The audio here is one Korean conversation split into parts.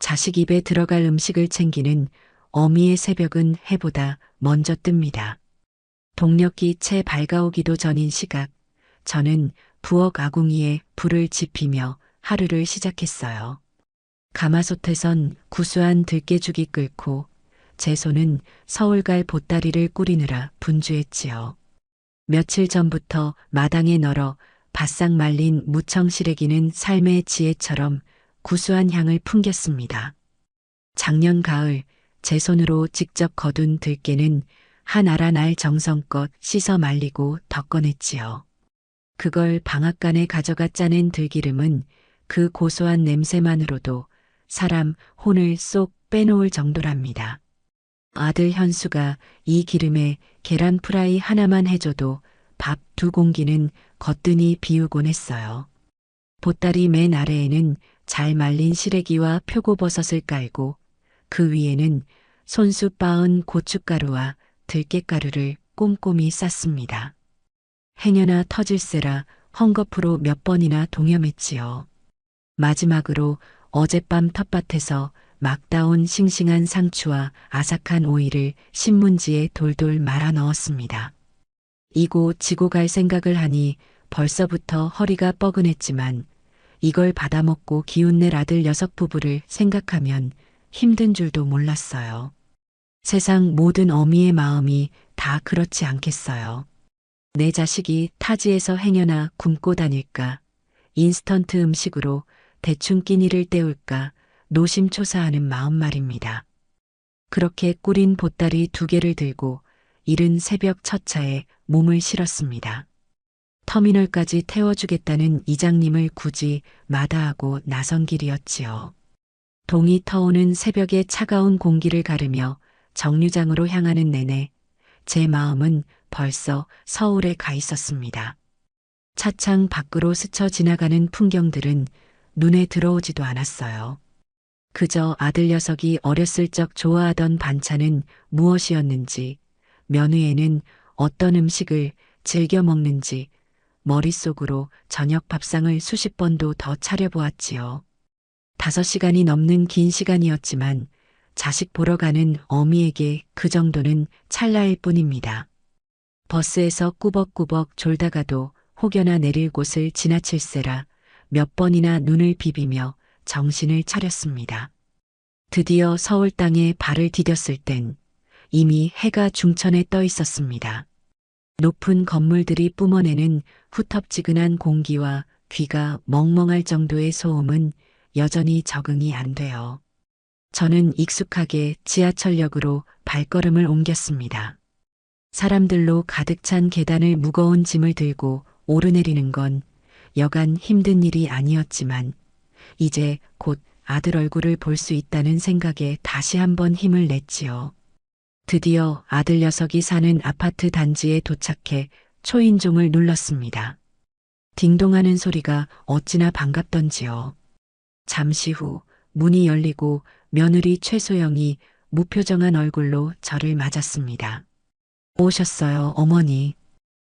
자식 입에 들어갈 음식을 챙기는 어미의 새벽은 해보다 먼저 뜹니다. 동력이 채 밝아오기도 전인 시각, 저는 부엌 아궁이에 불을 지피며 하루를 시작했어요. 가마솥에선 구수한 들깨죽이 끓고 제 손은 서울 갈 보따리를 꾸리느라 분주했지요. 며칠 전부터 마당에 널어 바싹 말린 무청 시래기는 삶의 지혜처럼 구수한 향을 풍겼습니다. 작년 가을 제 손으로 직접 거둔 들깨는 한 알한 알 정성껏 씻어 말리고 덮어냈지요. 그걸 방앗간에 가져가 짜낸 들기름은 그 고소한 냄새만으로도 사람 혼을 쏙 빼놓을 정도랍니다. 아들 현수가 이 기름에 계란 프라이 하나만 해줘도 밥 2공기는 거뜬히 비우곤 했어요. 보따리 맨 아래에는 잘 말린 시래기와 표고버섯을 깔고 그 위에는 손수 빻은 고춧가루와 들깨가루를 꼼꼼히 쌌습니다. 행여나 터질세라 헝겊으로 몇 번이나 동염했지요. 마지막으로 어젯밤 텃밭에서 막 따온 싱싱한 상추와 아삭한 오이를 신문지에 돌돌 말아 넣었습니다. 이고 지고 갈 생각을 하니 벌써부터 허리가 뻐근했지만 이걸 받아먹고 기운낼 아들 녀석 부부를 생각하면 힘든 줄도 몰랐어요. 세상 모든 어미의 마음이 다 그렇지 않겠어요. 내 자식이 타지에서 행여나 굶고 다닐까, 인스턴트 음식으로 대충 끼니를 때울까 노심초사하는 마음 말입니다. 그렇게 꿀인 보따리 2개를 들고 이른 새벽 첫 차에 몸을 실었습니다. 터미널까지 태워주겠다는 이장님을 굳이 마다하고 나선 길이었지요. 동이 터오는 새벽의 차가운 공기를 가르며 정류장으로 향하는 내내 제 마음은 벌써 서울에 가 있었습니다. 차창 밖으로 스쳐 지나가는 풍경들은 눈에 들어오지도 않았어요. 그저 아들 녀석이 어렸을 적 좋아하던 반찬은 무엇이었는지, 며느에는 어떤 음식을 즐겨 먹는지 머릿속으로 저녁 밥상을 수십 번도 더 차려보았지요. 5시간이 넘는 긴 시간이었지만 자식 보러 가는 어미에게 그 정도는 찰나일 뿐입니다. 버스에서 꾸벅꾸벅 졸다가도 혹여나 내릴 곳을 지나칠세라 몇 번이나 눈을 비비며 정신을 차렸습니다. 드디어 서울 땅에 발을 디뎠을 땐 이미 해가 중천에 떠 있었습니다. 높은 건물들이 뿜어내는 후텁지근한 공기와 귀가 멍멍할 정도의 소음은 여전히 적응이 안 돼요. 저는 익숙하게 지하철역으로 발걸음을 옮겼습니다. 사람들로 가득 찬 계단을 무거운 짐을 들고 오르내리는 건 여간 힘든 일이 아니었지만 이제 곧 아들 얼굴을 볼 수 있다는 생각에 다시 한번 힘을 냈지요. 드디어 아들 녀석이 사는 아파트 단지에 도착해 초인종을 눌렀습니다. 딩동하는 소리가 어찌나 반갑던지요. 잠시 후 문이 열리고 며느리 최소영이 무표정한 얼굴로 저를 맞았습니다. 오셨어요, 어머니.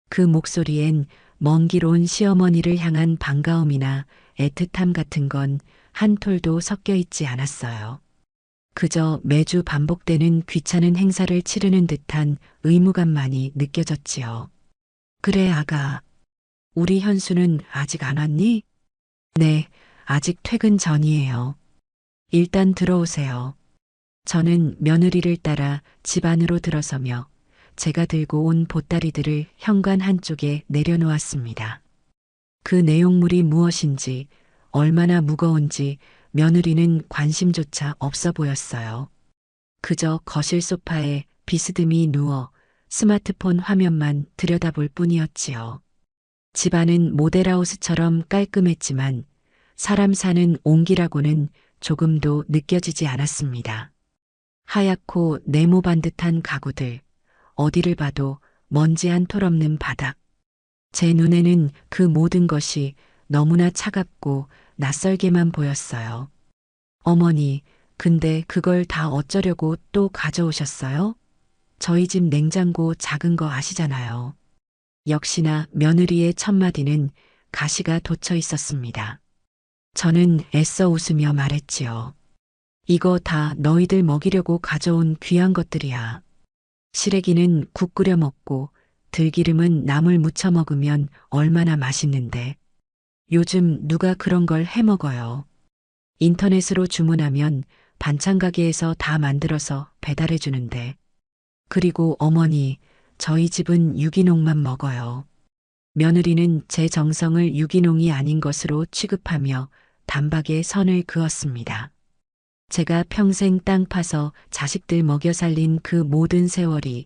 그 목소리엔 먼 길 온 시어머니를 향한 반가움이나 애틋함 같은 건 한 톨도 섞여 있지 않았어요. 그저 매주 반복되는 귀찮은 행사를 치르는 듯한 의무감만이 느껴졌지요. 그래, 아가. 우리 현수는 아직 안 왔니? 네, 아직 퇴근 전이에요. 일단 들어오세요. 저는 며느리를 따라 집 안으로 들어서며 제가 들고 온 보따리들을 현관 한쪽에 내려놓았습니다. 그 내용물이 무엇인지, 얼마나 무거운지 며느리는 관심조차 없어 보였어요. 그저 거실 소파에 비스듬히 누워 스마트폰 화면만 들여다볼 뿐이었지요. 집안은 모델하우스처럼 깔끔했지만 사람 사는 온기라고는 조금도 느껴지지 않았습니다. 하얗고 네모반 듯한 가구들, 어디를 봐도 먼지 한 톨 없는 바닥. 제 눈에는 그 모든 것이 너무나 차갑고 낯설게만 보였어요. 어머니, 근데 그걸 다 어쩌려고 또 가져오셨어요? 저희 집 냉장고 작은 거 아시잖아요. 역시나 며느리의 첫마디는 가시가 돋쳐 있었습니다. 저는 애써 웃으며 말했지요. 이거 다 너희들 먹이려고 가져온 귀한 것들이야. 시래기는 국 끓여 먹고 들기름은 나물 무쳐 먹으면 얼마나 맛있는데. 요즘 누가 그런 걸 해 먹어요. 인터넷으로 주문하면 반찬 가게에서 다 만들어서 배달해 주는데. 그리고 어머니, 저희 집은 유기농만 먹어요. 며느리는 제 정성을 유기농이 아닌 것으로 취급하며 단박에 선을 그었습니다. 제가 평생 땅 파서 자식들 먹여 살린 그 모든 세월이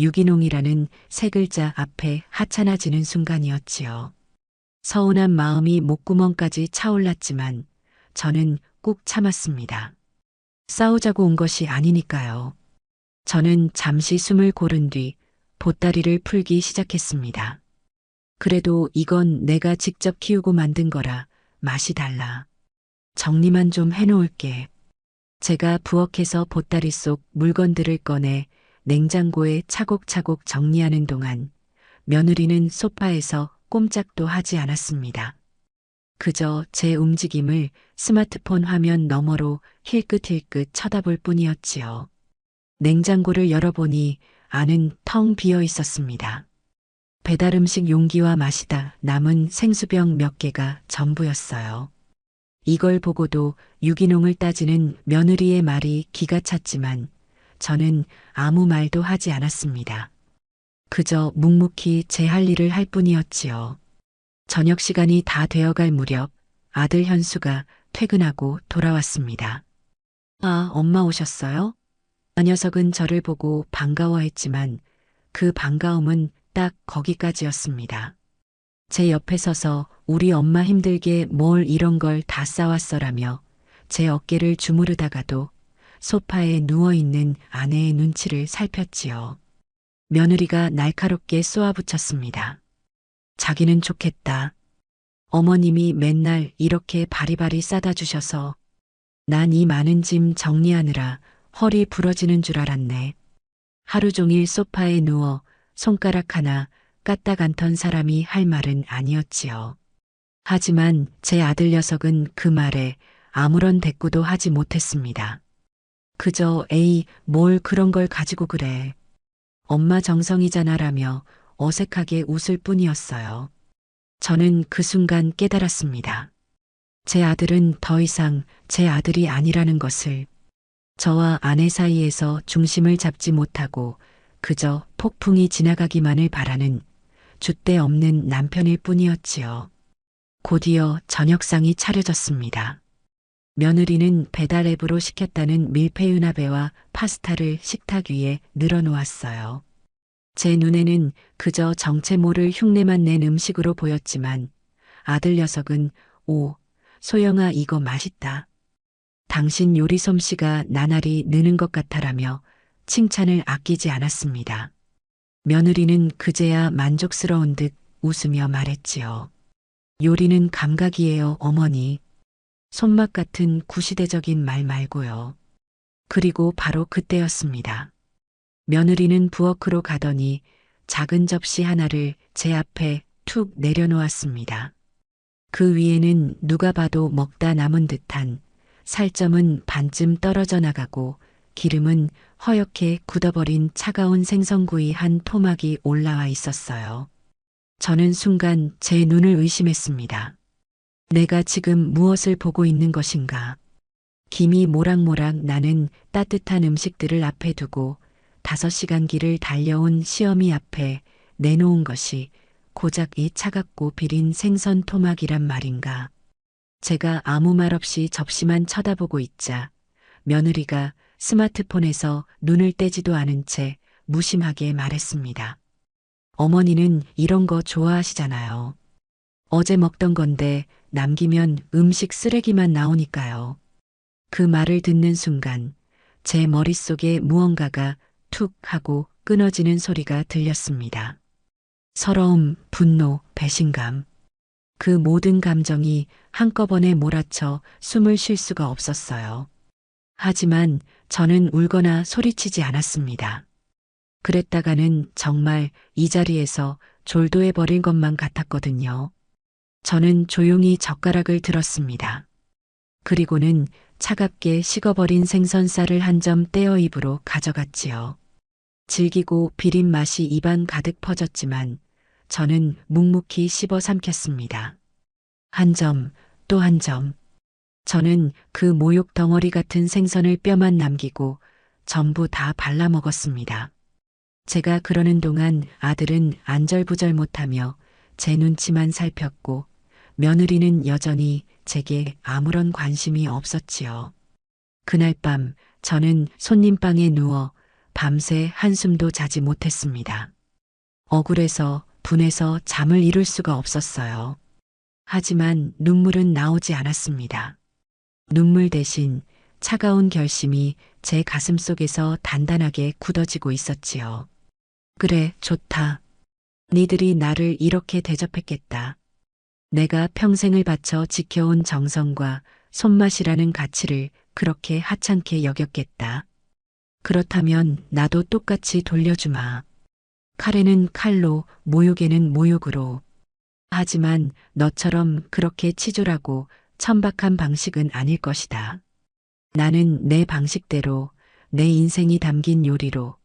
유기농이라는 세 글자 앞에 하찮아지는 순간이었지요. 서운한 마음이 목구멍까지 차올랐지만 저는 꾹 참았습니다. 싸우자고 온 것이 아니니까요. 저는 잠시 숨을 고른 뒤 보따리를 풀기 시작했습니다. 그래도 이건 내가 직접 키우고 만든 거라 맛이 달라. 정리만 좀 해놓을게. 제가 부엌에서 보따리 속 물건들을 꺼내 냉장고에 차곡차곡 정리하는 동안 며느리는 소파에서 꼼짝도 하지 않았습니다. 그저 제 움직임을 스마트폰 화면 너머로 힐끗힐끗 쳐다볼 뿐이었지요. 냉장고를 열어보니 안은 텅 비어 있었습니다. 배달 음식 용기와 마시다 남은 생수병 몇 개가 전부였어요. 이걸 보고도 유기농을 따지는 며느리의 말이 기가 찼지만 저는 아무 말도 하지 않았습니다. 그저 묵묵히 제 할 일을 할 뿐이었지요. 저녁 시간이 다 되어갈 무렵 아들 현수가 퇴근하고 돌아왔습니다. 아, 엄마 오셨어요? 그 녀석은 저를 보고 반가워했지만 그 반가움은 딱 거기까지였습니다. 제 옆에 서서 우리 엄마 힘들게 뭘 이런 걸 다 싸왔어라며 제 어깨를 주무르다가도 소파에 누워있는 아내의 눈치를 살폈지요. 며느리가 날카롭게 쏘아붙였습니다. 자기는 좋겠다. 어머님이 맨날 이렇게 바리바리 싸다 주셔서 난 이 많은 짐 정리하느라 허리 부러지는 줄 알았네. 하루 종일 소파에 누워 손가락 하나 까딱 않던 사람이 할 말은 아니었지요. 하지만 제 아들 녀석은 그 말에 아무런 대꾸도 하지 못했습니다. 그저 에이, 뭘 그런 걸 가지고 그래. 엄마 정성이잖아라며 어색하게 웃을 뿐이었어요. 저는 그 순간 깨달았습니다. 제 아들은 더 이상 제 아들이 아니라는 것을. 저와 아내 사이에서 중심을 잡지 못하고 그저 폭풍이 지나가기만을 바라는 줏대 없는 남편일 뿐이었지요. 곧이어 저녁상이 차려졌습니다. 며느리는 배달 앱으로 시켰다는 밀푀유나베와 파스타를 식탁 위에 늘어놓았어요. 제 눈에는 그저 정체 모를 흉내만 낸 음식으로 보였지만 아들 녀석은 오, 소영아 이거 맛있다. 당신 요리 솜씨가 나날이 느는 것 같아라며 칭찬을 아끼지 않았습니다. 며느리는 그제야 만족스러운 듯 웃으며 말했지요. 요리는 감각이에요, 어머니. 손맛 같은 구시대적인 말 말고요. 그리고 바로 그때였습니다. 며느리는 부엌으로 가더니 작은 접시 하나를 제 앞에 툭 내려놓았습니다. 그 위에는 누가 봐도 먹다 남은 듯한 살점은 반쯤 떨어져 나가고 기름은 허옇게 굳어버린 차가운 생선구이 한 토막이 올라와 있었어요. 저는 순간 제 눈을 의심했습니다. 내가 지금 무엇을 보고 있는 것인가? 김이 모락모락 나는 따뜻한 음식들을 앞에 두고 5시간 길을 달려온 시어미 앞에 내놓은 것이 고작 이 차갑고 비린 생선 토막이란 말인가? 제가 아무 말 없이 접시만 쳐다보고 있자 며느리가 스마트폰에서 눈을 떼지도 않은 채 무심하게 말했습니다. 어머니는 이런 거 좋아하시잖아요. 어제 먹던 건데 남기면 음식 쓰레기만 나오니까요. 그 말을 듣는 순간 제 머릿속에 무언가가 툭 하고 끊어지는 소리가 들렸습니다. 서러움, 분노, 배신감. 그 모든 감정이 한꺼번에 몰아쳐 숨을 쉴 수가 없었어요. 하지만 저는 울거나 소리치지 않았습니다. 그랬다가는 정말 이 자리에서 졸도해버릴 것만 같았거든요. 저는 조용히 젓가락을 들었습니다. 그리고는 차갑게 식어버린 생선살을 한 점 떼어 입으로 가져갔지요. 질기고 비린 맛이 입안 가득 퍼졌지만 저는 묵묵히 씹어 삼켰습니다. 한 점, 또 한 점. 저는 그 모욕 덩어리 같은 생선을 뼈만 남기고 전부 다 발라 먹었습니다. 제가 그러는 동안 아들은 안절부절 못하며 제 눈치만 살폈고 며느리는 여전히 제게 아무런 관심이 없었지요. 그날 밤 저는 손님방에 누워 밤새 한숨도 자지 못했습니다. 억울해서 분해서 잠을 이룰 수가 없었어요. 하지만 눈물은 나오지 않았습니다. 눈물 대신 차가운 결심이 제 가슴 속에서 단단하게 굳어지고 있었지요. 그래, 좋다. 니들이 나를 이렇게 대접했겠다. 내가 평생을 바쳐 지켜온 정성과 손맛이라는 가치를 그렇게 하찮게 여겼겠다. 그렇다면 나도 똑같이 돌려주마. 칼에는 칼로, 모욕에는 모욕으로. 하지만 너처럼 그렇게 치졸하고 천박한 방식은 아닐 것이다. 나는 내 방식대로, 내 인생이 담긴 요리로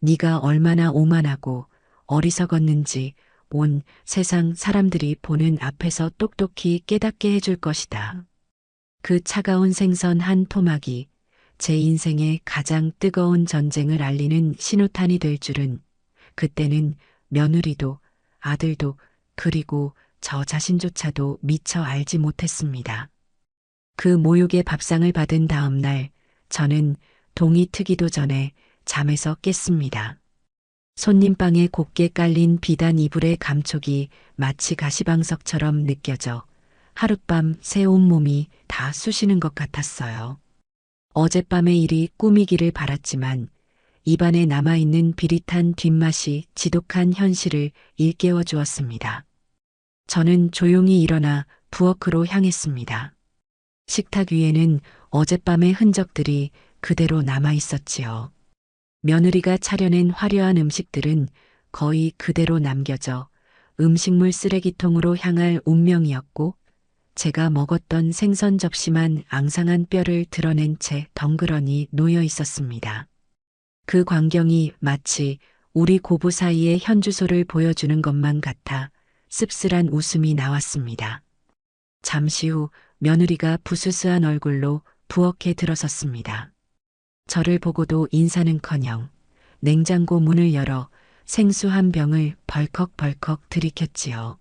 네가 얼마나 오만하고 어리석었는지 온 세상 사람들이 보는 앞에서 똑똑히 깨닫게 해줄 것이다. 그 차가운 생선 한 토막이 제 인생의 가장 뜨거운 전쟁을 알리는 신호탄이 될 줄은 그때는 며느리도 아들도 그리고 저 자신조차도 미처 알지 못했습니다. 그 모욕의 밥상을 받은 다음 날 저는 동이 트기도 전에 잠에서 깼습니다. 손님방에 곱게 깔린 비단 이불의 감촉이 마치 가시방석처럼 느껴져 하룻밤 새 온몸이 다 쑤시는 것 같았어요. 어젯밤의 일이 꿈이기를 바랐지만 입안에 남아있는 비릿한 뒷맛이 지독한 현실을 일깨워 주었습니다. 저는 조용히 일어나 부엌으로 향했습니다. 식탁 위에는 어젯밤의 흔적들이 그대로 남아 있었지요. 며느리가 차려낸 화려한 음식들은 거의 그대로 남겨져 음식물 쓰레기통으로 향할 운명이었고 제가 먹었던 생선 접시만 앙상한 뼈를 드러낸 채 덩그러니 놓여 있었습니다. 그 광경이 마치 우리 고부 사이의 현주소를 보여주는 것만 같아 씁쓸한 웃음이 나왔습니다. 잠시 후 며느리가 부스스한 얼굴로 부엌에 들어섰습니다. 저를 보고도 인사는커녕 냉장고 문을 열어 생수 한 병을 벌컥벌컥 들이켰지요.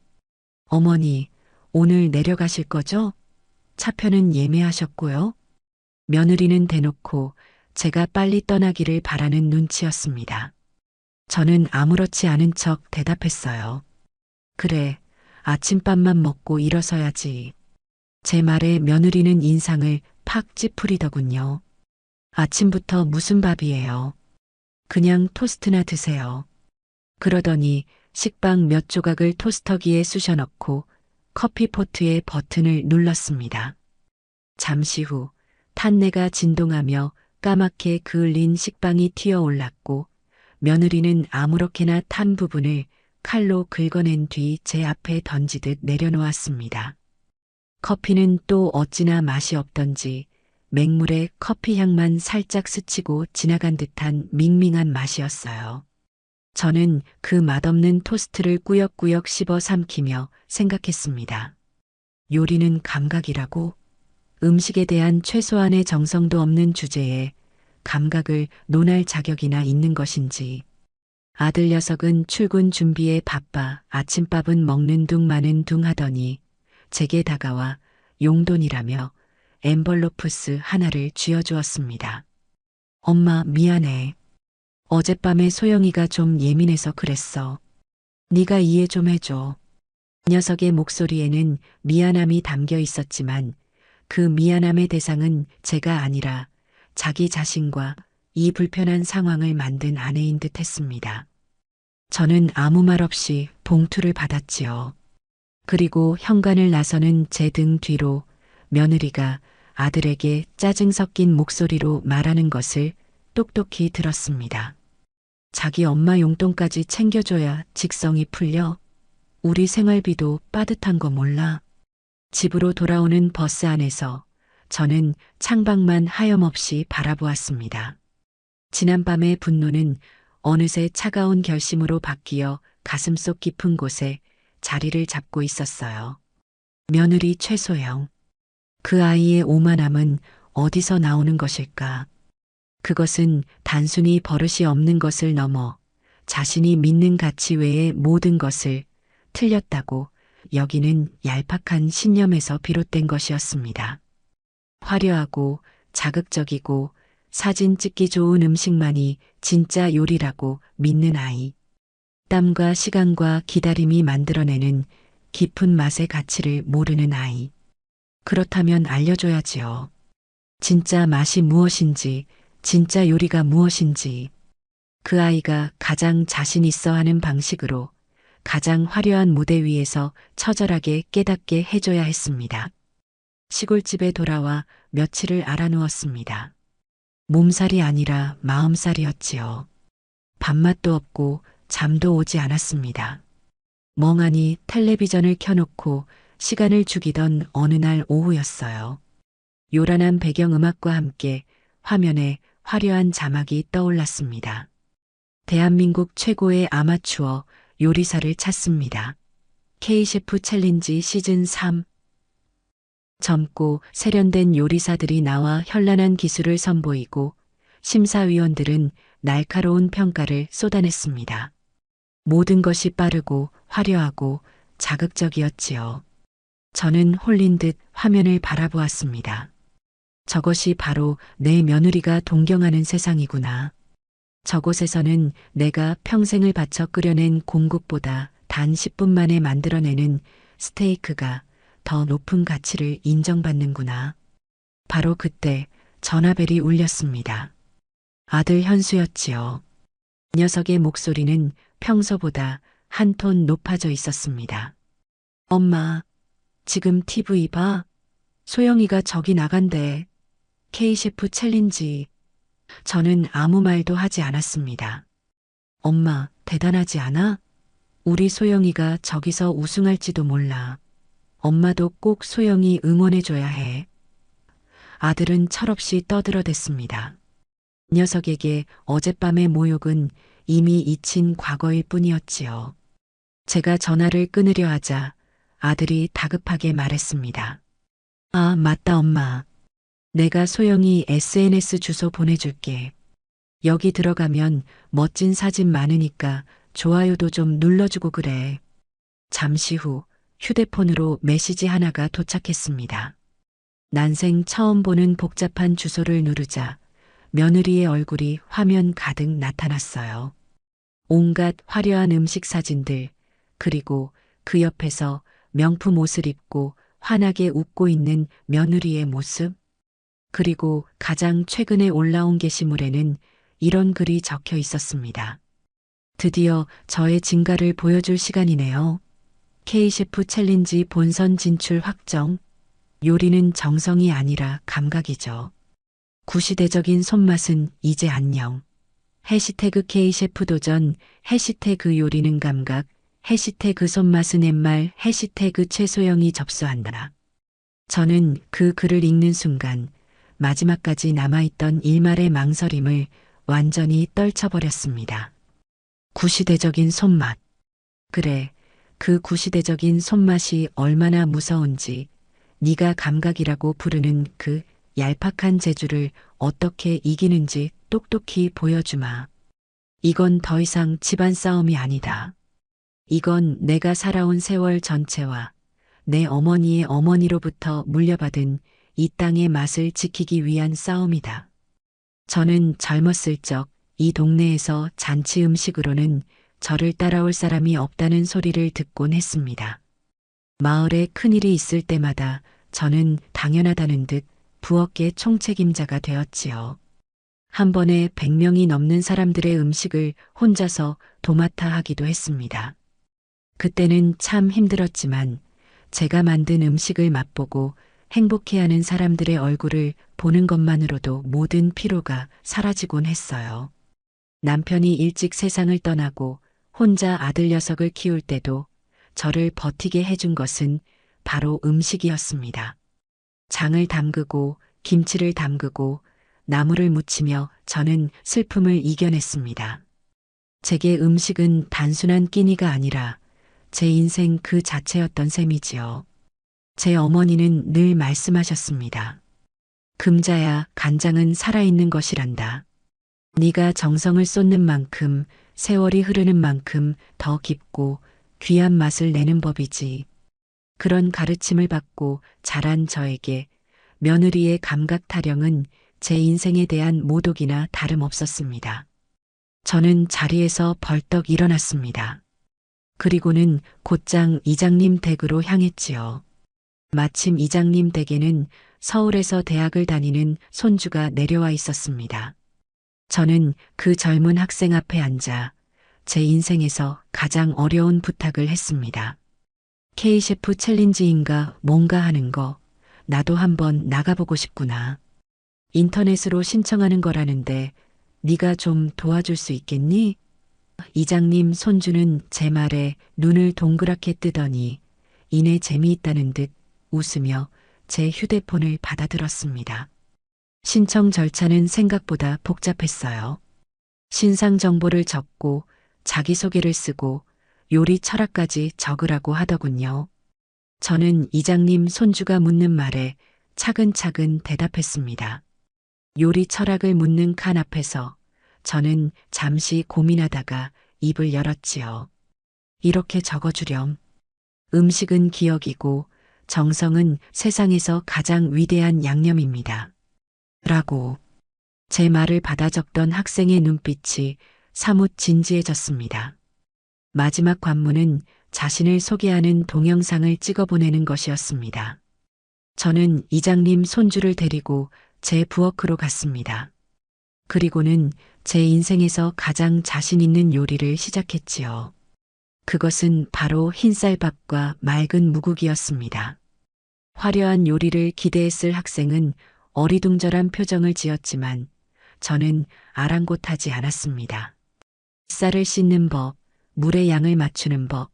어머니, 오늘 내려가실 거죠? 차표는 예매하셨고요. 며느리는 대놓고 제가 빨리 떠나기를 바라는 눈치였습니다. 저는 아무렇지 않은 척 대답했어요. 그래, 아침밥만 먹고 일어서야지. 제 말에 며느리는 인상을 팍 찌푸리더군요. 아침부터 무슨 밥이에요? 그냥 토스트나 드세요. 그러더니 식빵 몇 조각을 토스터기에 쑤셔 넣고 커피포트의 버튼을 눌렀습니다. 잠시 후 탄내가 진동하며 까맣게 그을린 식빵이 튀어올랐고 며느리는 아무렇게나 탄 부분을 칼로 긁어낸 뒤 제 앞에 던지듯 내려놓았습니다. 커피는 또 어찌나 맛이 없던지 맹물에 커피 향만 살짝 스치고 지나간 듯한 밍밍한 맛이었어요. 저는 그 맛없는 토스트를 꾸역꾸역 씹어 삼키며 생각했습니다. 요리는 감각이라고? 음식에 대한 최소한의 정성도 없는 주제에 감각을 논할 자격이나 있는 것인지. 아들 녀석은 출근 준비에 바빠 아침밥은 먹는 둥 마는 둥 하더니 제게 다가와 용돈이라며 엠벌로프스 하나를 쥐어주었습니다. 엄마 미안해. 어젯밤에 소영이가 좀 예민해서 그랬어. 네가 이해 좀 해줘. 녀석의 목소리에는 미안함이 담겨 있었지만 그 미안함의 대상은 제가 아니라 자기 자신과 이 불편한 상황을 만든 아내인 듯 했습니다. 저는 아무 말 없이 봉투를 받았지요. 그리고 현관을 나서는 제 등 뒤로 며느리가 아들에게 짜증 섞인 목소리로 말하는 것을 똑똑히 들었습니다. 자기 엄마 용돈까지 챙겨줘야 직성이 풀려. 우리 생활비도 빠듯한 거 몰라. 집으로 돌아오는 버스 안에서 저는 창밖만 하염없이 바라보았습니다. 지난밤의 분노는 어느새 차가운 결심으로 바뀌어 가슴속 깊은 곳에 자리를 잡고 있었어요. 며느리 최소영. 그 아이의 오만함은 어디서 나오는 것일까? 그것은 단순히 버릇이 없는 것을 넘어 자신이 믿는 가치 외의 모든 것을 틀렸다고 여기는 얄팍한 신념에서 비롯된 것이었습니다. 화려하고 자극적이고 사진 찍기 좋은 음식만이 진짜 요리라고 믿는 아이. 땀과 시간과 기다림이 만들어내는 깊은 맛의 가치를 모르는 아이. 그렇다면 알려줘야지요. 진짜 맛이 무엇인지, 진짜 요리가 무엇인지. 그 아이가 가장 자신 있어 하는 방식으로 가장 화려한 무대 위에서 처절하게 깨닫게 해줘야 했습니다. 시골집에 돌아와 며칠을 알아누웠습니다. 몸살이 아니라 마음살이었지요. 밥맛도 없고 잠도 오지 않았습니다. 멍하니 텔레비전을 켜놓고 시간을 죽이던 어느 날 오후였어요. 요란한 배경음악과 함께 화면에 화려한 자막이 떠올랐습니다. 대한민국 최고의 아마추어 요리사를 찾습니다. K셰프 챌린지 시즌 3. 젊고 세련된 요리사들이 나와 현란한 기술을 선보이고 심사위원들은 날카로운 평가를 쏟아냈습니다. 모든 것이 빠르고 화려하고 자극적이었지요. 저는 홀린 듯 화면을 바라보았습니다. 저것이 바로 내 며느리가 동경하는 세상이구나. 저곳에서는 내가 평생을 바쳐 끓여낸 공국보다 단 10분 만에 만들어내는 스테이크가 더 높은 가치를 인정받는구나. 바로 그때 전화벨이 울렸습니다. 아들 현수였지요. 녀석의 목소리는 평소보다 한 톤 높아져 있었습니다. 엄마, 지금 TV 봐. 소영이가 저기 나간대. K셰프 챌린지. 저는 아무 말도 하지 않았습니다. 엄마, 대단하지 않아? 우리 소영이가 저기서 우승할지도 몰라. 엄마도 꼭 소영이 응원해줘야 해. 아들은 철없이 떠들어댔습니다. 녀석에게 어젯밤의 모욕은 이미 잊힌 과거일 뿐이었지요. 제가 전화를 끊으려 하자 아들이 다급하게 말했습니다. 아, 맞다, 엄마. 내가 소영이 SNS 주소 보내줄게. 여기 들어가면 멋진 사진 많으니까 좋아요도 좀 눌러주고 그래. 잠시 후 휴대폰으로 메시지 하나가 도착했습니다. 난생 처음 보는 복잡한 주소를 누르자 며느리의 얼굴이 화면 가득 나타났어요. 온갖 화려한 음식 사진들, 그리고 그 옆에서 명품 옷을 입고 환하게 웃고 있는 며느리의 모습, 그리고 가장 최근에 올라온 게시물에는 이런 글이 적혀 있었습니다. 드디어 저의 진가를 보여줄 시간이네요. K셰프 챌린지 본선 진출 확정. 요리는 정성이 아니라 감각이죠. 구시대적인 손맛은 이제 안녕. 해시태그 K셰프 도전, 해시태그 요리는 감각, 해시태그 손맛은 옛말, 해시태그 최소영이 접수한다. 저는 그 글을 읽는 순간 마지막까지 남아있던 일말의 망설임을 완전히 떨쳐버렸습니다. 구시대적인 손맛. 그래, 그 구시대적인 손맛이 얼마나 무서운지 네가 감각이라고 부르는 그 얄팍한 재주를 어떻게 이기는지 똑똑히 보여주마. 이건 더 이상 집안 싸움이 아니다. 이건 내가 살아온 세월 전체와 내 어머니의 어머니로부터 물려받은 이 땅의 맛을 지키기 위한 싸움이다. 저는 젊었을 적 이 동네에서 잔치 음식으로는 저를 따라올 사람이 없다는 소리를 듣곤 했습니다. 마을에 큰일이 있을 때마다 저는 당연하다는 듯 부엌의 총책임자가 되었지요. 한 번에 100명이 넘는 사람들의 음식을 혼자서 도맡아 하기도 했습니다. 그때는 참 힘들었지만 제가 만든 음식을 맛보고 행복해하는 사람들의 얼굴을 보는 것만으로도 모든 피로가 사라지곤 했어요. 남편이 일찍 세상을 떠나고 혼자 아들 녀석을 키울 때도 저를 버티게 해준 것은 바로 음식이었습니다. 장을 담그고 김치를 담그고 나물을 무치며 저는 슬픔을 이겨냈습니다. 제게 음식은 단순한 끼니가 아니라 제 인생 그 자체였던 셈이지요. 제 어머니는 늘 말씀하셨습니다. 금자야, 간장은 살아있는 것이란다. 네가 정성을 쏟는 만큼 세월이 흐르는 만큼 더 깊고 귀한 맛을 내는 법이지. 그런 가르침을 받고 자란 저에게 며느리의 감각 타령은 제 인생에 대한 모독이나 다름없었습니다. 저는 자리에서 벌떡 일어났습니다. 그리고는 곧장 이장님 댁으로 향했지요. 마침 이장님 댁에는 서울에서 대학을 다니는 손주가 내려와 있었습니다. 저는 그 젊은 학생 앞에 앉아 제 인생에서 가장 어려운 부탁을 했습니다. K셰프 챌린지인가 뭔가 하는 거 나도 한번 나가보고 싶구나. 인터넷으로 신청하는 거라는데 네가 좀 도와줄 수 있겠니? 이장님 손주는 제 말에 눈을 동그랗게 뜨더니 이내 재미있다는 듯 웃으며 제 휴대폰을 받아들었습니다. 신청 절차는 생각보다 복잡했어요. 신상 정보를 적고 자기소개를 쓰고 요리 철학까지 적으라고 하더군요. 저는 이장님 손주가 묻는 말에 차근차근 대답했습니다. 요리 철학을 묻는 칸 앞에서 저는 잠시 고민하다가 입을 열었지요. 이렇게 적어주렴. 음식은 기억이고 정성은 세상에서 가장 위대한 양념입니다. 라고. 제 말을 받아 적던 학생의 눈빛이 사뭇 진지해졌습니다. 마지막 관문은 자신을 소개하는 동영상을 찍어 보내는 것이었습니다. 저는 이장님 손주를 데리고 제 부엌으로 갔습니다. 그리고는 제 인생에서 가장 자신 있는 요리를 시작했지요. 그것은 바로 흰쌀밥과 맑은 무국이었습니다. 화려한 요리를 기대했을 학생은 어리둥절한 표정을 지었지만 저는 아랑곳하지 않았습니다. 쌀을 씻는 법, 물의 양을 맞추는 법,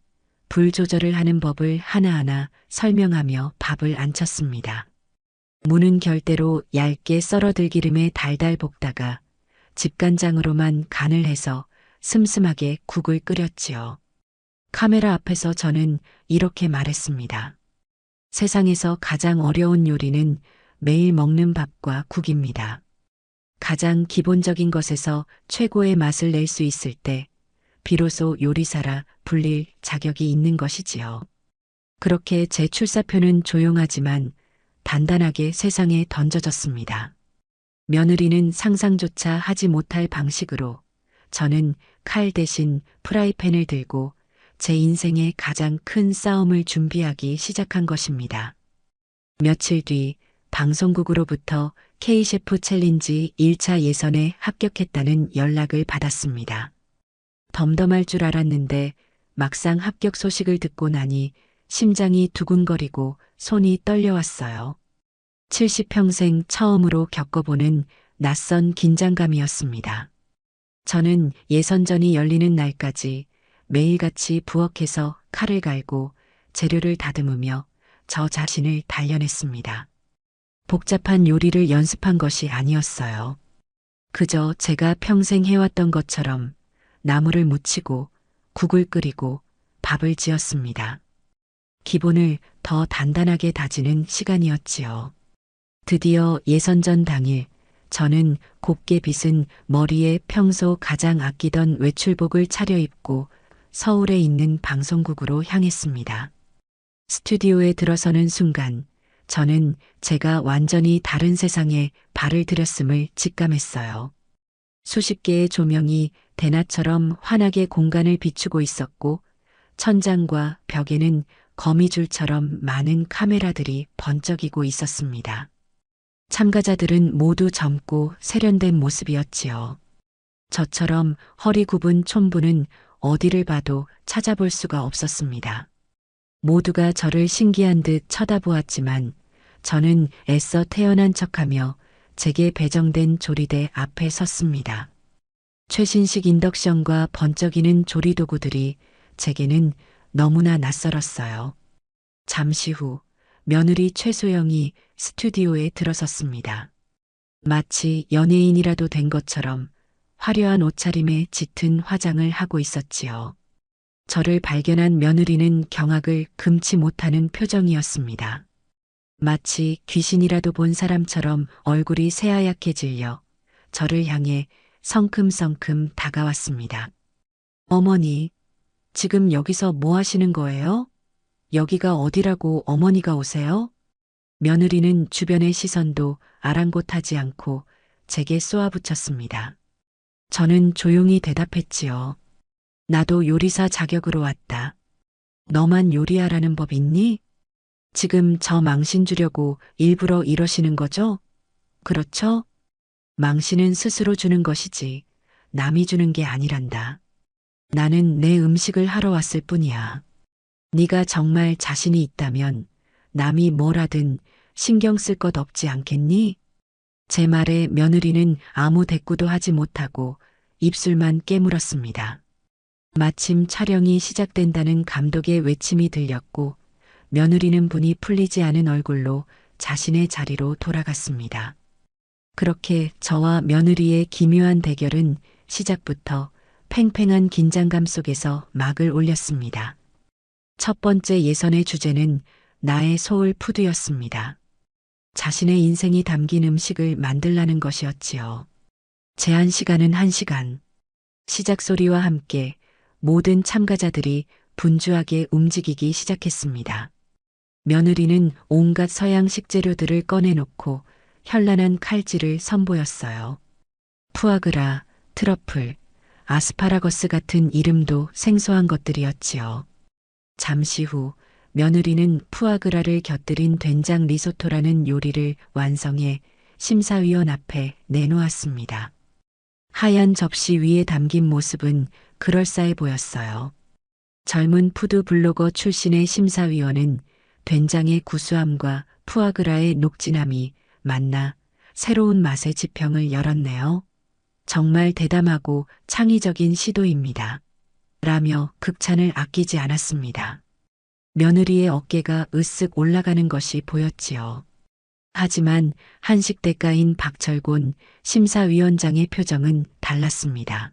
불 조절을 하는 법을 하나하나 설명하며 밥을 안쳤습니다. 무는 결대로 얇게 썰어 들기름에 달달 볶다가 집간장으로만 간을 해서 슴슴하게 국을 끓였지요. 카메라 앞에서 저는 이렇게 말했습니다. 세상에서 가장 어려운 요리는 매일 먹는 밥과 국입니다. 가장 기본적인 것에서 최고의 맛을 낼 수 있을 때 비로소 요리사라 불릴 자격이 있는 것이지요. 그렇게 제 출사표는 조용하지만 단단하게 세상에 던져졌습니다. 며느리는 상상조차 하지 못할 방식으로 저는 칼 대신 프라이팬을 들고 제 인생의 가장 큰 싸움을 준비하기 시작한 것입니다. 며칠 뒤 방송국으로부터 K셰프 챌린지 1차 예선에 합격했다는 연락을 받았습니다. 덤덤할 줄 알았는데 막상 합격 소식을 듣고 나니 심장이 두근거리고 손이 떨려왔어요. 70평생 처음으로 겪어보는 낯선 긴장감이었습니다. 저는 예선전이 열리는 날까지 매일같이 부엌에서 칼을 갈고 재료를 다듬으며 저 자신을 단련했습니다. 복잡한 요리를 연습한 것이 아니었어요. 그저 제가 평생 해왔던 것처럼 나물을 무치고 국을 끓이고 밥을 지었습니다. 기본을 더 단단하게 다지는 시간이었지요. 드디어 예선전 당일 저는 곱게 빗은 머리에 평소 가장 아끼던 외출복을 차려입고 서울에 있는 방송국으로 향했습니다. 스튜디오에 들어서는 순간 저는 제가 완전히 다른 세상에 발을 들였음을 직감했어요. 수십 개의 조명이 대낮처럼 환하게 공간을 비추고 있었고 천장과 벽에는 거미줄처럼 많은 카메라들이 번쩍이고 있었습니다. 참가자들은 모두 젊고 세련된 모습이었지요. 저처럼 허리 굽은 촌부는 어디를 봐도 찾아볼 수가 없었습니다. 모두가 저를 신기한 듯 쳐다보았지만 저는 애써 태어난 척하며 제게 배정된 조리대 앞에 섰습니다. 최신식 인덕션과 번쩍이는 조리도구들이 제게는 너무나 낯설었어요. 잠시 후 며느리 최소영이 스튜디오에 들어섰습니다. 마치 연예인이라도 된 것처럼 화려한 옷차림에 짙은 화장을 하고 있었지요. 저를 발견한 며느리는 경악을 금치 못하는 표정이었습니다. 마치 귀신이라도 본 사람처럼 얼굴이 새하얗게 질려 저를 향해 성큼성큼 다가왔습니다. 어머니, 지금 여기서 뭐 하시는 거예요? 여기가 어디라고 어머니가 오세요? 며느리는 주변의 시선도 아랑곳하지 않고 제게 쏘아붙였습니다. 저는 조용히 대답했지요. 나도 요리사 자격으로 왔다. 너만 요리하라는 법 있니? 지금 저 망신 주려고 일부러 이러시는 거죠? 그렇죠? 망신은 스스로 주는 것이지 남이 주는 게 아니란다. 나는 내 음식을 하러 왔을 뿐이야. 네가 정말 자신이 있다면 남이 뭘 하든 신경 쓸 것 없지 않겠니? 제 말에 며느리는 아무 대꾸도 하지 못하고 입술만 깨물었습니다. 마침 촬영이 시작된다는 감독의 외침이 들렸고 며느리는 분이 풀리지 않은 얼굴로 자신의 자리로 돌아갔습니다. 그렇게 저와 며느리의 기묘한 대결은 시작부터 팽팽한 긴장감 속에서 막을 올렸습니다. 첫 번째 예선의 주제는 나의 소울 푸드였습니다. 자신의 인생이 담긴 음식을 만들라는 것이었지요. 제한 시간은 1시간. 시작 소리와 함께 모든 참가자들이 분주하게 움직이기 시작했습니다. 며느리는 온갖 서양식 재료들을 꺼내놓고 현란한 칼질을 선보였어요. 푸아그라, 트러플, 아스파라거스 같은 이름도 생소한 것들이었지요. 잠시 후 며느리는 푸아그라를 곁들인 된장 리소토라는 요리를 완성해 심사위원 앞에 내놓았습니다. 하얀 접시 위에 담긴 모습은 그럴싸해 보였어요. 젊은 푸드 블로거 출신의 심사위원은 된장의 구수함과 푸아그라의 녹진함이 만나 새로운 맛의 지평을 열었네요. 정말 대담하고 창의적인 시도입니다. 라며 극찬을 아끼지 않았습니다. 며느리의 어깨가 으쓱 올라가는 것이 보였지요. 하지만 한식 대가인 박철곤 심사위원장의 표정은 달랐습니다.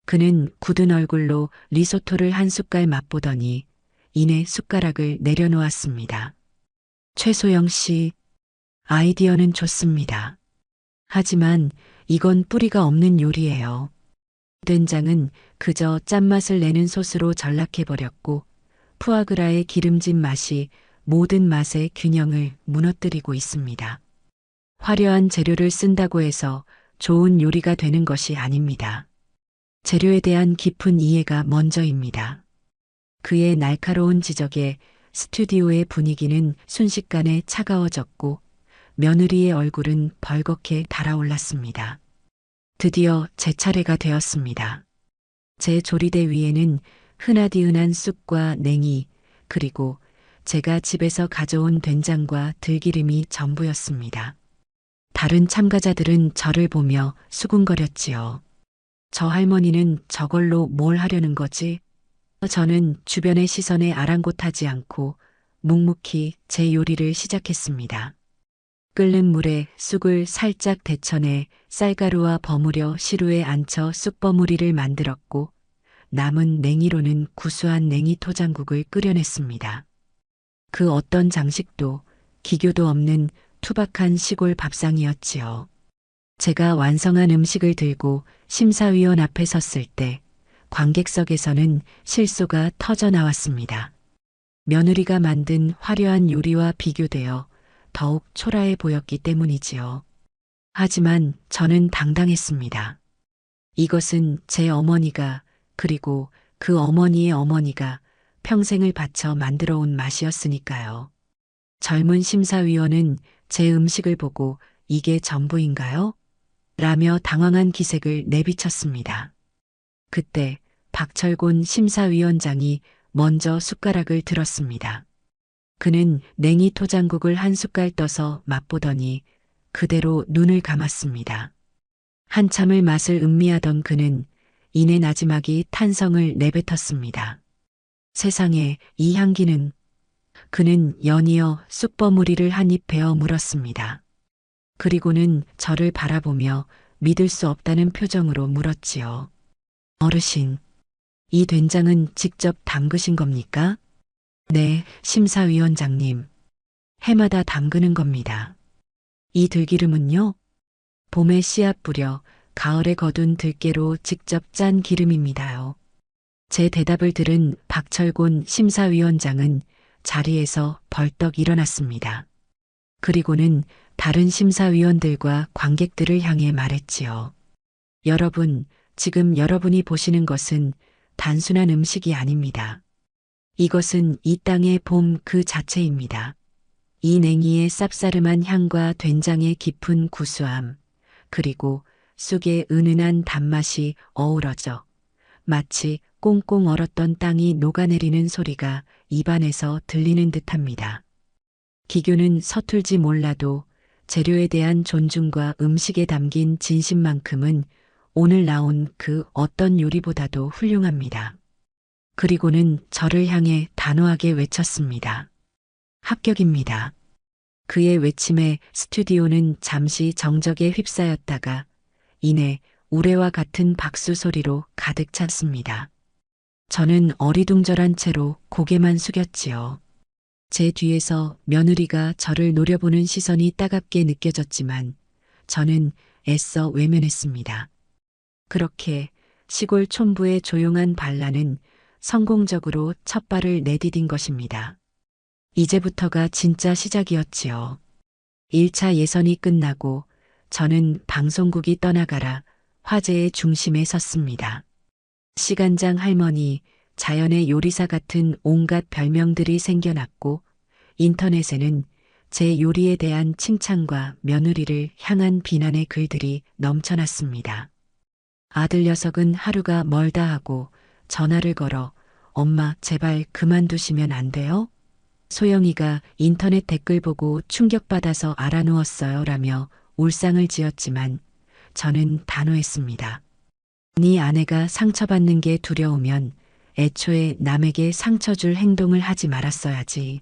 그는 굳은 얼굴로 리소토를 한 숟갈 맛보더니 이내 숟가락을 내려놓았습니다. 최소영 씨, 아이디어는 좋습니다. 하지만 이건 뿌리가 없는 요리예요. 된장은 그저 짠맛을 내는 솥으로 전락해버렸고 푸아그라의 기름진 맛이 모든 맛의 균형을 무너뜨리고 있습니다. 화려한 재료를 쓴다고 해서 좋은 요리가 되는 것이 아닙니다. 재료에 대한 깊은 이해가 먼저입니다. 그의 날카로운 지적에 스튜디오의 분위기는 순식간에 차가워졌고 며느리의 얼굴은 벌겋게 달아올랐습니다. 드디어 제 차례가 되었습니다. 제 조리대 위에는 흔하디흔한 쑥과 냉이 그리고 제가 집에서 가져온 된장과 들기름이 전부였습니다. 다른 참가자들은 저를 보며 수군거렸지요. 저 할머니는 저걸로 뭘 하려는 거지? 저는 주변의 시선에 아랑곳하지 않고 묵묵히 제 요리를 시작했습니다. 끓는 물에 쑥을 살짝 데쳐내 쌀가루와 버무려 시루에 안쳐 쑥버무리를 만들었고 남은 냉이로는 구수한 냉이 토장국을 끓여냈습니다. 그 어떤 장식도 기교도 없는 투박한 시골 밥상이었지요. 제가 완성한 음식을 들고 심사위원 앞에 섰을 때 관객석에서는 실소가 터져 나왔습니다. 며느리가 만든 화려한 요리와 비교되어 더욱 초라해 보였기 때문이지요. 하지만 저는 당당했습니다. 이것은 제 어머니가 그리고 그 어머니의 어머니가 평생을 바쳐 만들어 온 맛이었으니까요. 젊은 심사위원은 제 음식을 보고 이게 전부인가요? 라며 당황한 기색을 내비쳤습니다. 그때 박철곤 심사위원장이 먼저 숟가락을 들었습니다. 그는 냉이 토장국을 한 숟갈 떠서 맛보더니 그대로 눈을 감았습니다. 한참을 맛을 음미하던 그는 이내 나지막이 탄성을 내뱉었습니다. 세상에 이 향기는 그는 연이어 쑥버무리를 한 입 베어 물었습니다. 그리고는 저를 바라보며 믿을 수 없다는 표정으로 물었지요. 어르신, 이 된장은 직접 담그신 겁니까? 네, 심사위원장님. 해마다 담그는 겁니다. 이 들기름은요? 봄에 씨앗 뿌려 가을에 거둔 들깨로 직접 짠 기름입니다요. 제 대답을 들은 박철곤 심사위원장은 자리에서 벌떡 일어났습니다. 그리고는 다른 심사위원들과 관객들을 향해 말했지요. 여러분, 지금 여러분이 보시는 것은 단순한 음식이 아닙니다. 이것은 이 땅의 봄 그 자체입니다. 이 냉이의 쌉싸름한 향과 된장의 깊은 구수함, 그리고 쑥의 은은한 단맛이 어우러져 마치 꽁꽁 얼었던 땅이 녹아내리는 소리가 입안에서 들리는 듯합니다. 기교는 서툴지 몰라도 재료에 대한 존중과 음식에 담긴 진심만큼은 오늘 나온 그 어떤 요리보다도 훌륭합니다. 그리고는 저를 향해 단호하게 외쳤습니다. 합격입니다. 그의 외침에 스튜디오는 잠시 정적에 휩싸였다가 이내 우레와 같은 박수 소리로 가득 찼습니다. 저는 어리둥절한 채로 고개만 숙였지요. 제 뒤에서 며느리가 저를 노려보는 시선이 따갑게 느껴졌지만 저는 애써 외면했습니다. 그렇게 시골 촌부의 조용한 반란은 성공적으로 첫 발을 내디딘 것입니다. 이제부터가 진짜 시작이었지요. 1차 예선이 끝나고 저는 방송국이 떠나가라 화제의 중심에 섰습니다. 시간장 할머니, 자연의 요리사 같은 온갖 별명들이 생겨났고 인터넷에는 제 요리에 대한 칭찬과 며느리를 향한 비난의 글들이 넘쳐났습니다. 아들 녀석은 하루가 멀다 하고 전화를 걸어 엄마 제발 그만두시면 안 돼요? 소영이가 인터넷 댓글 보고 충격받아서 알아누웠어요 라며 울상을 지었지만 저는 단호했습니다. 네 아내가 상처받는 게 두려우면 애초에 남에게 상처 줄 행동을 하지 말았어야지.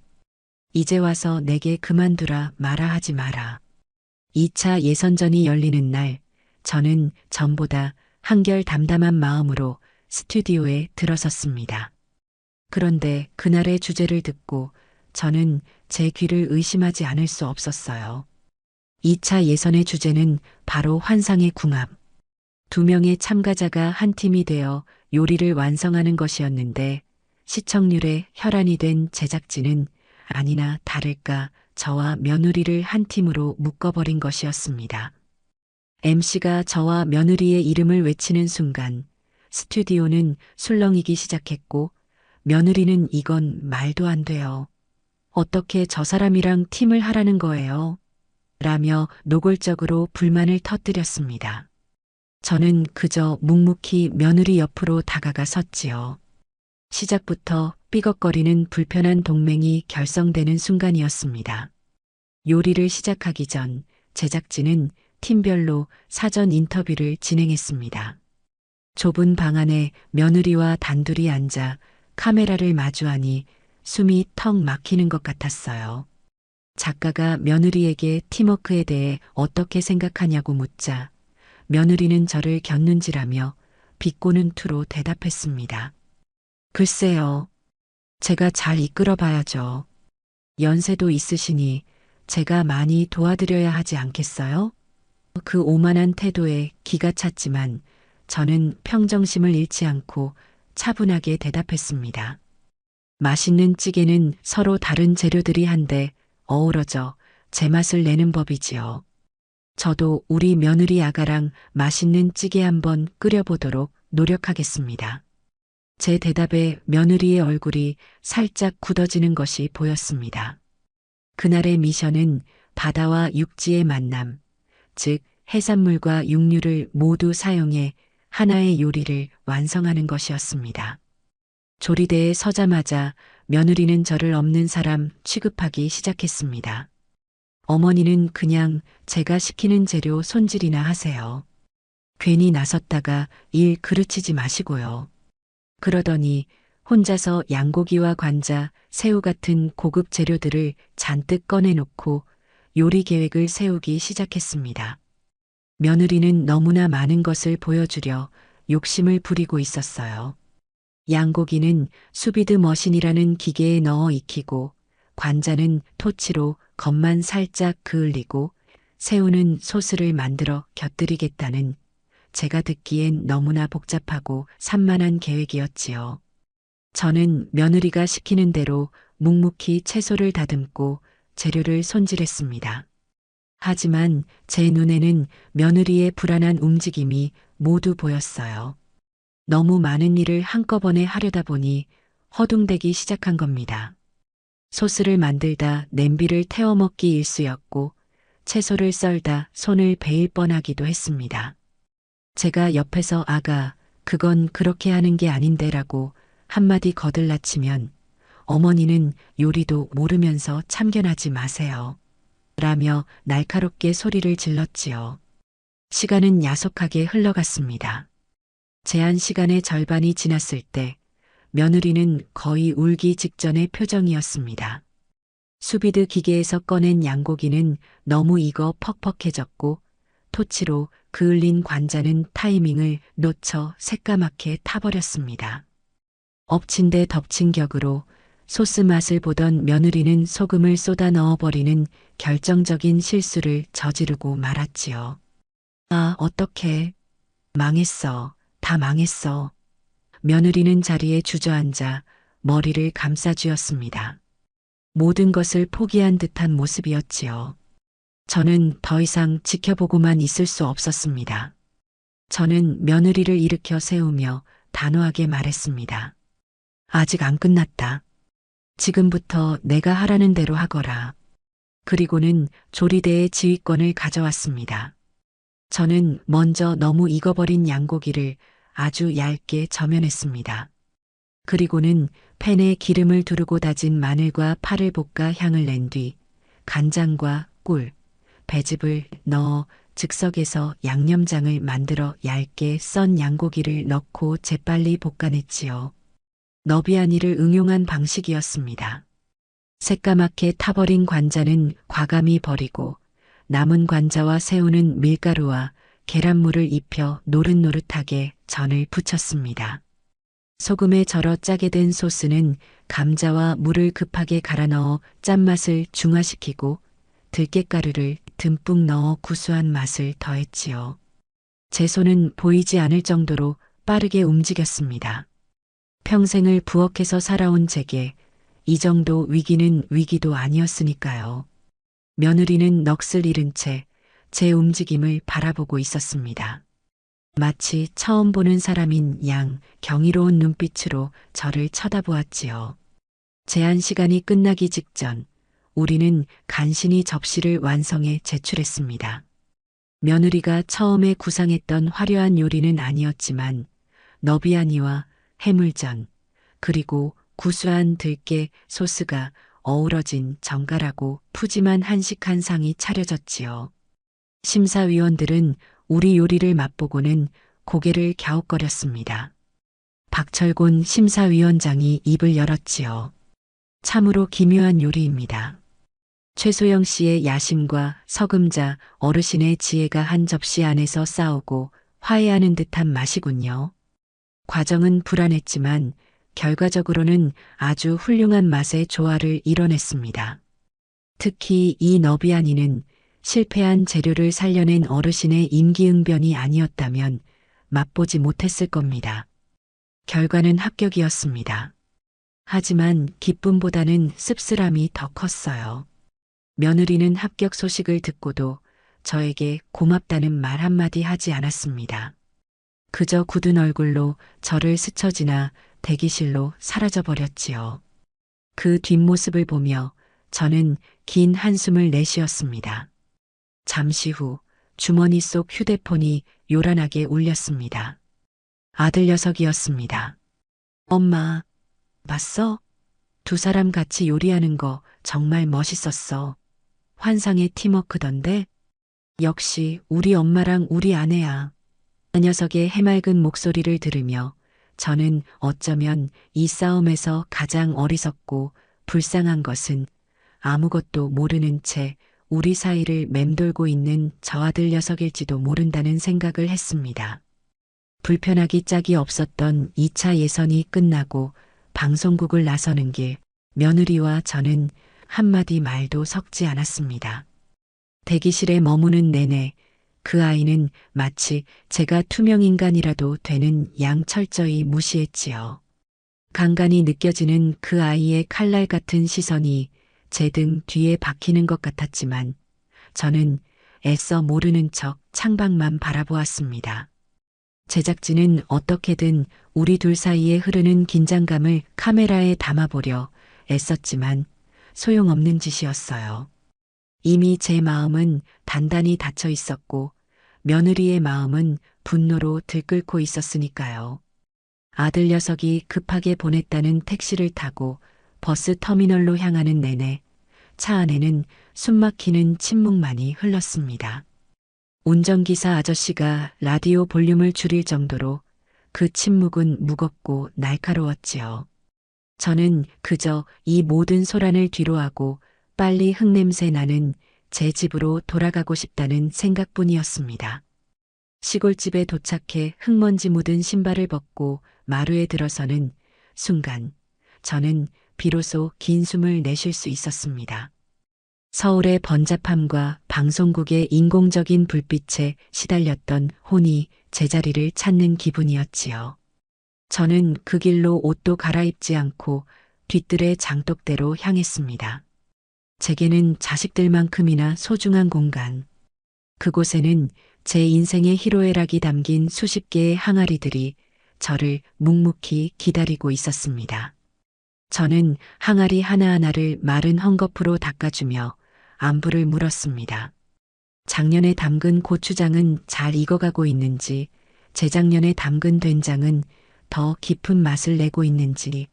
이제 와서 내게 그만두라 마라 하지 마라. 2차 예선전이 열리는 날 저는 전보다 한결 담담한 마음으로 스튜디오에 들어섰습니다. 그런데 그날의 주제를 듣고 저는 제 귀를 의심하지 않을 수 없었어요. 2차 예선의 주제는 바로 환상의 궁합. 2명의 참가자가 한 팀이 되어 요리를 완성하는 것이었는데 시청률에 혈안이 된 제작진은 아니나 다를까 저와 며느리를 한 팀으로 묶어버린 것이었습니다. MC가 저와 며느리의 이름을 외치는 순간 스튜디오는 술렁이기 시작했고 며느리는 이건 말도 안 돼요. 어떻게 저 사람이랑 팀을 하라는 거예요? 라며 노골적으로 불만을 터뜨렸습니다. 저는 그저 묵묵히 며느리 옆으로 다가가 섰지요. 시작부터 삐걱거리는 불편한 동맹이 결성되는 순간이었습니다. 요리를 시작하기 전 제작진은 팀별로 사전 인터뷰를 진행했습니다. 좁은 방 안에 며느리와 단둘이 앉아 카메라를 마주하니 숨이 턱 막히는 것 같았어요. 작가가 며느리에게 팀워크에 대해 어떻게 생각하냐고 묻자 며느리는 저를 곁눈질하며 비꼬는 투로 대답했습니다. 글쎄요. 제가 잘 이끌어 봐야죠. 연세도 있으시니 제가 많이 도와드려야 하지 않겠어요? 그 오만한 태도에 기가 찼지만 저는 평정심을 잃지 않고 차분하게 대답했습니다. 맛있는 찌개는 서로 다른 재료들이 한데 어우러져 제맛을 내는 법이지요. 저도 우리 며느리 아가랑 맛있는 찌개 한번 끓여보도록 노력하겠습니다. 제 대답에 며느리의 얼굴이 살짝 굳어지는 것이 보였습니다. 그날의 미션은 바다와 육지의 만남, 즉 해산물과 육류를 모두 사용해 하나의 요리를 완성하는 것이었습니다. 조리대에 서자마자 며느리는 저를 없는 사람 취급하기 시작했습니다. 어머니는 그냥 제가 시키는 재료 손질이나 하세요. 괜히 나섰다가 일 그르치지 마시고요. 그러더니 혼자서 양고기와 관자, 새우 같은 고급 재료들을 잔뜩 꺼내놓고 요리 계획을 세우기 시작했습니다. 며느리는 너무나 많은 것을 보여주려 욕심을 부리고 있었어요. 양고기는 수비드 머신이라는 기계에 넣어 익히고, 관자는 토치로 겉만 살짝 그을리고, 새우는 소스를 만들어 곁들이겠다는 제가 듣기엔 너무나 복잡하고 산만한 계획이었지요. 저는 며느리가 시키는 대로 묵묵히 채소를 다듬고 재료를 손질했습니다. 하지만 제 눈에는 며느리의 불안한 움직임이 모두 보였어요. 너무 많은 일을 한꺼번에 하려다 보니 허둥대기 시작한 겁니다. 소스를 만들다 냄비를 태워 먹기 일쑤였고, 채소를 썰다 손을 베일 뻔하기도 했습니다. 제가 옆에서 아가, 그건 그렇게 하는 게 아닌데라고 한마디 거들라치면 어머니는 요리도 모르면서 참견하지 마세요. 라며 날카롭게 소리를 질렀지요. 시간은 야속하게 흘러갔습니다. 제한 시간의 절반이 지났을 때 며느리는 거의 울기 직전의 표정이었습니다. 수비드 기계에서 꺼낸 양고기는 너무 익어 퍽퍽해졌고, 토치로 그을린 관자는 타이밍을 놓쳐 새까맣게 타버렸습니다. 엎친 데 덮친 격으로 소스 맛을 보던 며느리는 소금을 쏟아 넣어버리는 결정적인 실수를 저지르고 말았지요. 아, 어떡해. 망했어. 다 망했어. 며느리는 자리에 주저앉아 머리를 감싸쥐었습니다. 모든 것을 포기한 듯한 모습이었지요. 저는 더 이상 지켜보고만 있을 수 없었습니다. 저는 며느리를 일으켜 세우며 단호하게 말했습니다. 아직 안 끝났다. 지금부터 내가 하라는 대로 하거라. 그리고는 조리대의 지휘권을 가져왔습니다. 저는 먼저 너무 익어버린 양고기를 아주 얇게 저면했습니다. 그리고는 팬에 기름을 두르고 다진 마늘과 파를 볶아 향을 낸 뒤 간장과 꿀, 배즙을 넣어 즉석에서 양념장을 만들어 얇게 썬 양고기를 넣고 재빨리 볶아냈지요. 너비아니를 응용한 방식이었습니다. 새까맣게 타버린 관자는 과감히 버리고, 남은 관자와 새우는 밀가루와 계란물을 입혀 노릇노릇하게 전을 부쳤습니다. 소금에 절어 짜게 된 소스는 감자와 물을 급하게 갈아 넣어 짠맛을 중화시키고, 들깨가루를 듬뿍 넣어 구수한 맛을 더했지요. 제 손은 보이지 않을 정도로 빠르게 움직였습니다. 평생을 부엌에서 살아온 제게 이 정도 위기는 위기도 아니었으니까요. 며느리는 넋을 잃은 채 제 움직임을 바라보고 있었습니다. 마치 처음 보는 사람인 양 경이로운 눈빛으로 저를 쳐다보았지요. 제한 시간이 끝나기 직전 우리는 간신히 접시를 완성해 제출했습니다. 며느리가 처음에 구상했던 화려한 요리는 아니었지만 너비아니와 해물전, 그리고 구수한 들깨 소스가 어우러진 정갈하고 푸짐한 한식 한 상이 차려졌지요. 심사위원들은 우리 요리를 맛보고는 고개를 갸웃거렸습니다. 박철곤 심사위원장이 입을 열었지요. 참으로 기묘한 요리입니다. 최소영 씨의 야심과 서금자 어르신의 지혜가 한 접시 안에서 싸우고 화해하는 듯한 맛이군요. 과정은 불안했지만 결과적으로는 아주 훌륭한 맛의 조화를 이뤄냈습니다. 특히 이 너비아니는 실패한 재료를 살려낸 어르신의 임기응변이 아니었다면 맛보지 못했을 겁니다. 결과는 합격이었습니다. 하지만 기쁨보다는 씁쓸함이 더 컸어요. 며느리는 합격 소식을 듣고도 저에게 고맙다는 말 한마디 하지 않았습니다. 그저 굳은 얼굴로 저를 스쳐 지나 대기실로 사라져 버렸지요. 그 뒷모습을 보며 저는 긴 한숨을 내쉬었습니다. 잠시 후 주머니 속 휴대폰이 요란하게 울렸습니다. 아들 녀석이었습니다. 엄마, 봤어? 두 사람 같이 요리하는 거 정말 멋있었어. 환상의 팀워크던데? 역시 우리 엄마랑 우리 아내야. 그 녀석의 해맑은 목소리를 들으며 저는 어쩌면 이 싸움에서 가장 어리석고 불쌍한 것은 아무것도 모르는 채 우리 사이를 맴돌고 있는 저 아들 녀석일지도 모른다는 생각을 했습니다. 불편하기 짝이 없었던 2차 예선이 끝나고 방송국을 나서는 길, 며느리와 저는 한마디 말도 섞지 않았습니다. 대기실에 머무는 내내 그 아이는 마치 제가 투명인간이라도 되는 양 철저히 무시했지요. 간간히 느껴지는 그 아이의 칼날 같은 시선이 제 등 뒤에 박히는 것 같았지만 저는 애써 모르는 척 창밖만 바라보았습니다. 제작진은 어떻게든 우리 둘 사이에 흐르는 긴장감을 카메라에 담아보려 애썼지만 소용없는 짓이었어요. 이미 제 마음은 단단히 닫혀 있었고 며느리의 마음은 분노로 들끓고 있었으니까요. 아들 녀석이 급하게 보냈다는 택시를 타고 버스 터미널로 향하는 내내 차 안에는 숨막히는 침묵만이 흘렀습니다. 운전기사 아저씨가 라디오 볼륨을 줄일 정도로 그 침묵은 무겁고 날카로웠지요. 저는 그저 이 모든 소란을 뒤로하고 빨리 흙냄새 나는 제 집으로 돌아가고 싶다는 생각뿐이었습니다. 시골집에 도착해 흙먼지 묻은 신발을 벗고 마루에 들어서는 순간 저는 비로소 긴 숨을 내쉴 수 있었습니다. 서울의 번잡함과 방송국의 인공적인 불빛에 시달렸던 혼이 제자리를 찾는 기분이었지요. 저는 그 길로 옷도 갈아입지 않고 뒤뜰의 장독대로 향했습니다. 제게는 자식들만큼이나 소중한 공간. 그곳에는 제 인생의 희로애락이 담긴 수십 개의 항아리들이 저를 묵묵히 기다리고 있었습니다. 저는 항아리 하나하나를 마른 헝겊으로 닦아주며 안부를 물었습니다. 작년에 담근 고추장은 잘 익어가고 있는지, 재작년에 담근 된장은 더 깊은 맛을 내고 있는지.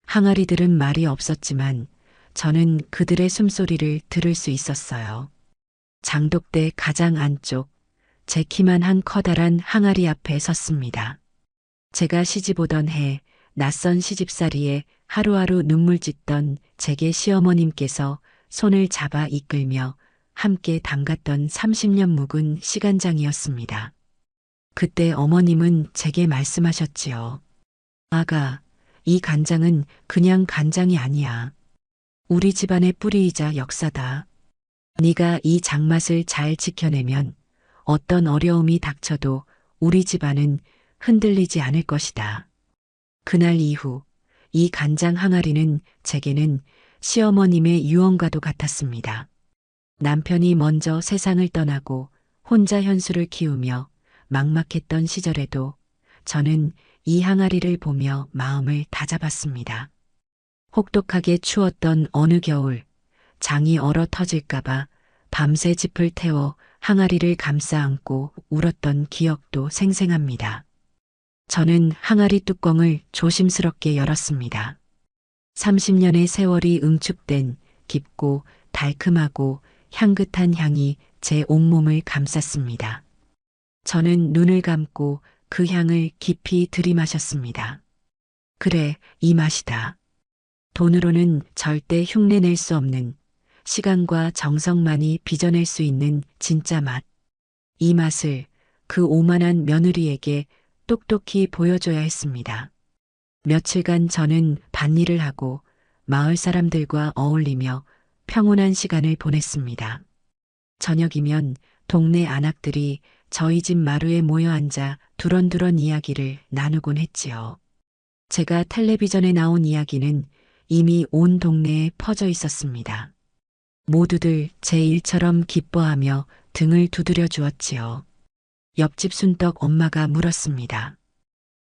항아리들은 말이 없었지만 저는 그들의 숨소리를 들을 수 있었어요. 장독대 가장 안쪽, 제 키만 한 커다란 항아리 앞에 섰습니다. 제가 시집오던 해 낯선 시집살이에 하루하루 눈물 짓던 제게 시어머님께서 손을 잡아 이끌며 함께 담갔던 30년 묵은 시간장이었습니다. 그때 어머님은 제게 말씀하셨지요. 아가, 이 간장은 그냥 간장이 아니야. 우리 집안의 뿌리이자 역사다. 네가 이 장맛을 잘 지켜내면 어떤 어려움이 닥쳐도 우리 집안은 흔들리지 않을 것이다. 그날 이후 이 간장 항아리는 제게는 시어머님의 유언과도 같았습니다. 남편이 먼저 세상을 떠나고 혼자 현수를 키우며 막막했던 시절에도 저는 이 항아리를 보며 마음을 다잡았습니다. 혹독하게 추웠던 어느 겨울, 장이 얼어 터질까봐 밤새 짚을 태워 항아리를 감싸 안고 울었던 기억도 생생합니다. 저는 항아리 뚜껑을 조심스럽게 열었습니다. 30년의 세월이 응축된 깊고 달큼하고 향긋한 향이 제 온몸을 감쌌습니다. 저는 눈을 감고 그 향을 깊이 들이마셨습니다. 그래, 이 맛이다. 돈으로는 절대 흉내낼 수 없는 시간과 정성만이 빚어낼 수 있는 진짜 맛. 이 맛을 그 오만한 며느리에게 똑똑히 보여줘야 했습니다. 며칠간 저는 밭일을 하고 마을 사람들과 어울리며 평온한 시간을 보냈습니다. 저녁이면 동네 아낙들이 저희 집 마루에 모여 앉아 두런두런 이야기를 나누곤 했지요. 제가 텔레비전에 나온 이야기는 이미 온 동네에 퍼져 있었습니다. 모두들 제 일처럼 기뻐하며 등을 두드려 주었지요. 옆집 순떡 엄마가 물었습니다.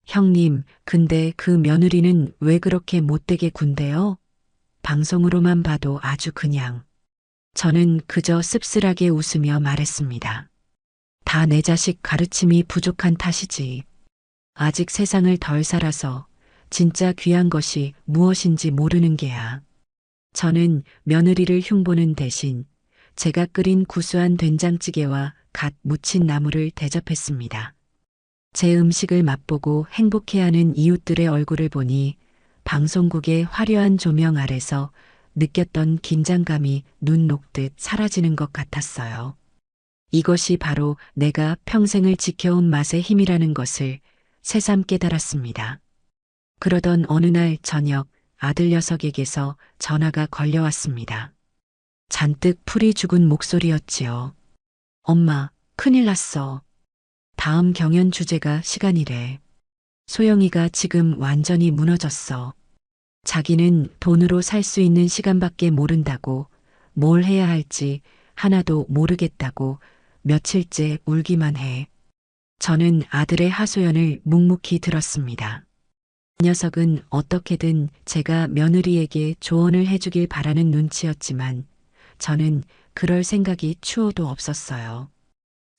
형님, 근데 그 며느리는 왜 그렇게 못되게 군대요? 방송으로만 봐도 아주 그냥. 저는 그저 씁쓸하게 웃으며 말했습니다. 다 내 자식 가르침이 부족한 탓이지. 아직 세상을 덜 살아서 진짜 귀한 것이 무엇인지 모르는 게야. 저는 며느리를 흉보는 대신 제가 끓인 구수한 된장찌개와 갓 무친 나물을 대접했습니다. 제 음식을 맛보고 행복해하는 이웃들의 얼굴을 보니 방송국의 화려한 조명 아래서 느꼈던 긴장감이 눈 녹듯 사라지는 것 같았어요. 이것이 바로 내가 평생을 지켜온 맛의 힘이라는 것을 새삼 깨달았습니다. 그러던 어느 날 저녁 아들 녀석에게서 전화가 걸려왔습니다. 잔뜩 풀이 죽은 목소리였지요. 엄마, 큰일 났어. 다음 경연 주제가 시간이래. 소영이가 지금 완전히 무너졌어. 자기는 돈으로 살 수 있는 시간밖에 모른다고, 뭘 해야 할지 하나도 모르겠다고 며칠째 울기만 해. 저는 아들의 하소연을 묵묵히 들었습니다. 이 녀석은 어떻게든 제가 며느리에게 조언을 해주길 바라는 눈치였지만 저는 그럴 생각이 추호도 없었어요.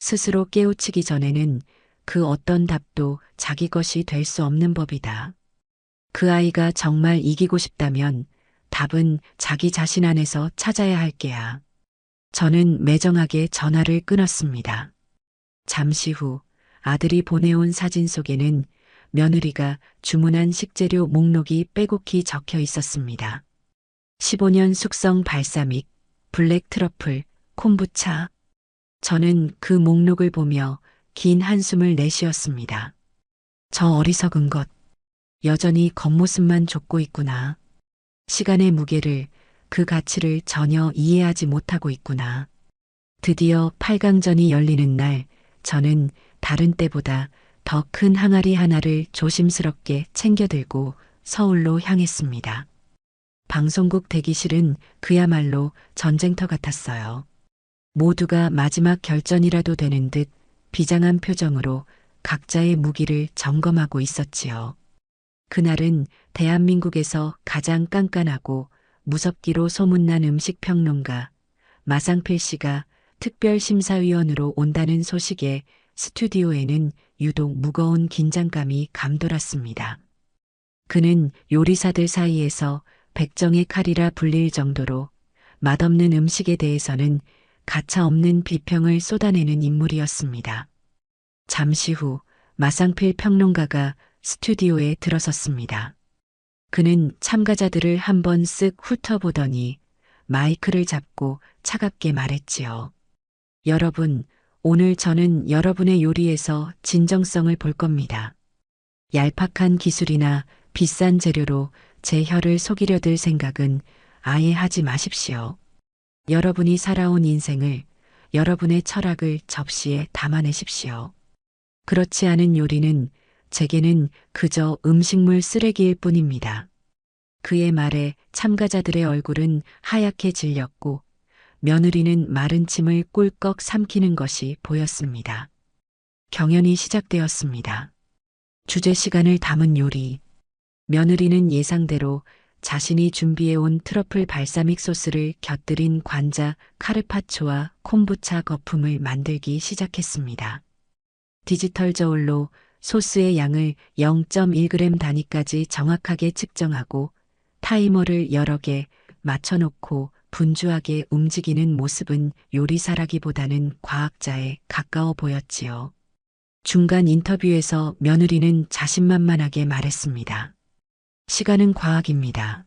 스스로 깨우치기 전에는 그 어떤 답도 자기 것이 될 수 없는 법이다. 그 아이가 정말 이기고 싶다면 답은 자기 자신 안에서 찾아야 할 게야. 저는 매정하게 전화를 끊었습니다. 잠시 후 아들이 보내온 사진 속에는 며느리가 주문한 식재료 목록이 빼곡히 적혀 있었습니다. 15년 숙성 발사믹, 블랙 트러플, 콤부차. 저는 그 목록을 보며 긴 한숨을 내쉬었습니다. 저 어리석은 것. 여전히 겉모습만 좇고 있구나. 시간의 무게를, 그 가치를 전혀 이해하지 못하고 있구나. 드디어 8강전이 열리는 날, 저는 다른 때보다 더 큰 항아리 하나를 조심스럽게 챙겨들고 서울로 향했습니다. 방송국 대기실은 그야말로 전쟁터 같았어요. 모두가 마지막 결전이라도 되는 듯 비장한 표정으로 각자의 무기를 점검하고 있었지요. 그날은 대한민국에서 가장 깐깐하고 무섭기로 소문난 음식평론가 마상필 씨가 특별심사위원으로 온다는 소식에 스튜디오에는 유독 무거운 긴장감이 감돌았습니다. 그는 요리사들 사이에서 백정의 칼이라 불릴 정도로 맛없는 음식에 대해서는 가차없는 비평을 쏟아내는 인물이었습니다. 잠시 후 마상필 평론가가 스튜디오에 들어섰습니다. 그는 참가자들을 한번 쓱 훑어보더니 마이크를 잡고 차갑게 말했지요. 여러분, 오늘 저는 여러분의 요리에서 진정성을 볼 겁니다. 얄팍한 기술이나 비싼 재료로 제 혀를 속이려 들 생각은 아예 하지 마십시오. 여러분이 살아온 인생을, 여러분의 철학을 접시에 담아내십시오. 그렇지 않은 요리는 제게는 그저 음식물 쓰레기일 뿐입니다. 그의 말에 참가자들의 얼굴은 하얗게 질렸고 며느리는 마른 침을 꿀꺽 삼키는 것이 보였습니다. 경연이 시작되었습니다. 주제 시간을 담은 요리. 며느리는 예상대로 자신이 준비해온 트러플 발사믹 소스를 곁들인 관자 카르파초와 콤부차 거품을 만들기 시작했습니다. 디지털 저울로 소스의 양을 0.1g 단위까지 정확하게 측정하고 타이머를 여러 개 맞춰놓고 분주하게 움직이는 모습은 요리사라기보다는 과학자에 가까워 보였지요. 중간 인터뷰에서 며느리는 자신만만하게 말했습니다. 시간은 과학입니다.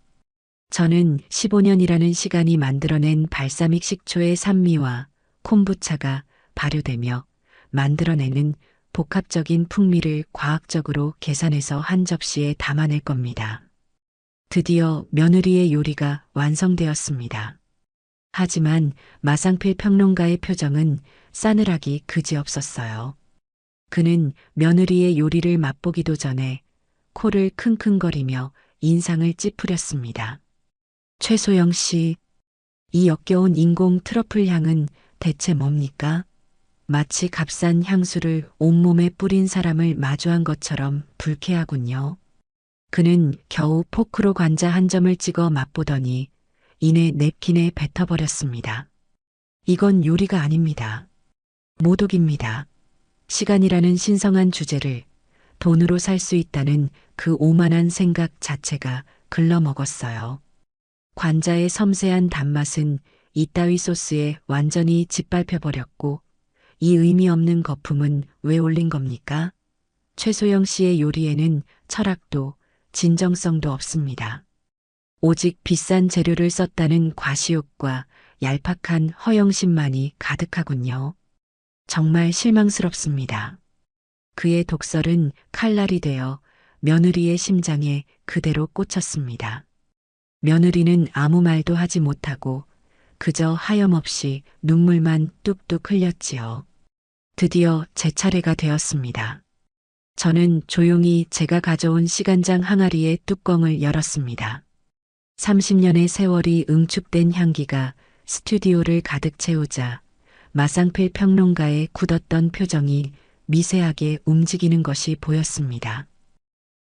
저는 15년이라는 시간이 만들어낸 발사믹 식초의 산미와 콤부차가 발효되며 만들어내는 복합적인 풍미를 과학적으로 계산해서 한 접시에 담아낼 겁니다. 드디어 며느리의 요리가 완성되었습니다. 하지만 마상필 평론가의 표정은 싸늘하기 그지없었어요. 그는 며느리의 요리를 맛보기도 전에 코를 킁킁거리며 인상을 찌푸렸습니다. 최소영 씨, 이 역겨운 인공 트러플 향은 대체 뭡니까? 마치 값싼 향수를 온몸에 뿌린 사람을 마주한 것처럼 불쾌하군요. 그는 겨우 포크로 관자 한 점을 찍어 맛보더니 이내 냅킨에 뱉어버렸습니다. 이건 요리가 아닙니다. 모독입니다. 시간이라는 신성한 주제를 돈으로 살 수 있다는 그 오만한 생각 자체가 글러먹었어요. 관자의 섬세한 단맛은 이따위 소스에 완전히 짓밟혀버렸고 이 의미 없는 거품은 왜 올린 겁니까? 최소영 씨의 요리에는 철학도 진정성도 없습니다. 오직 비싼 재료를 썼다는 과시욕과 얄팍한 허영심만이 가득하군요. 정말 실망스럽습니다. 그의 독설은 칼날이 되어 며느리의 심장에 그대로 꽂혔습니다. 며느리는 아무 말도 하지 못하고 그저 하염없이 눈물만 뚝뚝 흘렸지요. 드디어 제 차례가 되었습니다. 저는 조용히 제가 가져온 시간장 항아리의 뚜껑을 열었습니다. 30년의 세월이 응축된 향기가 스튜디오를 가득 채우자 마상필 평론가의 굳었던 표정이 미세하게 움직이는 것이 보였습니다.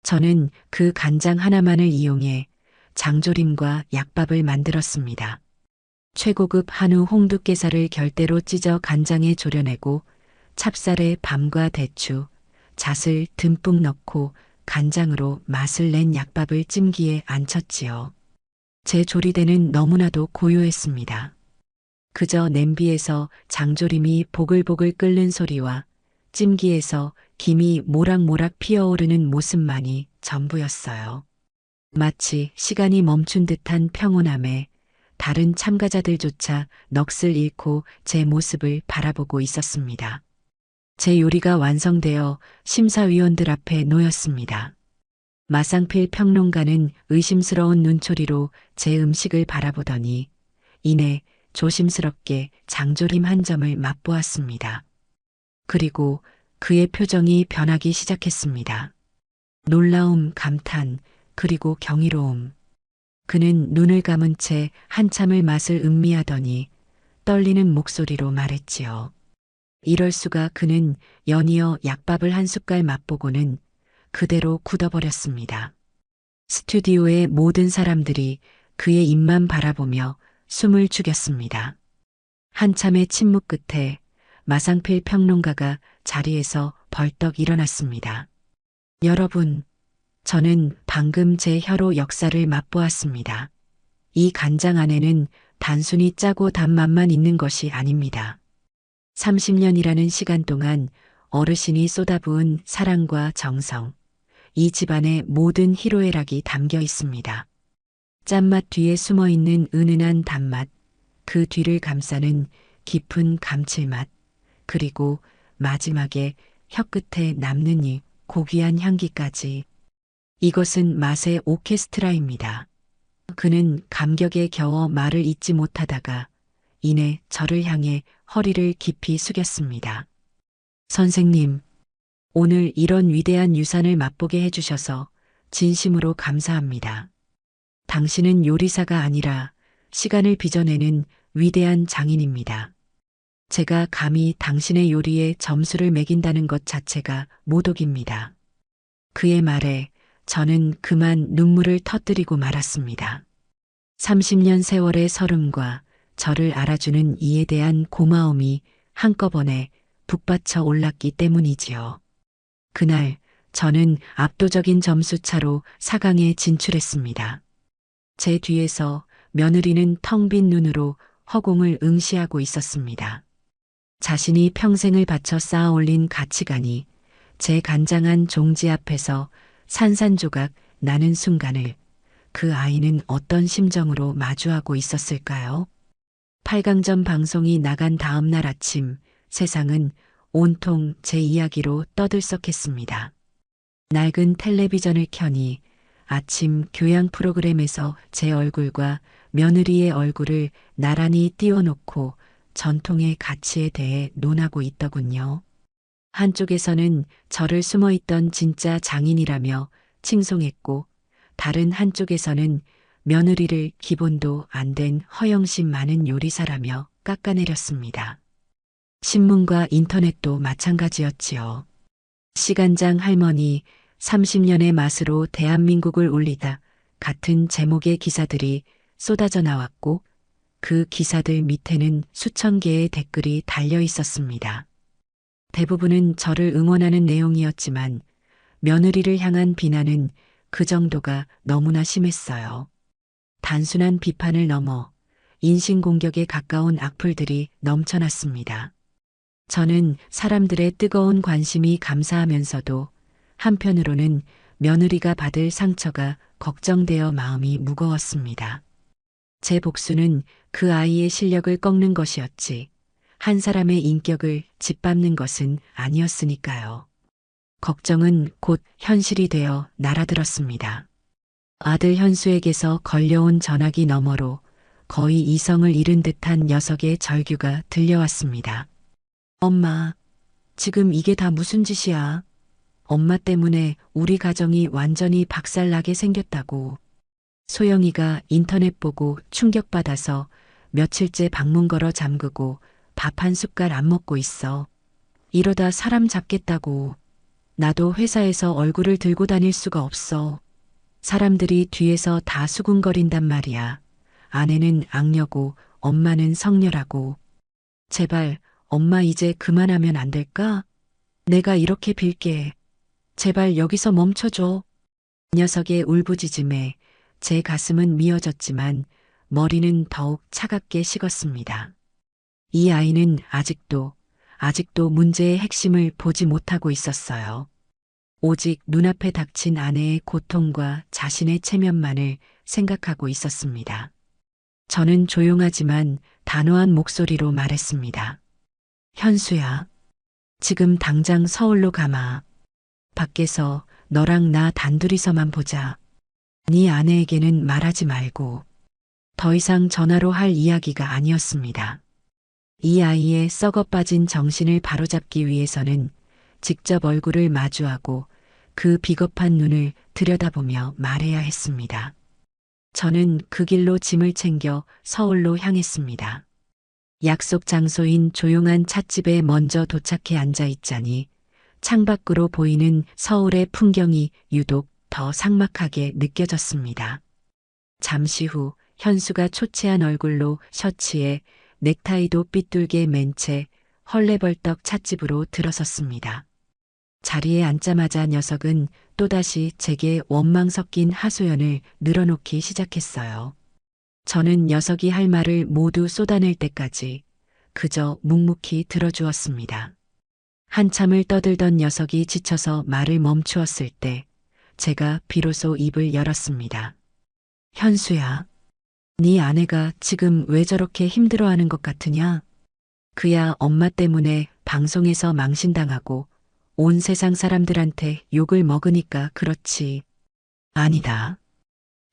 저는 그 간장 하나만을 이용해 장조림과 약밥을 만들었습니다. 최고급 한우 홍두깨살을 결대로 찢어 간장에 졸여내고 찹쌀에 밤과 대추, 잣을 듬뿍 넣고 간장으로 맛을 낸 약밥을 찜기에 안쳤지요. 제 조리대는 너무나도 고요했습니다. 그저 냄비에서 장조림이 보글보글 끓는 소리와 찜기에서 김이 모락모락 피어오르는 모습만이 전부였어요. 마치 시간이 멈춘 듯한 평온함에 다른 참가자들조차 넋을 잃고 제 모습을 바라보고 있었습니다. 제 요리가 완성되어 심사위원들 앞에 놓였습니다. 마상필 평론가는 의심스러운 눈초리로 제 음식을 바라보더니 이내 조심스럽게 장조림 한 점을 맛보았습니다. 그리고 그의 표정이 변하기 시작했습니다. 놀라움, 감탄, 그리고 경이로움. 그는 눈을 감은 채 한참을 맛을 음미하더니 떨리는 목소리로 말했지요. 이럴 수가. 그는 연이어 약밥을 한 숟갈 맛보고는 그대로 굳어버렸습니다. 스튜디오의 모든 사람들이 그의 입만 바라보며 숨을 죽였습니다. 한참의 침묵 끝에 마상필 평론가가 자리에서 벌떡 일어났습니다. 여러분, 저는 방금 제 혀로 역사를 맛보았습니다. 이 간장 안에는 단순히 짜고 단 맛만 있는 것이 아닙니다. 30년이라는 시간 동안 어르신이 쏟아부은 사랑과 정성, 이 집안의 모든 희로애락이 담겨 있습니다. 짠맛 뒤에 숨어 있는 은은한 단맛, 그 뒤를 감싸는 깊은 감칠맛, 그리고 마지막에 혀끝에 남는 이 고귀한 향기까지. 이것은 맛의 오케스트라입니다. 그는 감격에 겨워 말을 잇지 못하다가 이내 저를 향해 허리를 깊이 숙였습니다. 선생님, 오늘 이런 위대한 유산을 맛보게 해주셔서 진심으로 감사합니다. 당신은 요리사가 아니라 시간을 빚어내는 위대한 장인입니다. 제가 감히 당신의 요리에 점수를 매긴다는 것 자체가 모독입니다. 그의 말에 저는 그만 눈물을 터뜨리고 말았습니다. 30년 세월의 설움과 저를 알아주는 이에 대한 고마움이 한꺼번에 북받쳐 올랐기 때문이지요. 그날 저는 압도적인 점수 차로 4강에 진출했습니다. 제 뒤에서 며느리는 텅 빈 눈으로 허공을 응시하고 있었습니다. 자신이 평생을 바쳐 쌓아 올린 가치관이 제 간장한 종지 앞에서 산산조각 나는 순간을 그 아이는 어떤 심정으로 마주하고 있었을까요? 8강전 방송이 나간 다음 날 아침 세상은 온통 제 이야기로 떠들썩했습니다. 낡은 텔레비전을 켜니 아침 교양 프로그램에서 제 얼굴과 며느리의 얼굴을 나란히 띄워놓고 전통의 가치에 대해 논하고 있더군요. 한쪽에서는 저를 숨어있던 진짜 장인이라며 칭송했고 다른 한쪽에서는 며느리를 기본도 안 된 허영심 많은 요리사라며 깎아내렸습니다. 신문과 인터넷도 마찬가지였지요. 시간장 할머니 30년의 맛으로 대한민국을 올리다 같은 제목의 기사들이 쏟아져 나왔고 그 기사들 밑에는 수천 개의 댓글이 달려 있었습니다. 대부분은 저를 응원하는 내용이었지만 며느리를 향한 비난은 그 정도가 너무나 심했어요. 단순한 비판을 넘어 인신공격에 가까운 악플들이 넘쳐났습니다. 저는 사람들의 뜨거운 관심이 감사하면서도 한편으로는 며느리가 받을 상처가 걱정되어 마음이 무거웠습니다. 제 복수는 그 아이의 실력을 꺾는 것이었지, 한 사람의 인격을 짓밟는 것은 아니었으니까요. 걱정은 곧 현실이 되어 날아들었습니다. 아들 현수에게서 걸려온 전화기 너머로 거의 이성을 잃은 듯한 녀석의 절규가 들려왔습니다. 엄마, 지금 이게 다 무슨 짓이야? 엄마 때문에 우리 가정이 완전히 박살나게 생겼다고. 소영이가 인터넷 보고 충격받아서 며칠째 방문 걸어 잠그고 밥 한 숟갈 안 먹고 있어. 이러다 사람 잡겠다고. 나도 회사에서 얼굴을 들고 다닐 수가 없어. 사람들이 뒤에서 다 수군거린단 말이야. 아내는 악녀고 엄마는 성녀라고. 제발 엄마 이제 그만하면 안 될까? 내가 이렇게 빌게. 제발 여기서 멈춰줘. 녀석의 울부짖음에 제 가슴은 미어졌지만 머리는 더욱 차갑게 식었습니다. 이 아이는 아직도 문제의 핵심을 보지 못하고 있었어요. 오직 눈앞에 닥친 아내의 고통과 자신의 체면만을 생각하고 있었습니다. 저는 조용하지만 단호한 목소리로 말했습니다. 현수야, 지금 당장 서울로 가마. 밖에서 너랑 나 단둘이서만 보자. 네 아내에게는 말하지 말고. 더 이상 전화로 할 이야기가 아니었습니다. 이 아이의 썩어빠진 정신을 바로잡기 위해서는 직접 얼굴을 마주하고 그 비겁한 눈을 들여다보며 말해야 했습니다. 저는 그 길로 짐을 챙겨 서울로 향했습니다. 약속 장소인 조용한 찻집에 먼저 도착해 앉아 있자니 창밖으로 보이는 서울의 풍경이 유독 더 삭막하게 느껴졌습니다. 잠시 후 현수가 초췌한 얼굴로 셔츠에 넥타이도 삐뚤게 맨 채 헐레벌떡 찻집으로 들어섰습니다. 자리에 앉자마자 녀석은 또다시 제게 원망 섞인 하소연을 늘어놓기 시작했어요. 저는 녀석이 할 말을 모두 쏟아낼 때까지 그저 묵묵히 들어주었습니다. 한참을 떠들던 녀석이 지쳐서 말을 멈추었을 때 제가 비로소 입을 열었습니다. 현수야, 네 아내가 지금 왜 저렇게 힘들어하는 것 같으냐? 그야 엄마 때문에 방송에서 망신당하고 온 세상 사람들한테 욕을 먹으니까 그렇지. 아니다.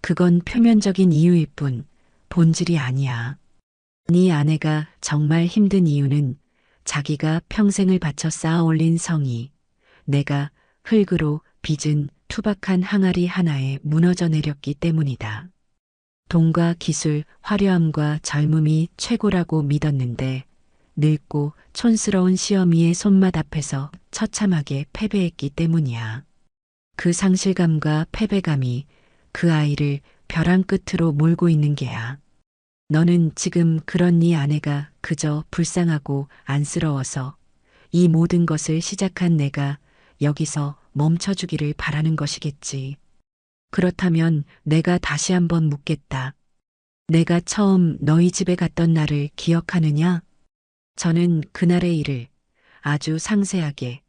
그건 표면적인 이유일 뿐 본질이 아니야. 네 아내가 정말 힘든 이유는 자기가 평생을 바쳐 쌓아 올린 성이 내가 흙으로 빚은 투박한 항아리 하나에 무너져 내렸기 때문이다. 돈과 기술, 화려함과 젊음이 최고라고 믿었는데 늙고 촌스러운 시어미의 손맛 앞에서 처참하게 패배했기 때문이야. 그 상실감과 패배감이 그 아이를 벼랑 끝으로 몰고 있는 게야. 너는 지금 그런 네 아내가 그저 불쌍하고 안쓰러워서 이 모든 것을 시작한 내가 여기서 멈춰주기를 바라는 것이겠지. 그렇다면 내가 다시 한번 묻겠다. 내가 처음 너희 집에 갔던 날을 기억하느냐? 저는 그날의 일을 아주 상세하게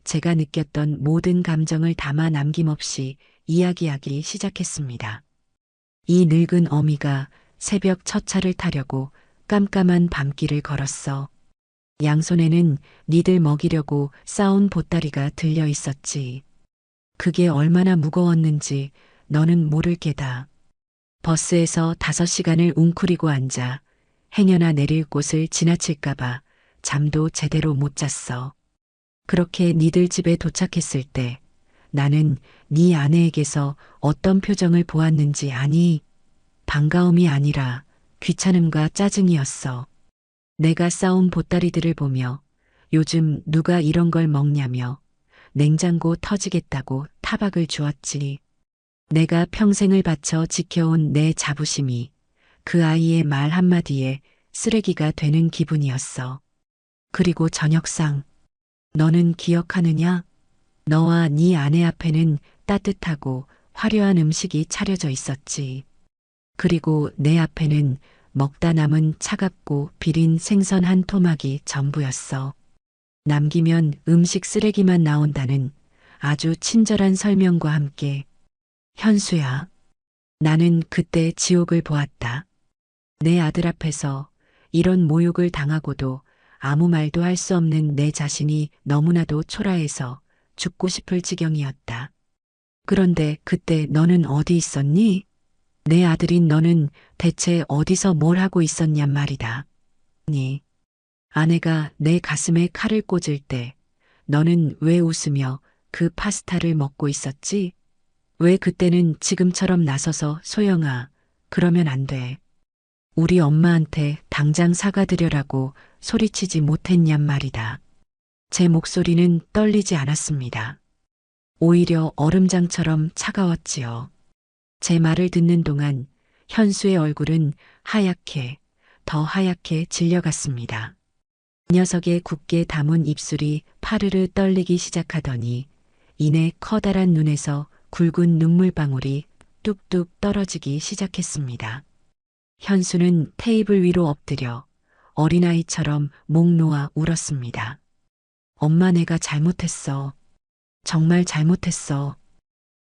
제가 느꼈던 모든 감정을 담아 남김없이 이야기하기 시작했습니다. 이 늙은 어미가 새벽 첫 차를 타려고 깜깜한 밤길을 걸었어. 양손에는 니들 먹이려고 싸온 보따리가 들려 있었지. 그게 얼마나 무거웠는지 너는 모를 게다. 버스에서 5시간을 웅크리고 앉아 행여나 내릴 곳을 지나칠까봐 잠도 제대로 못 잤어. 그렇게 니들 집에 도착했을 때 나는 네 아내에게서 어떤 표정을 보았는지 아니? 반가움이 아니라 귀찮음과 짜증이었어. 내가 싸온 보따리들을 보며 요즘 누가 이런 걸 먹냐며 냉장고 터지겠다고 타박을 주었지. 내가 평생을 바쳐 지켜온 내 자부심이 그 아이의 말 한마디에 쓰레기가 되는 기분이었어. 그리고 저녁상, 너는 기억하느냐? 너와 네 아내 앞에는 따뜻하고 화려한 음식이 차려져 있었지. 그리고 내 앞에는 먹다 남은 차갑고 비린 생선 한 토막이 전부였어. 남기면 음식 쓰레기만 나온다는 아주 친절한 설명과 함께 현수야, 나는 그때 지옥을 보았다. 내 아들 앞에서 이런 모욕을 당하고도 아무 말도 할 수 없는 내 자신이 너무나도 초라해서 죽고 싶을 지경이었다. 그런데 그때 너는 어디 있었니? 내 아들인 너는 대체 어디서 뭘 하고 있었냔 말이다. 니, 아내가 내 가슴에 칼을 꽂을 때 너는 왜 웃으며 그 파스타를 먹고 있었지? 왜 그때는 지금처럼 나서서 소영아, 그러면 안 돼. 우리 엄마한테 당장 사과드려라고 소리치지 못했냔 말이다. 제 목소리는 떨리지 않았습니다. 오히려 얼음장처럼 차가웠지요. 제 말을 듣는 동안 현수의 얼굴은 하얗게, 더 하얗게 질려갔습니다. 녀석의 굳게 담은 입술이 파르르 떨리기 시작하더니 이내 커다란 눈에서 굵은 눈물방울이 뚝뚝 떨어지기 시작했습니다. 현수는 테이블 위로 엎드려 어린아이처럼 목 놓아 울었습니다. 엄마, 내가 잘못했어. 정말 잘못했어.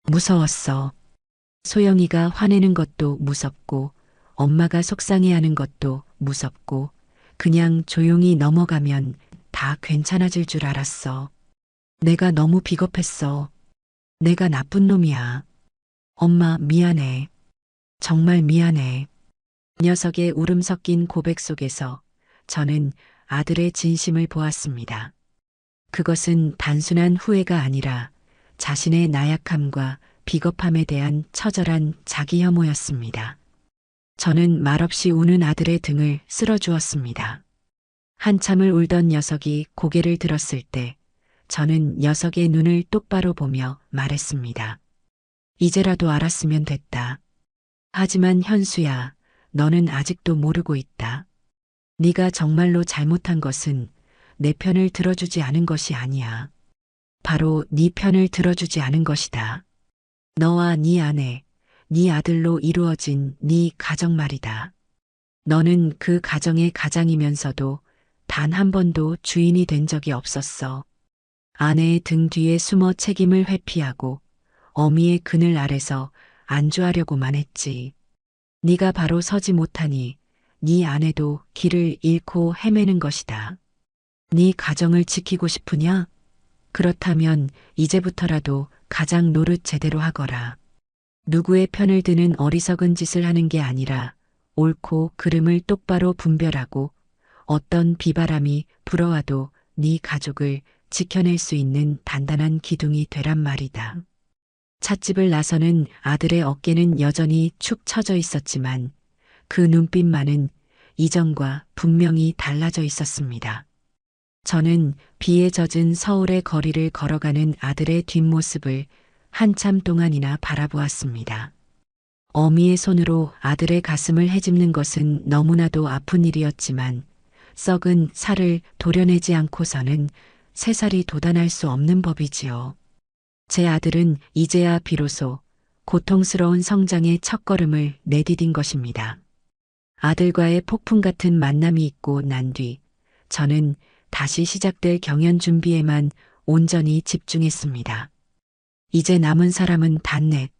무서웠어. 소영이가 화내는 것도 무섭고 엄마가 속상해하는 것도 무섭고 그냥 조용히 넘어가면 다 괜찮아질 줄 알았어. 내가 너무 비겁했어. 내가 나쁜 놈이야. 엄마, 미안해. 정말 미안해. 녀석의 울음 섞인 고백 속에서 저는 아들의 진심을 보았습니다. 그것은 단순한 후회가 아니라 자신의 나약함과 비겁함에 대한 처절한 자기 혐오였습니다. 저는 말없이 우는 아들의 등을 쓸어주었습니다. 한참을 울던 녀석이 고개를 들었을 때 저는 녀석의 눈을 똑바로 보며 말했습니다. 이제라도 알았으면 됐다. 하지만 현수야, 너는 아직도 모르고 있다. 네가 정말로 잘못한 것은 내 편을 들어주지 않은 것이 아니야. 바로 네 편을 들어주지 않은 것이다. 너와 네 아내, 네 아들로 이루어진 네 가정 말이다. 너는 그 가정의 가장이면서도 단 한 번도 주인이 된 적이 없었어. 아내의 등 뒤에 숨어 책임을 회피하고 어미의 그늘 아래서 안주하려고만 했지. 네가 바로 서지 못하니 네 아내도 길을 잃고 헤매는 것이다. 네 가정을 지키고 싶으냐? 그렇다면 이제부터라도 가장 노릇 제대로 하거라. 누구의 편을 드는 어리석은 짓을 하는 게 아니라 옳고 그름을 똑바로 분별하고 어떤 비바람이 불어와도 네 가족을 지켜낼 수 있는 단단한 기둥이 되란 말이다. 찻집을 나서는 아들의 어깨는 여전히 축 처져 있었지만 그 눈빛만은 이전과 분명히 달라져 있었습니다. 저는 비에 젖은 서울의 거리를 걸어가는 아들의 뒷모습을 한참 동안이나 바라보았습니다. 어미의 손으로 아들의 가슴을 헤집는 것은 너무나도 아픈 일이었지만 썩은 살을 도려내지 않고서는 새살이 돋아날 수 없는 법이지요. 제 아들은 이제야 비로소 고통스러운 성장의 첫걸음을 내디딘 것입니다. 아들과의 폭풍 같은 만남이 있고 난 뒤 저는 다시 시작될 경연 준비에만 온전히 집중했습니다. 이제 남은 사람은 단 넷.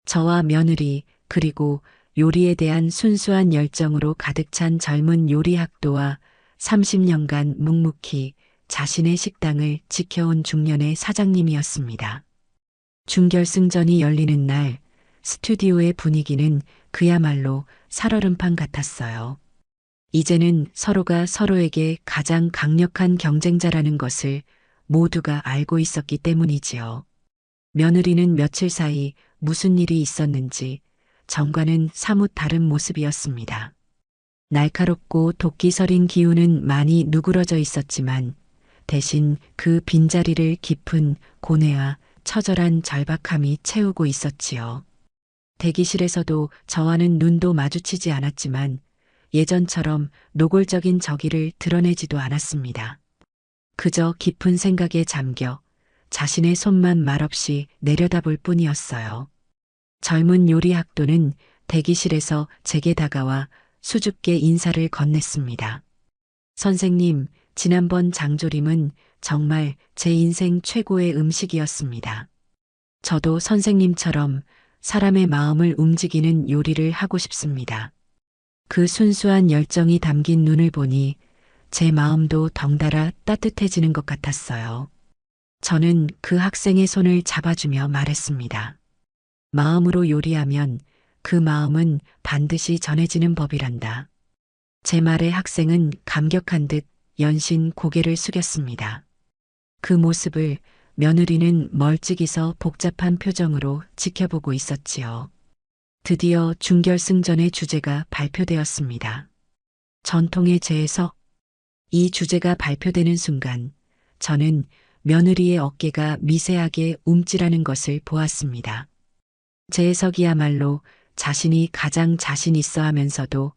저와 며느리 그리고 요리에 대한 순수한 열정으로 가득 찬 젊은 요리학도와 30년간 묵묵히 자신의 식당을 지켜온 중년의 사장님이었습니다. 준결승전이 열리는 날 스튜디오의 분위기는 그야말로 살얼음판 같았어요. 이제는 서로가 서로에게 가장 강력한 경쟁자라는 것을 모두가 알고 있었기 때문이지요. 며느리는 며칠 사이 무슨 일이 있었는지 정과는 사뭇 다른 모습이었습니다. 날카롭고 도끼 서린 기운은 많이 누그러져 있었지만 대신 그 빈자리를 깊은 고뇌와 처절한 절박함이 채우고 있었지요. 대기실에서도 저와는 눈도 마주치지 않았지만 예전처럼 노골적인 저기를 드러내지도 않았습니다. 그저 깊은 생각에 잠겨 자신의 손만 말없이 내려다볼 뿐이었어요. 젊은 요리학도는 대기실에서 제게 다가와 수줍게 인사를 건넸습니다. 선생님, 지난번 장조림은 정말 제 인생 최고의 음식이었습니다. 저도 선생님처럼 사람의 마음을 움직이는 요리를 하고 싶습니다. 그 순수한 열정이 담긴 눈을 보니 제 마음도 덩달아 따뜻해지는 것 같았어요. 저는 그 학생의 손을 잡아주며 말했습니다. 마음으로 요리하면 그 마음은 반드시 전해지는 법이란다. 제 말에 학생은 감격한 듯 연신 고개를 숙였습니다. 그 모습을 며느리는 멀찍이서 복잡한 표정으로 지켜보고 있었지요. 드디어 준결승전의 주제가 발표되었습니다. 전통의 재해석. 이 주제가 발표되는 순간 저는 며느리의 어깨가 미세하게 움찔하는 것을 보았습니다. 재해석이야말로 자신이 가장 자신 있어 하면서도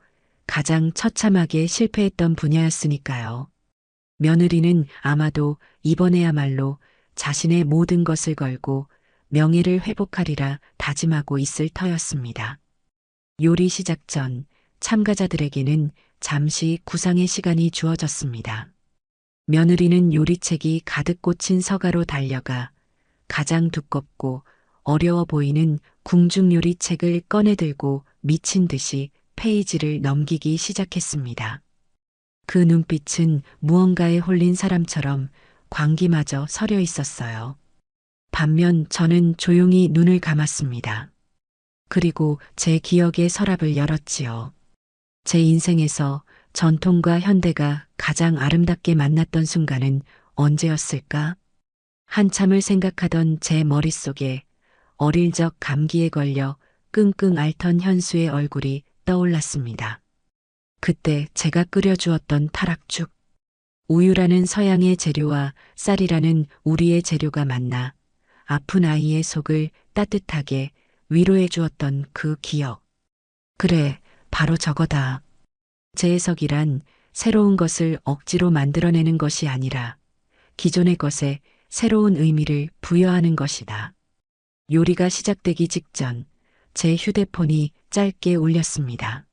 가장 처참하게 실패했던 분야였으니까요. 며느리는 아마도 이번에야말로 자신의 모든 것을 걸고 명예를 회복하리라 다짐하고 있을 터였습니다. 요리 시작 전 참가자들에게는 잠시 구상의 시간이 주어졌습니다. 며느리는 요리책이 가득 꽂힌 서가로 달려가 가장 두껍고 어려워 보이는 궁중요리 책을 꺼내들고 미친 듯이 페이지를 넘기기 시작했습니다. 그 눈빛은 무언가에 홀린 사람처럼 광기마저 서려 있었어요. 반면 저는 조용히 눈을 감았습니다. 그리고 제 기억의 서랍을 열었지요. 제 인생에서 전통과 현대가 가장 아름답게 만났던 순간은 언제였을까? 한참을 생각하던 제 머릿속에 어릴 적 감기에 걸려 끙끙 앓던 현수의 얼굴이 떠올랐습니다. 그때 제가 끓여주었던 타락죽. 우유라는 서양의 재료와 쌀이라는 우리의 재료가 만나 아픈 아이의 속을 따뜻하게 위로해 주었던 그 기억. 그래, 바로 저거다. 재해석이란 새로운 것을 억지로 만들어내는 것이 아니라 기존의 것에 새로운 의미를 부여하는 것이다. 요리가 시작되기 직전 제 휴대폰이 짧게 울렸습니다.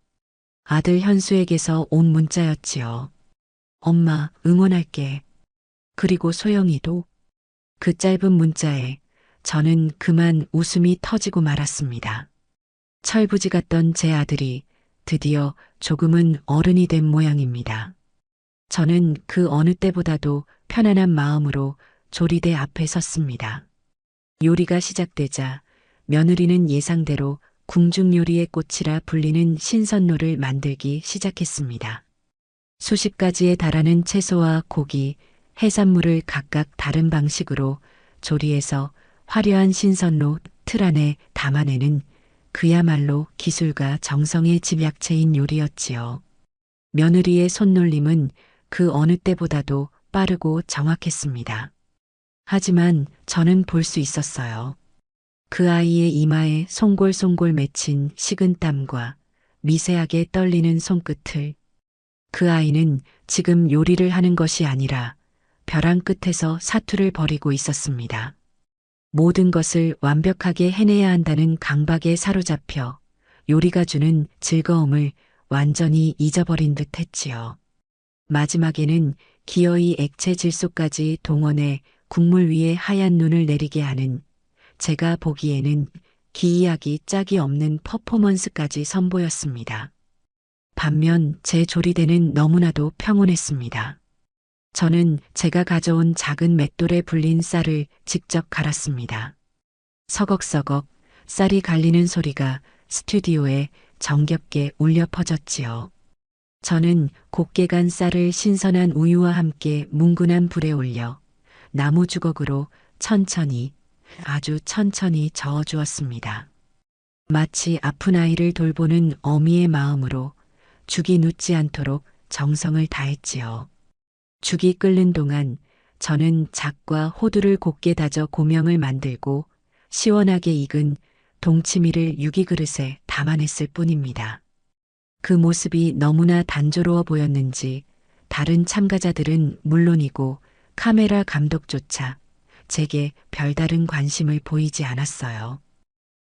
아들 현수에게서 온 문자였지요. 엄마, 응원할게. 그리고 소영이도. 그 짧은 문자에 저는 그만 웃음이 터지고 말았습니다. 철부지 같던 제 아들이 드디어 조금은 어른이 된 모양입니다. 저는 그 어느 때보다도 편안한 마음으로 조리대 앞에 섰습니다. 요리가 시작되자 며느리는 예상대로 궁중요리의 꽃이라 불리는 신선로를 만들기 시작했습니다. 수십 가지에 달하는 채소와 고기, 해산물을 각각 다른 방식으로 조리해서 화려한 신선로 틀 안에 담아내는 그야말로 기술과 정성의 집약체인 요리였지요. 며느리의 손놀림은 그 어느 때보다도 빠르고 정확했습니다. 하지만 저는 볼 수 있었어요. 그 아이의 이마에 송골송골 맺힌 식은땀과 미세하게 떨리는 손끝을. 그 아이는 지금 요리를 하는 것이 아니라 벼랑 끝에서 사투를 벌이고 있었습니다. 모든 것을 완벽하게 해내야 한다는 강박에 사로잡혀 요리가 주는 즐거움을 완전히 잊어버린 듯 했지요. 마지막에는 기어이 액체 질소까지 동원해 국물 위에 하얀 눈을 내리게 하는, 제가 보기에는 기이하기 짝이 없는 퍼포먼스까지 선보였습니다. 반면 제 조리대는 너무나도 평온했습니다. 저는 제가 가져온 작은 맷돌에 불린 쌀을 직접 갈았습니다. 서걱서걱 쌀이 갈리는 소리가 스튜디오에 정겹게 울려 퍼졌지요. 저는 곱게 간 쌀을 신선한 우유와 함께 뭉근한 불에 올려 나무 주걱으로 천천히, 아주 천천히 저어주었습니다. 마치 아픈 아이를 돌보는 어미의 마음으로 죽이 눕지 않도록 정성을 다했지요. 죽이 끓는 동안 저는 잣과 호두를 곱게 다져 고명을 만들고 시원하게 익은 동치미를 유기그릇에 담아냈을 뿐입니다. 그 모습이 너무나 단조로워 보였는지 다른 참가자들은 물론이고 카메라 감독조차 제게 별다른 관심을 보이지 않았어요.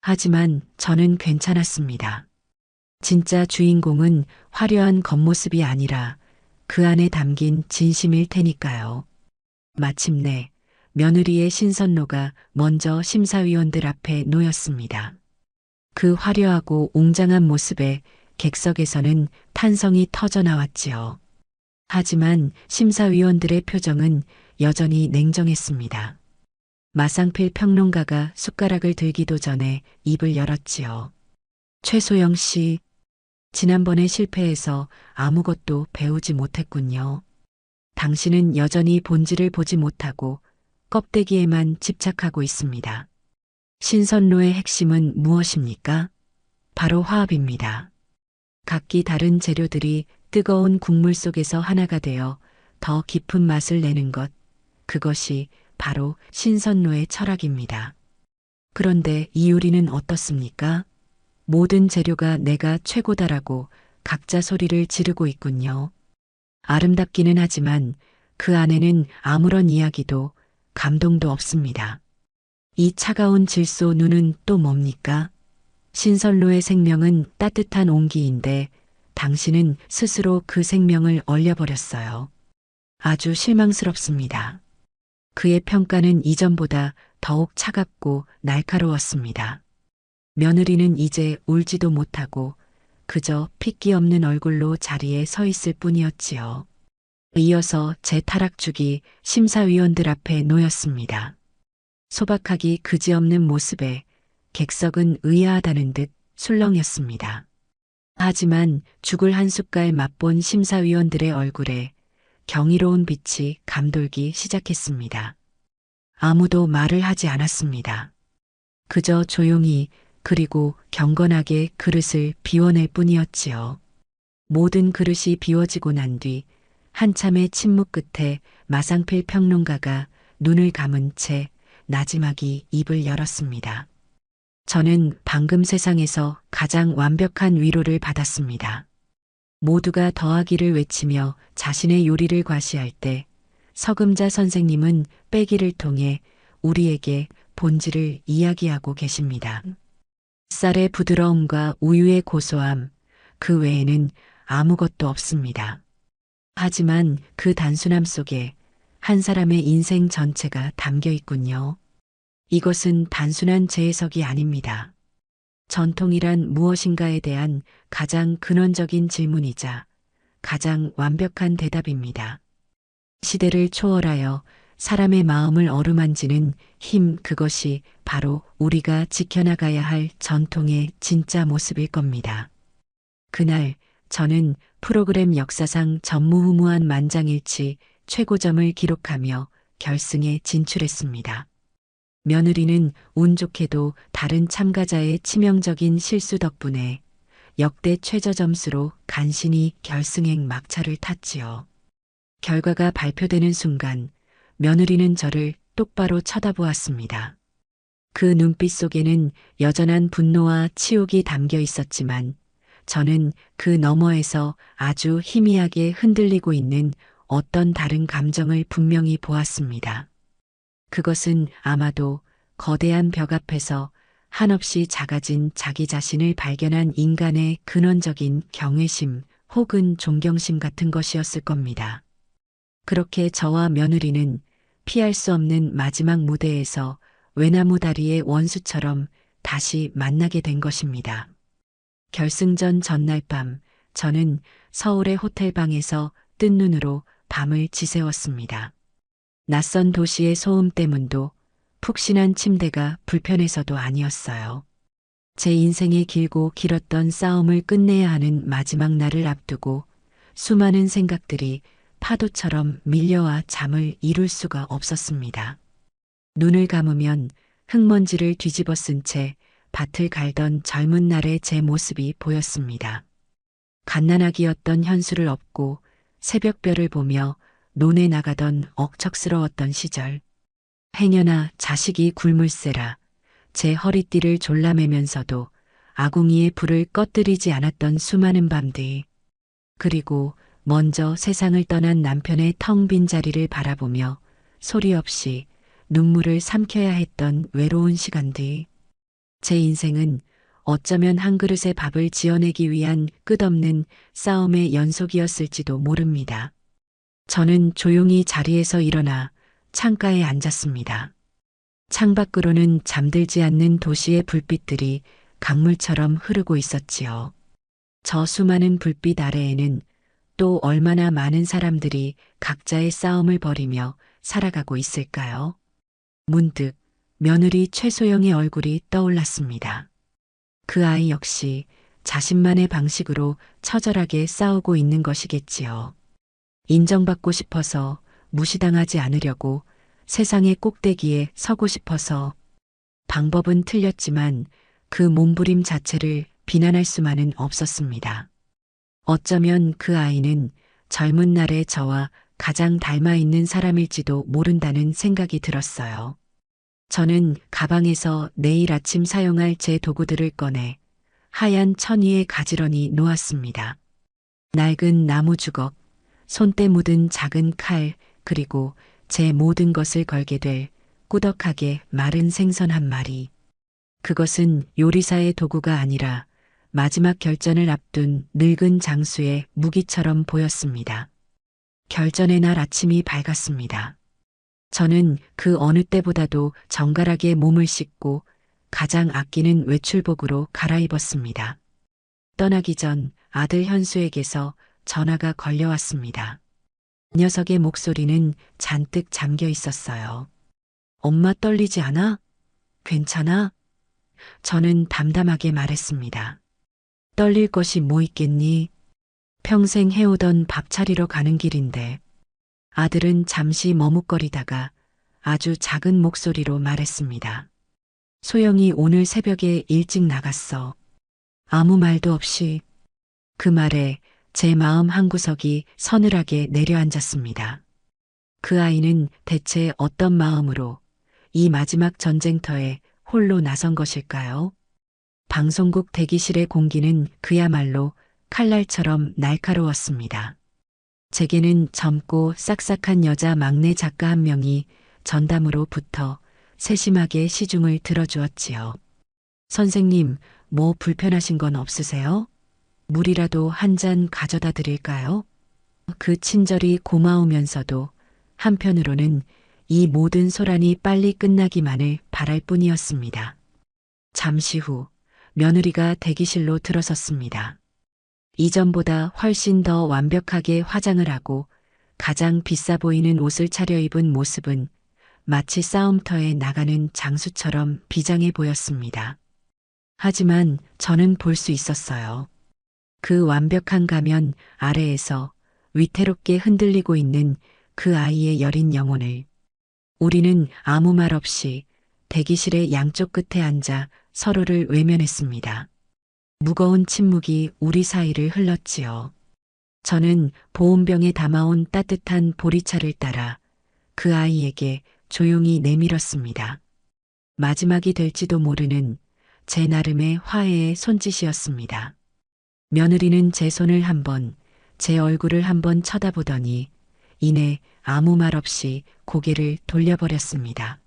하지만 저는 괜찮았습니다. 진짜 주인공은 화려한 겉모습이 아니라 그 안에 담긴 진심일 테니까요. 마침내 며느리의 신선로가 먼저 심사위원들 앞에 놓였습니다. 그 화려하고 웅장한 모습에 객석에서는 탄성이 터져 나왔지요. 하지만 심사위원들의 표정은 여전히 냉정했습니다. 마상필 평론가가 숟가락을 들기도 전에 입을 열었지요. 최소영 씨, 지난번에 실패해서 아무것도 배우지 못했군요. 당신은 여전히 본질을 보지 못하고 껍데기에만 집착하고 있습니다. 신선로의 핵심은 무엇입니까? 바로 화합입니다. 각기 다른 재료들이 뜨거운 국물 속에서 하나가 되어 더 깊은 맛을 내는 것, 그것이 바로 신선로의 철학입니다. 그런데 이 요리는 어떻습니까? 모든 재료가 내가 최고다라고 각자 소리를 지르고 있군요. 아름답기는 하지만 그 안에는 아무런 이야기도 감동도 없습니다. 이 차가운 질소 눈은 또 뭡니까? 신선로의 생명은 따뜻한 온기인데 당신은 스스로 그 생명을 얼려버렸어요. 아주 실망스럽습니다. 그의 평가는 이전보다 더욱 차갑고 날카로웠습니다. 며느리는 이제 울지도 못하고 그저 핏기 없는 얼굴로 자리에 서 있을 뿐이었지요. 이어서 제 타락죽이 심사위원들 앞에 놓였습니다. 소박하기 그지없는 모습에 객석은 의아하다는 듯 술렁였습니다. 하지만 죽을 한 숟갈 맛본 심사위원들의 얼굴에 경이로운 빛이 감돌기 시작했습니다. 아무도 말을 하지 않았습니다. 그저 조용히 그리고 경건하게 그릇을 비워낼 뿐이었지요. 모든 그릇이 비워지고 난 뒤 한참의 침묵 끝에 마상필 평론가가 눈을 감은 채 나지막이 입을 열었습니다. 저는 방금 세상에서 가장 완벽한 위로를 받았습니다. 모두가 더하기를 외치며 자신의 요리를 과시할 때 서금자 선생님은 빼기를 통해 우리에게 본질을 이야기하고 계십니다. 쌀의 부드러움과 우유의 고소함, 그 외에는 아무것도 없습니다. 하지만 그 단순함 속에 한 사람의 인생 전체가 담겨 있군요. 이것은 단순한 재해석이 아닙니다. 전통이란 무엇인가에 대한 가장 근원적인 질문이자 가장 완벽한 대답입니다. 시대를 초월하여 사람의 마음을 어루만지는 힘, 그것이 바로 우리가 지켜나가야 할 전통의 진짜 모습일 겁니다. 그날 저는 프로그램 역사상 전무후무한 만장일치 최고점을 기록하며 결승에 진출했습니다. 며느리는 운 좋게도 다른 참가자의 치명적인 실수 덕분에 역대 최저 점수로 간신히 결승행 막차를 탔지요. 결과가 발표되는 순간 며느리는 저를 똑바로 쳐다보았습니다. 그 눈빛 속에는 여전한 분노와 치욕이 담겨 있었지만 저는 그 너머에서 아주 희미하게 흔들리고 있는 어떤 다른 감정을 분명히 보았습니다. 그것은 아마도 거대한 벽 앞에서 한없이 작아진 자기 자신을 발견한 인간의 근원적인 경외심 혹은 존경심 같은 것이었을 겁니다. 그렇게 저와 며느리는 피할 수 없는 마지막 무대에서 외나무 다리의 원수처럼 다시 만나게 된 것입니다. 결승전 전날 밤 저는 서울의 호텔방에서 뜬 눈으로 밤을 지새웠습니다. 낯선 도시의 소음 때문도 푹신한 침대가 불편해서도 아니었어요. 제 인생의 길고 길었던 싸움을 끝내야 하는 마지막 날을 앞두고 수많은 생각들이 파도처럼 밀려와 잠을 이룰 수가 없었습니다. 눈을 감으면 흙먼지를 뒤집어 쓴 채 밭을 갈던 젊은 날의 제 모습이 보였습니다. 갓난아기였던 현수를 업고 새벽별을 보며 논에 나가던 억척스러웠던 시절. 행여나 자식이 굶을세라 제 허리띠를 졸라매면서도 아궁이의 불을 꺼뜨리지 않았던 수많은 밤들. 그리고 먼저 세상을 떠난 남편의 텅 빈 자리를 바라보며 소리 없이 눈물을 삼켜야 했던 외로운 시간들. 제 인생은 어쩌면 한 그릇의 밥을 지어내기 위한 끝없는 싸움의 연속이었을지도 모릅니다. 저는 조용히 자리에서 일어나 창가에 앉았습니다. 창밖으로는 잠들지 않는 도시의 불빛들이 강물처럼 흐르고 있었지요. 저 수많은 불빛 아래에는 또 얼마나 많은 사람들이 각자의 싸움을 벌이며 살아가고 있을까요? 문득 며느리 최소영의 얼굴이 떠올랐습니다. 그 아이 역시 자신만의 방식으로 처절하게 싸우고 있는 것이겠지요. 인정받고 싶어서, 무시당하지 않으려고, 세상의 꼭대기에 서고 싶어서. 방법은 틀렸지만 그 몸부림 자체를 비난할 수만은 없었습니다. 어쩌면 그 아이는 젊은 날의 저와 가장 닮아 있는 사람일지도 모른다는 생각이 들었어요. 저는 가방에서 내일 아침 사용할 제 도구들을 꺼내 하얀 천 위에 가지런히 놓았습니다. 낡은 나무 주걱, 손때 묻은 작은 칼, 그리고 제 모든 것을 걸게 될 꾸덕하게 마른 생선 한 마리. 그것은 요리사의 도구가 아니라 마지막 결전을 앞둔 늙은 장수의 무기처럼 보였습니다. 결전의 날 아침이 밝았습니다. 저는 그 어느 때보다도 정갈하게 몸을 씻고 가장 아끼는 외출복으로 갈아입었습니다. 떠나기 전 아들 현수에게서 전화가 걸려왔습니다. 녀석의 목소리는 잔뜩 잠겨 있었어요. 엄마 떨리지 않아? 괜찮아? 저는 담담하게 말했습니다. 떨릴 것이 뭐 있겠니? 평생 해오던 밥 차리러 가는 길인데. 아들은 잠시 머뭇거리다가 아주 작은 목소리로 말했습니다. 소영이 오늘 새벽에 일찍 나갔어. 아무 말도 없이. 그 말에 제 마음 한구석이 서늘하게 내려앉았습니다. 그 아이는 대체 어떤 마음으로 이 마지막 전쟁터에 홀로 나선 것일까요? 방송국 대기실의 공기는 그야말로 칼날처럼 날카로웠습니다. 제게는 젊고 싹싹한 여자 막내 작가 한 명이 전담으로 붙어 세심하게 시중을 들어주었지요. 선생님, 뭐 불편하신 건 없으세요? 물이라도 한 잔 가져다 드릴까요? 그 친절이 고마우면서도 한편으로는 이 모든 소란이 빨리 끝나기만을 바랄 뿐이었습니다. 잠시 후 며느리가 대기실로 들어섰습니다. 이전보다 훨씬 더 완벽하게 화장을 하고 가장 비싸 보이는 옷을 차려입은 모습은 마치 싸움터에 나가는 장수처럼 비장해 보였습니다. 하지만 저는 볼 수 있었어요. 그 완벽한 가면 아래에서 위태롭게 흔들리고 있는 그 아이의 여린 영혼을. 우리는 아무 말 없이 대기실의 양쪽 끝에 앉아 서로를 외면했습니다. 무거운 침묵이 우리 사이를 흘렀지요. 저는 보온병에 담아온 따뜻한 보리차를 따라 그 아이에게 조용히 내밀었습니다. 마지막이 될지도 모르는 제 나름의 화해의 손짓이었습니다. 며느리는 제 손을 한번, 제 얼굴을 한번 쳐다보더니 이내 아무 말 없이 고개를 돌려버렸습니다.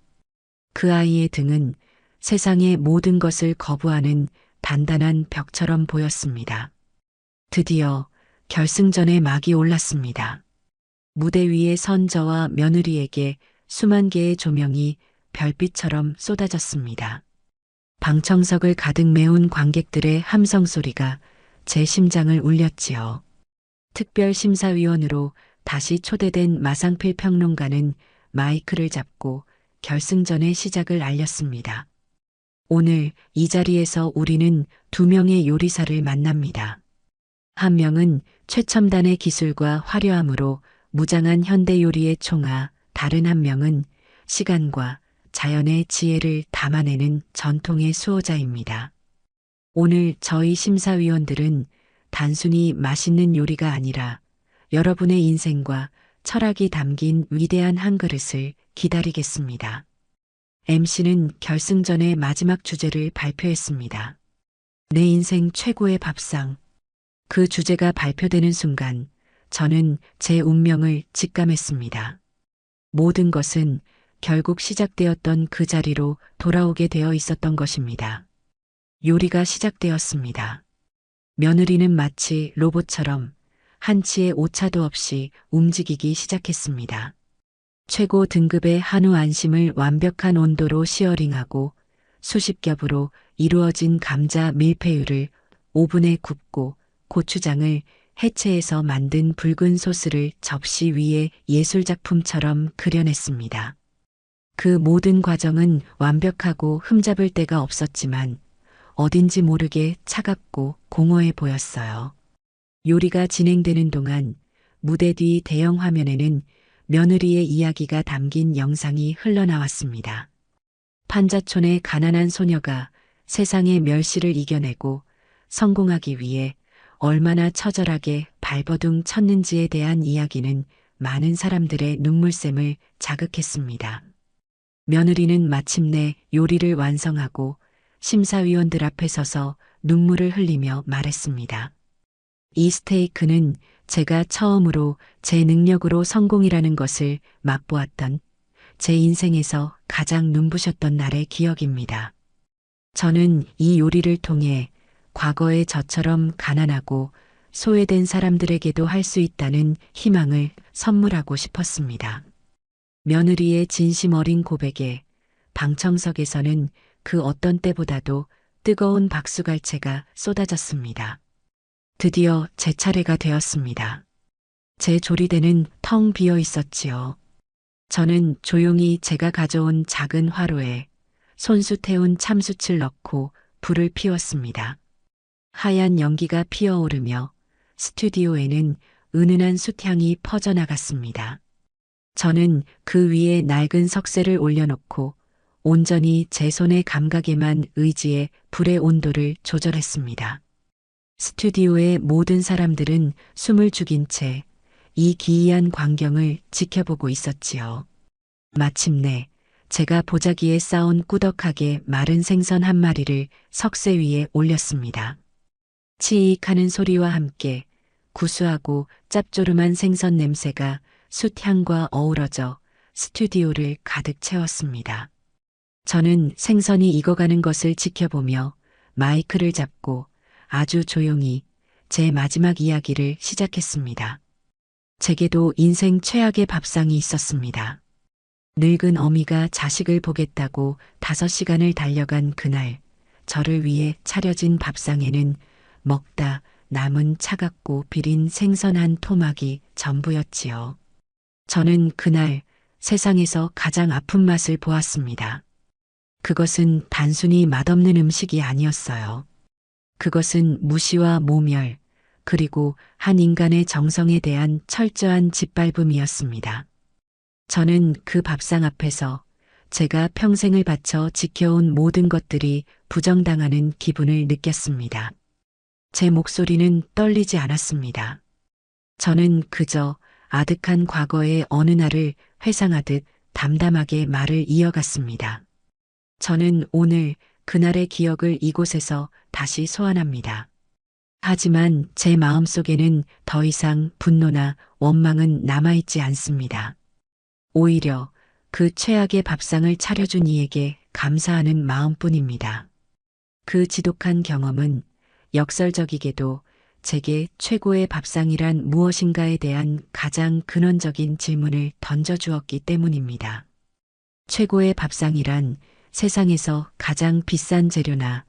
그 아이의 등은 세상의 모든 것을 거부하는 단단한 벽처럼 보였습니다. 드디어 결승전의 막이 올랐습니다. 무대 위에 선 저와 며느리에게 수만 개의 조명이 별빛처럼 쏟아졌습니다. 방청석을 가득 메운 관객들의 함성 소리가 제 심장을 울렸지요. 특별심사위원으로 다시 초대된 마상필 평론가는 마이크를 잡고 결승전의 시작을 알렸습니다. 오늘 이 자리에서 우리는 두 명의 요리사를 만납니다. 한 명은 최첨단의 기술과 화려함으로 무장한 현대 요리의 총아, 다른 한 명은 시간과 자연의 지혜를 담아내는 전통의 수호자입니다. 오늘 저희 심사위원들은 단순히 맛있는 요리가 아니라 여러분의 인생과 철학이 담긴 위대한 한 그릇을 기다리겠습니다. MC는 결승전의 마지막 주제를 발표했습니다. 내 인생 최고의 밥상. 그 주제가 발표되는 순간 저는 제 운명을 직감했습니다. 모든 것은 결국 시작되었던 그 자리로 돌아오게 되어 있었던 것입니다. 요리가 시작되었습니다. 며느리는 마치 로봇처럼 한치의 오차도 없이 움직이기 시작했습니다. 최고 등급의 한우 안심을 완벽한 온도로 시어링하고 수십 겹으로 이루어진 감자 밀푀유를 오븐에 굽고 고추장을 해체해서 만든 붉은 소스를 접시 위에 예술작품처럼 그려냈습니다. 그 모든 과정은 완벽하고 흠잡을 데가 없었지만 어딘지 모르게 차갑고 공허해 보였어요. 요리가 진행되는 동안 무대 뒤 대형 화면에는 며느리의 이야기가 담긴 영상이 흘러나왔습니다. 판자촌의 가난한 소녀가 세상의 멸시를 이겨내고 성공하기 위해 얼마나 처절하게 발버둥 쳤는지에 대한 이야기는 많은 사람들의 눈물샘을 자극했습니다. 며느리는 마침내 요리를 완성하고 심사위원들 앞에 서서 눈물을 흘리며 말했습니다. 이 스테이크는 제가 처음으로 제 능력으로 성공이라는 것을 맛보았던 제 인생에서 가장 눈부셨던 날의 기억입니다. 저는 이 요리를 통해 과거의 저처럼 가난하고 소외된 사람들에게도 할 수 있다는 희망을 선물하고 싶었습니다. 며느리의 진심 어린 고백에 방청석에서는 그 어떤 때보다도 뜨거운 박수갈채가 쏟아졌습니다. 드디어 제 차례가 되었습니다. 제 조리대는 텅 비어 있었지요. 저는 조용히 제가 가져온 작은 화로에 손수 태운 참숯을 넣고 불을 피웠습니다. 하얀 연기가 피어오르며 스튜디오에는 은은한 숯향이 퍼져나갔습니다. 저는 그 위에 낡은 석쇠를 올려놓고 온전히 제 손의 감각에만 의지해 불의 온도를 조절했습니다. 스튜디오의 모든 사람들은 숨을 죽인 채 이 기이한 광경을 지켜보고 있었지요. 마침내 제가 보자기에 쌓은 꾸덕하게 마른 생선 한 마리를 석쇠 위에 올렸습니다. 치익하는 소리와 함께 구수하고 짭조름한 생선 냄새가 숯향과 어우러져 스튜디오를 가득 채웠습니다. 저는 생선이 익어가는 것을 지켜보며 마이크를 잡고 아주 조용히 제 마지막 이야기를 시작했습니다. 제게도 인생 최악의 밥상이 있었습니다. 늙은 어미가 자식을 보겠다고 5시간을 달려간 그날, 저를 위해 차려진 밥상에는 먹다 남은 차갑고 비린 생선 한 토막이 전부였지요. 저는 그날 세상에서 가장 아픈 맛을 보았습니다. 그것은 단순히 맛없는 음식이 아니었어요. 그것은 무시와 모멸, 그리고 한 인간의 정성에 대한 철저한 짓밟음이었습니다. 저는 그 밥상 앞에서 제가 평생을 바쳐 지켜온 모든 것들이 부정당하는 기분을 느꼈습니다. 제 목소리는 떨리지 않았습니다. 저는 그저 아득한 과거의 어느 날을 회상하듯 담담하게 말을 이어갔습니다. 저는 오늘 그날의 기억을 이곳에서 다시 소환합니다. 하지만 제 마음속에는 더 이상 분노나 원망은 남아있지 않습니다. 오히려 그 최악의 밥상을 차려준 이에게 감사하는 마음뿐입니다. 그 지독한 경험은 역설적이게도 제게 최고의 밥상이란 무엇인가에 대한 가장 근원적인 질문을 던져주었기 때문입니다. 최고의 밥상이란 세상에서 가장 비싼 재료나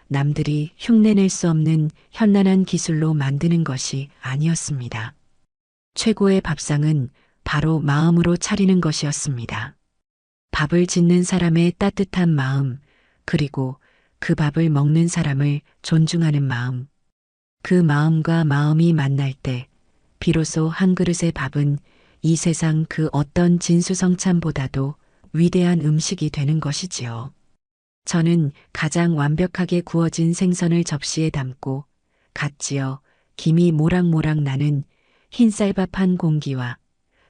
남들이 흉내낼 수 없는 현란한 기술로 만드는 것이 아니었습니다. 최고의 밥상은 바로 마음으로 차리는 것이었습니다. 밥을 짓는 사람의 따뜻한 마음, 그리고 그 밥을 먹는 사람을 존중하는 마음. 그 마음과 마음이 만날 때 비로소 한 그릇의 밥은 이 세상 그 어떤 진수성찬보다도 위대한 음식이 되는 것이지요. 저는 가장 완벽하게 구워진 생선을 접시에 담고 갓 지어 김이 모락모락 나는 흰쌀밥 한 공기와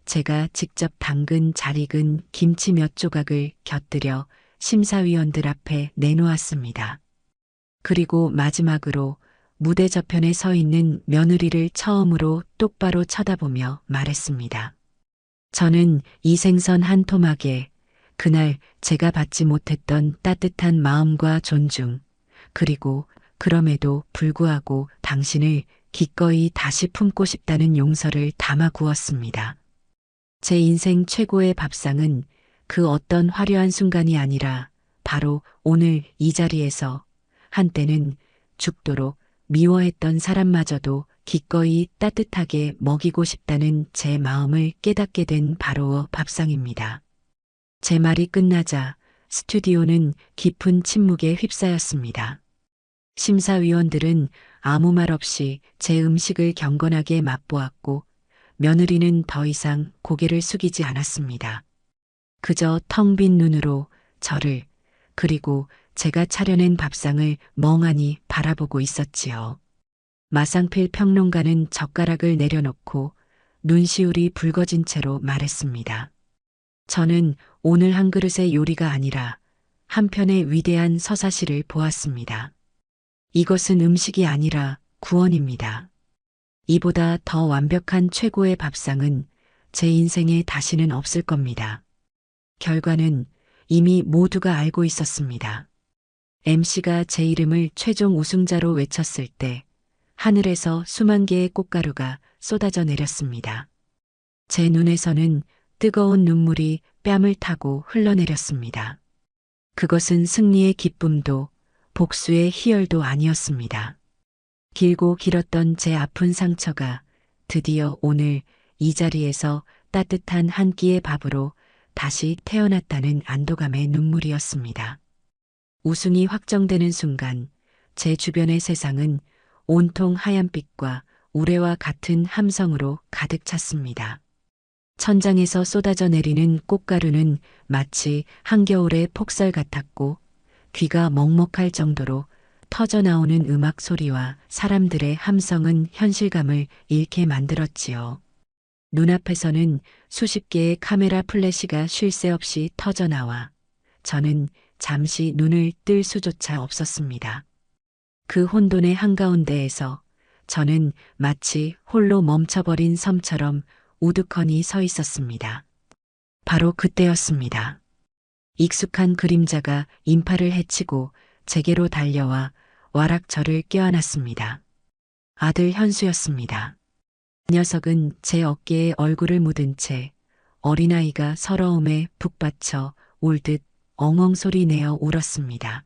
제가 직접 담근 잘 익은 김치 몇 조각을 곁들여 심사위원들 앞에 내놓았습니다. 그리고 마지막으로 무대 저편에 서 있는 며느리를 처음으로 똑바로 쳐다보며 말했습니다. 저는 이 생선 한 토막에 그날 제가 받지 못했던 따뜻한 마음과 존중, 그리고 그럼에도 불구하고 당신을 기꺼이 다시 품고 싶다는 용서를 담아 구었습니다. 제 인생 최고의 밥상은 그 어떤 화려한 순간이 아니라 바로 오늘 이 자리에서 한때는 죽도록 미워했던 사람마저도 기꺼이 따뜻하게 먹이고 싶다는 제 마음을 깨닫게 된 바로 밥상입니다. 제 말이 끝나자 스튜디오는 깊은 침묵에 휩싸였습니다. 심사위원들은 아무 말 없이 제 음식을 경건하게 맛보았고 며느리는 더 이상 고개를 숙이지 않았습니다. 그저 텅 빈 눈으로 저를 그리고 제가 차려낸 밥상을 멍하니 바라보고 있었지요. 마상필 평론가는 젓가락을 내려놓고 눈시울이 붉어진 채로 말했습니다. 저는 오늘 한 그릇의 요리가 아니라 한 편의 위대한 서사시를 보았습니다. 이것은 음식이 아니라 구원입니다. 이보다 더 완벽한 최고의 밥상은 제 인생에 다시는 없을 겁니다. 결과는 이미 모두가 알고 있었습니다. MC가 제 이름을 최종 우승자로 외쳤을 때 하늘에서 수만 개의 꽃가루가 쏟아져 내렸습니다. 제 눈에서는 뜨거운 눈물이 뺨을 타고 흘러내렸습니다. 그것은 승리의 기쁨도 복수의 희열도 아니었습니다. 길고 길었던 제 아픈 상처가 드디어 오늘 이 자리에서 따뜻한 한 끼의 밥으로 다시 태어났다는 안도감의 눈물이었습니다. 우승이 확정되는 순간 제 주변의 세상은 온통 하얀빛과 우레와 같은 함성으로 가득 찼습니다. 천장에서 쏟아져 내리는 꽃가루는 마치 한겨울의 폭설 같았고 귀가 먹먹할 정도로 터져나오는 음악 소리와 사람들의 함성은 현실감을 잃게 만들었지요. 눈앞에서는 수십 개의 카메라 플래시가 쉴 새 없이 터져나와 저는 잠시 눈을 뜰 수조차 없었습니다. 그 혼돈의 한가운데에서 저는 마치 홀로 멈춰버린 섬처럼 우두커니 서 있었습니다. 바로 그때였습니다. 익숙한 그림자가 인파를 헤치고 제게로 달려와 와락 저를 껴안았습니다. 아들 현수였습니다. 녀석은 제 어깨에 얼굴을 묻은 채 어린아이가 서러움에 북받쳐 울듯 엉엉 소리 내어 울었습니다.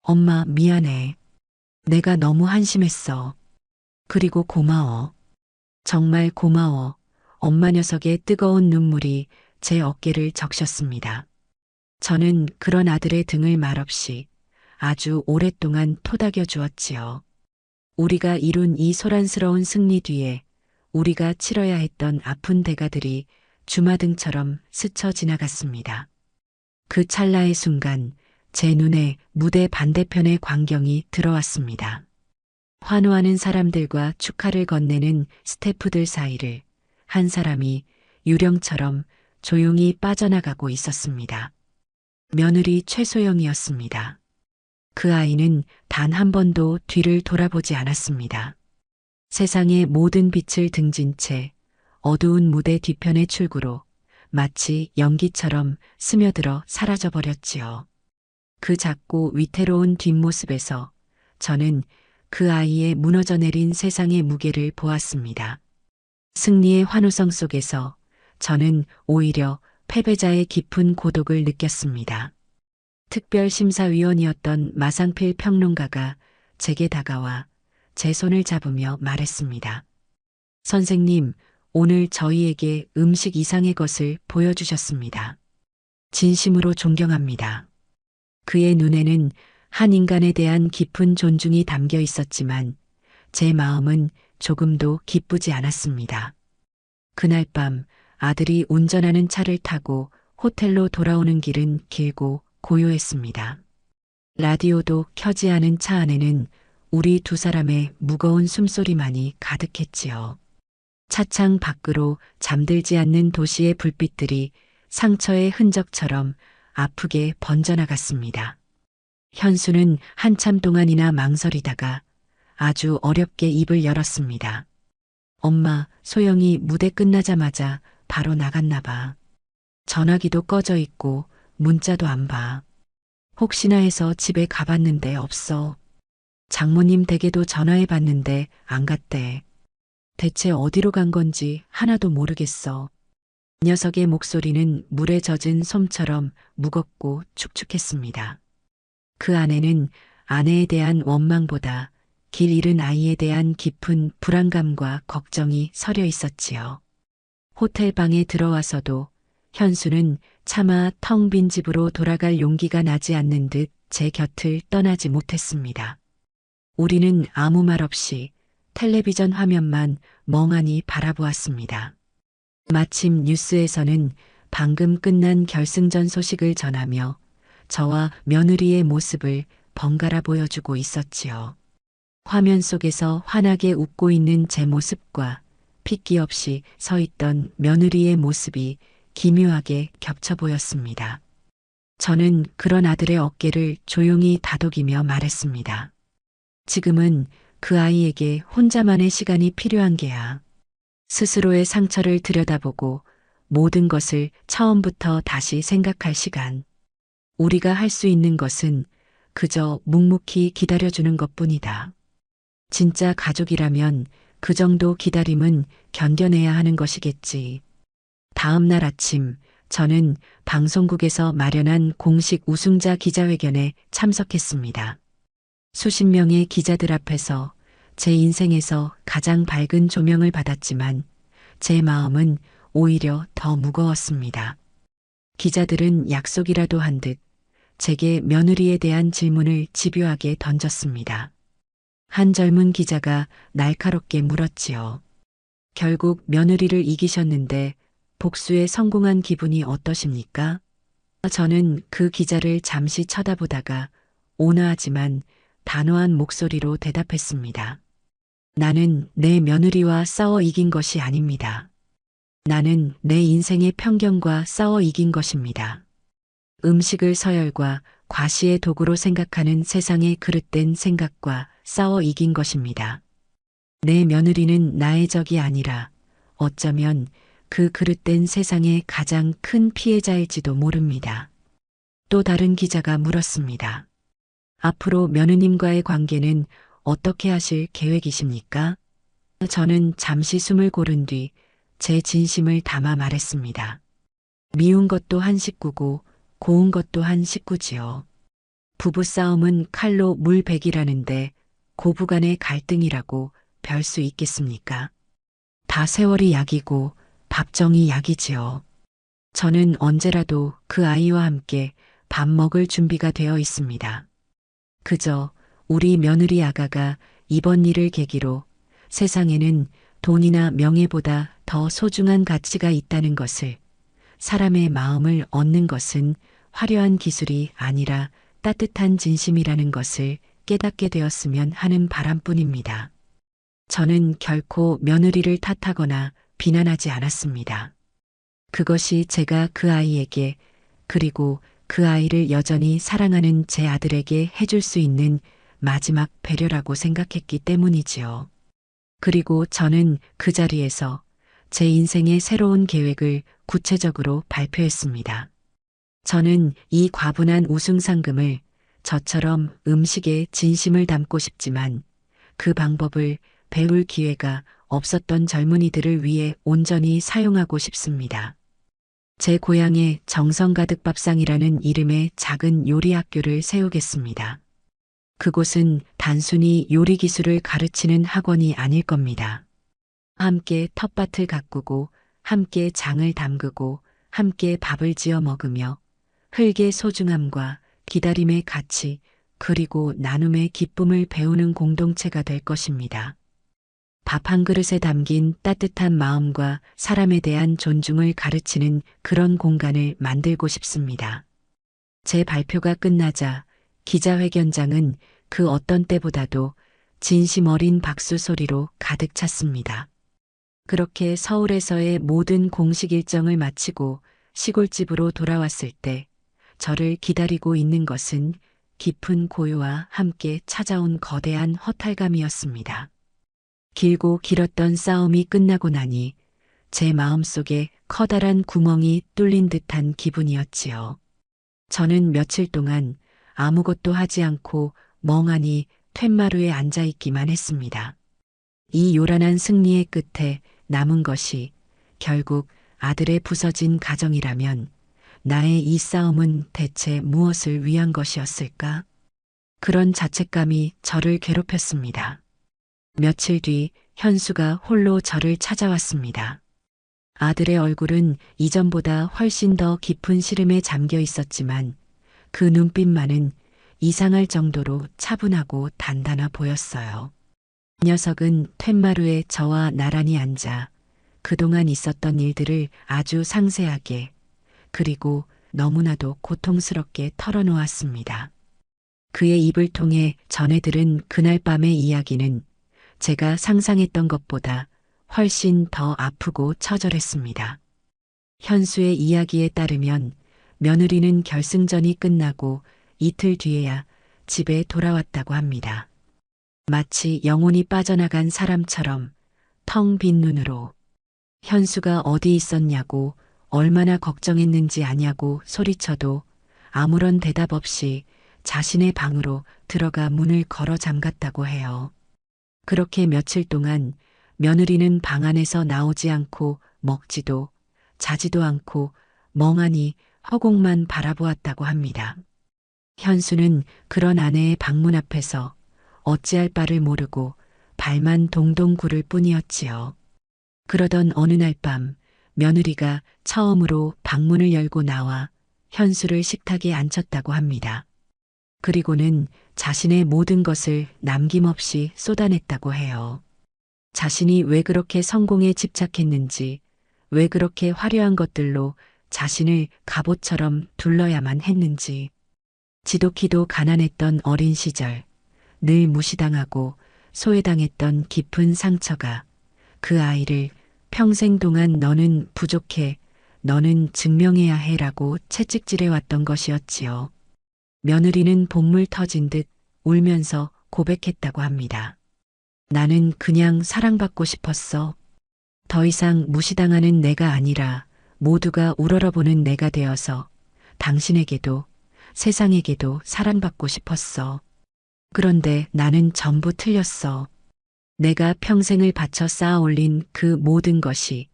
엄마 미안해. 내가 너무 한심했어. 그리고 고마워. 정말 고마워. 엄마 녀석의 뜨거운 눈물이 제 어깨를 적셨습니다. 저는 그런 아들의 등을 말없이 아주 오랫동안 토닥여 주었지요. 우리가 이룬 이 소란스러운 승리 뒤에 우리가 치러야 했던 아픈 대가들이 주마등처럼 스쳐 지나갔습니다. 그 찰나의 순간 제 눈에 무대 반대편의 광경이 들어왔습니다. 환호하는 사람들과 축하를 건네는 스태프들 사이를 한 사람이 유령처럼 조용히 빠져나가고 있었습니다. 며느리 최소영이었습니다. 그 아이는 단 한 번도 뒤를 돌아보지 않았습니다. 세상의 모든 빛을 등진 채 어두운 무대 뒤편의 출구로 마치 연기처럼 스며들어 사라져버렸지요. 그 작고 위태로운 뒷모습에서 저는 그 아이의 무너져 내린 세상의 무게를 보았습니다. 승리의 환호성 속에서 저는 오히려 패배자의 깊은 고독을 느꼈습니다. 특별심사위원이었던 마상필 평론가가 제게 다가와 제 손을 잡으며 말했습니다. 선생님, 오늘 저희에게 음식 이상의 것을 보여주셨습니다. 진심으로 존경합니다. 그의 눈에는 한 인간에 대한 깊은 존중이 담겨 있었지만 제 마음은 조금도 기쁘지 않았습니다. 그날 밤 아들이 운전하는 차를 타고 호텔로 돌아오는 길은 길고 고요했습니다. 라디오도 켜지 않은 차 안에는 우리 두 사람의 무거운 숨소리만이 가득했지요. 차창 밖으로 잠들지 않는 도시의 불빛들이 상처의 흔적처럼 아프게 번져나갔습니다. 현수는 한참 동안이나 망설이다가 아주 어렵게 입을 열었습니다. 엄마, 소영이 무대 끝나자마자 바로 나갔나 봐. 전화기도 꺼져 있고 문자도 안 봐. 혹시나 해서 집에 가봤는데 없어. 장모님 댁에도 전화해 봤는데 안 갔대. 대체 어디로 간 건지 하나도 모르겠어. 녀석의 목소리는 물에 젖은 솜처럼 무겁고 축축했습니다. 그 안에는 아내에 대한 원망보다 길 잃은 아이에 대한 깊은 불안감과 걱정이 서려 있었지요. 호텔 방에 들어와서도 현수는 차마 텅 빈 집으로 돌아갈 용기가 나지 않는 듯 제 곁을 떠나지 못했습니다. 우리는 아무 말 없이 텔레비전 화면만 멍하니 바라보았습니다. 마침 뉴스에서는 방금 끝난 결승전 소식을 전하며 저와 며느리의 모습을 번갈아 보여주고 있었지요. 화면 속에서 환하게 웃고 있는 제 모습과 핏기 없이 서 있던 며느리의 모습이 기묘하게 겹쳐 보였습니다. 저는 그런 아들의 어깨를 조용히 다독이며 말했습니다. 지금은 그 아이에게 혼자만의 시간이 필요한 게야. 스스로의 상처를 들여다보고 모든 것을 처음부터 다시 생각할 시간. 우리가 할 수 있는 것은 그저 묵묵히 기다려주는 것뿐이다. 진짜 가족이라면 그 정도 기다림은 견뎌내야 하는 것이겠지. 다음 날 아침 저는 방송국에서 마련한 공식 우승자 기자회견에 참석했습니다. 수십 명의 기자들 앞에서 제 인생에서 가장 밝은 조명을 받았지만 제 마음은 오히려 더 무거웠습니다. 기자들은 약속이라도 한 듯 제게 며느리에 대한 질문을 집요하게 던졌습니다. 한 젊은 기자가 날카롭게 물었지요. 결국 며느리를 이기셨는데 복수에 성공한 기분이 어떠십니까? 저는 그 기자를 잠시 쳐다보다가 온화하지만 단호한 목소리로 대답했습니다. 나는 내 며느리와 싸워 이긴 것이 아닙니다. 나는 내 인생의 편견과 싸워 이긴 것입니다. 음식을 서열과 과시의 도구로 생각하는 세상의 그릇된 생각과 싸워 이긴 것입니다. 내 며느리는 나의 적이 아니라 어쩌면 그 그릇된 세상의 가장 큰 피해자일지도 모릅니다. 또 다른 기자가 물었습니다. 앞으로 며느님과의 관계는 어떻게 하실 계획이십니까? 저는 잠시 숨을 고른 뒤 제 진심을 담아 말했습니다. 미운 것도 한 식구고 고운 것도 한 식구지요. 부부싸움은 칼로 물베기라는데 고부간의 갈등이라고 별 수 있겠습니까? 다 세월이 약이고 밥정이 약이지요. 저는 언제라도 그 아이와 함께 밥 먹을 준비가 되어 있습니다. 그저 우리 며느리 아가가 이번 일을 계기로 세상에는 돈이나 명예보다 더 소중한 가치가 있다는 것을, 사람의 마음을 얻는 것은 화려한 기술이 아니라 따뜻한 진심이라는 것을 깨닫게 되었으면 하는 바람뿐입니다. 저는 결코 며느리를 탓하거나 비난하지 않았습니다. 그것이 제가 그 아이에게, 그리고 그 아이를 여전히 사랑하는 제 아들에게 해줄 수 있는 마지막 배려라고 생각했기 때문이지요. 그리고 저는 그 자리에서 제 인생의 새로운 계획을 구체적으로 발표했습니다. 저는 이 과분한 우승 상금을 저처럼 음식에 진심을 담고 싶지만 그 방법을 배울 기회가 없었던 젊은이들을 위해 온전히 사용하고 싶습니다. 제 고향에 정성 가득 밥상이라는 이름의 작은 요리 학교를 세우겠습니다. 그곳은 단순히 요리 기술을 가르치는 학원이 아닐 겁니다. 함께 텃밭을 가꾸고 함께 장을 담그고 함께 밥을 지어 먹으며 흙의 소중함과 기다림의 가치 그리고 나눔의 기쁨을 배우는 공동체가 될 것입니다. 밥 한 그릇에 담긴 따뜻한 마음과 사람에 대한 존중을 가르치는 그런 공간을 만들고 싶습니다. 제 발표가 끝나자 기자회견장은 그 어떤 때보다도 진심 어린 박수 소리로 가득 찼습니다. 그렇게 서울에서의 모든 공식 일정을 마치고 시골집으로 돌아왔을 때 저를 기다리고 있는 것은 깊은 고요와 함께 찾아온 거대한 허탈감이었습니다. 길고 길었던 싸움이 끝나고 나니 제 마음속에 커다란 구멍이 뚫린 듯한 기분이었지요. 저는 며칠 동안 아무것도 하지 않고 멍하니 툇마루에 앉아 있기만 했습니다. 이 요란한 승리의 끝에 남은 것이 결국 아들의 부서진 가정이라면 나의 이 싸움은 대체 무엇을 위한 것이었을까? 그런 자책감이 저를 괴롭혔습니다. 며칠 뒤 현수가 홀로 저를 찾아왔습니다. 아들의 얼굴은 이전보다 훨씬 더 깊은 시름에 잠겨 있었지만 그 눈빛만은 이상할 정도로 차분하고 단단해 보였어요. 녀석은 툇마루에 저와 나란히 앉아 그동안 있었던 일들을 아주 상세하게 그리고 너무나도 고통스럽게 털어놓았습니다. 그의 입을 통해 전해 들은 그날 밤의 이야기는 제가 상상했던 것보다 훨씬 더 아프고 처절했습니다. 현수의 이야기에 따르면 며느리는 결승전이 끝나고 이틀 뒤에야 집에 돌아왔다고 합니다. 마치 영혼이 빠져나간 사람처럼 텅 빈 눈으로 현수가 어디 있었냐고 얼마나 걱정했는지 아냐고 소리쳐도 아무런 대답 없이 자신의 방으로 들어가 문을 걸어 잠갔다고 해요. 그렇게 며칠 동안 며느리는 방 안에서 나오지 않고 먹지도 자지도 않고 멍하니 허공만 바라보았다고 합니다. 현수는 그런 아내의 방문 앞에서 어찌할 바를 모르고 발만 동동 구를 뿐이었지요. 그러던 어느 날 밤 며느리가 처음으로 방문을 열고 나와 현수를 식탁에 앉혔다고 합니다. 그리고는 자신의 모든 것을 남김없이 쏟아냈다고 해요. 자신이 왜 그렇게 성공에 집착했는지, 왜 그렇게 화려한 것들로 자신을 갑옷처럼 둘러야만 했는지, 지독히도 가난했던 어린 시절, 늘 무시당하고 소외당했던 깊은 상처가 그 아이를 평생 동안 너는 부족해, 너는 증명해야 해라고 채찍질해왔던 것이었지요. 며느리는 복물 터진 듯 울면서 고백했다고 합니다. 나는 그냥 사랑받고 싶었어. 더 이상 무시당하는 내가 아니라 모두가 우러러보는 내가 되어서 당신에게도 세상에게도 사랑받고 싶었어. 그런데 나는 전부 틀렸어. 내가 평생을 바쳐 쌓아 올린 그 모든 것이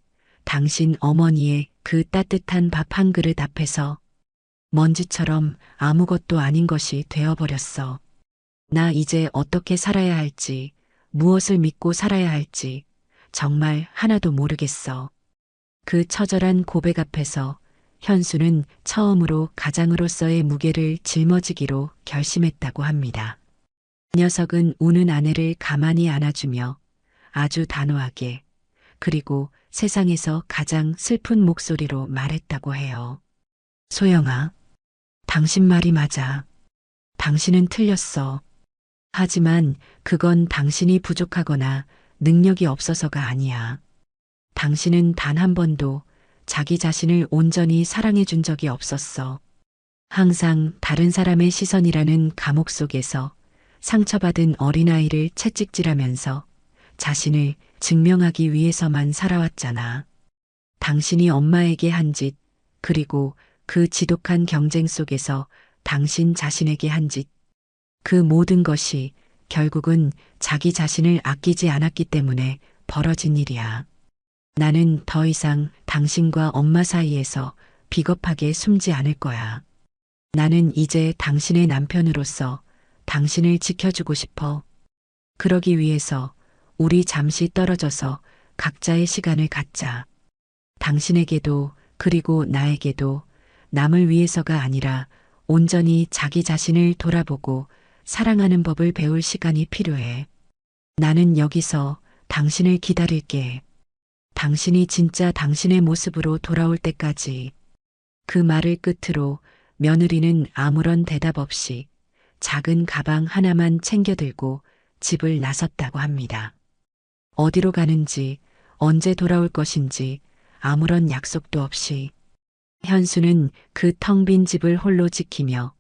당신 어머니의 그 따뜻한 밥 한 그릇 앞에서 먼지처럼 아무것도 아닌 것이 되어버렸어. 나 이제 어떻게 살아야 할지, 무엇을 믿고 살아야 할지 정말 하나도 모르겠어. 그 처절한 고백 앞에서 현수는 처음으로 가장으로서의 무게를 짊어지기로 결심했다고 합니다. 녀석은 우는 아내를 가만히 안아주며 아주 단호하게 그리고 세상에서 가장 슬픈 목소리로 말했다고 해요. 소영아, 당신 말이 맞아. 당신은 틀렸어. 하지만 그건 당신이 부족하거나 능력이 없어서가 아니야. 당신은 단 한 번도 자기 자신을 온전히 사랑해 준 적이 없었어. 항상 다른 사람의 시선이라는 감옥 속에서 상처받은 어린아이를 채찍질하면서 자신을 증명하기 위해서만 살아왔잖아. 당신이 엄마에게 한 짓, 그리고 그 지독한 경쟁 속에서 당신 자신에게 한 짓, 그 모든 것이 결국은 자기 자신을 아끼지 않았기 때문에 벌어진 일이야. 나는 더 이상 당신과 엄마 사이에서 비겁하게 숨지 않을 거야. 나는 이제 당신의 남편으로서 당신을 지켜주고 싶어. 그러기 위해서 우리 잠시 떨어져서 각자의 시간을 갖자. 당신에게도 그리고 나에게도 남을 위해서가 아니라 온전히 자기 자신을 돌아보고 사랑하는 법을 배울 시간이 필요해. 나는 여기서 당신을 기다릴게. 당신이 진짜 당신의 모습으로 돌아올 때까지. 그 말을 끝으로 며느리는 아무런 대답 없이 작은 가방 하나만 챙겨 들고 집을 나섰다고 합니다. 어디로 가는지, 언제 돌아올 것인지 아무런 약속도 없이 현수는 그 텅 빈 집을 홀로 지키며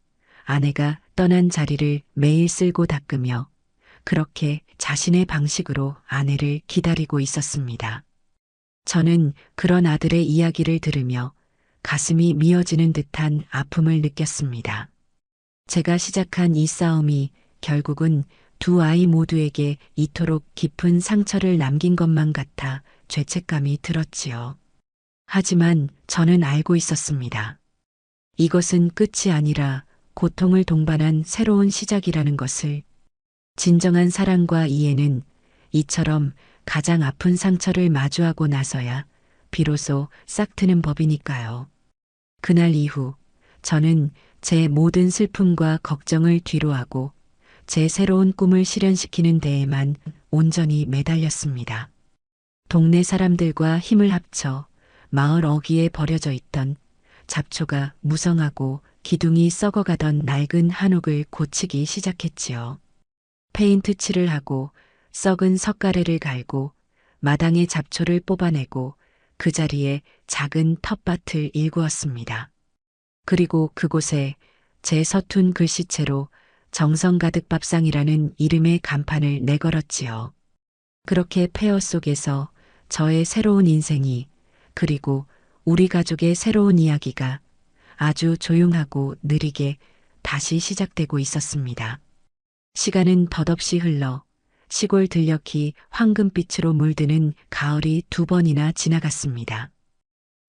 아내가 떠난 자리를 매일 쓸고 닦으며 그렇게 자신의 방식으로 아내를 기다리고 있었습니다. 저는 그런 아들의 이야기를 들으며 가슴이 미어지는 듯한 아픔을 느꼈습니다. 제가 시작한 이 싸움이 결국은 두 아이 모두에게 이토록 깊은 상처를 남긴 것만 같아 죄책감이 들었지요. 하지만 저는 알고 있었습니다. 이것은 끝이 아니라 고통을 동반한 새로운 시작이라는 것을. 진정한 사랑과 이해는 이처럼 가장 아픈 상처를 마주하고 나서야 비로소 싹트는 법이니까요. 그날 이후 저는 제 모든 슬픔과 걱정을 뒤로하고 제 새로운 꿈을 실현시키는 데에만 온전히 매달렸습니다. 동네 사람들과 힘을 합쳐 마을 어귀에 버려져 있던 잡초가 무성하고 기둥이 썩어가던 낡은 한옥을 고치기 시작했지요. 페인트 칠을 하고 썩은 석가래를 갈고 마당의 잡초를 뽑아내고 그 자리에 작은 텃밭을 일구었습니다. 그리고 그곳에 제 서툰 글씨체로 정성 가득 밥상이라는 이름의 간판을 내걸었지요. 그렇게 폐허 속에서 저의 새로운 인생이, 그리고 우리 가족의 새로운 이야기가 아주 조용하고 느리게 다시 시작되고 있었습니다. 시간은 덧없이 흘러 시골 들녘이 황금빛으로 물드는 가을이 2번이나 지나갔습니다.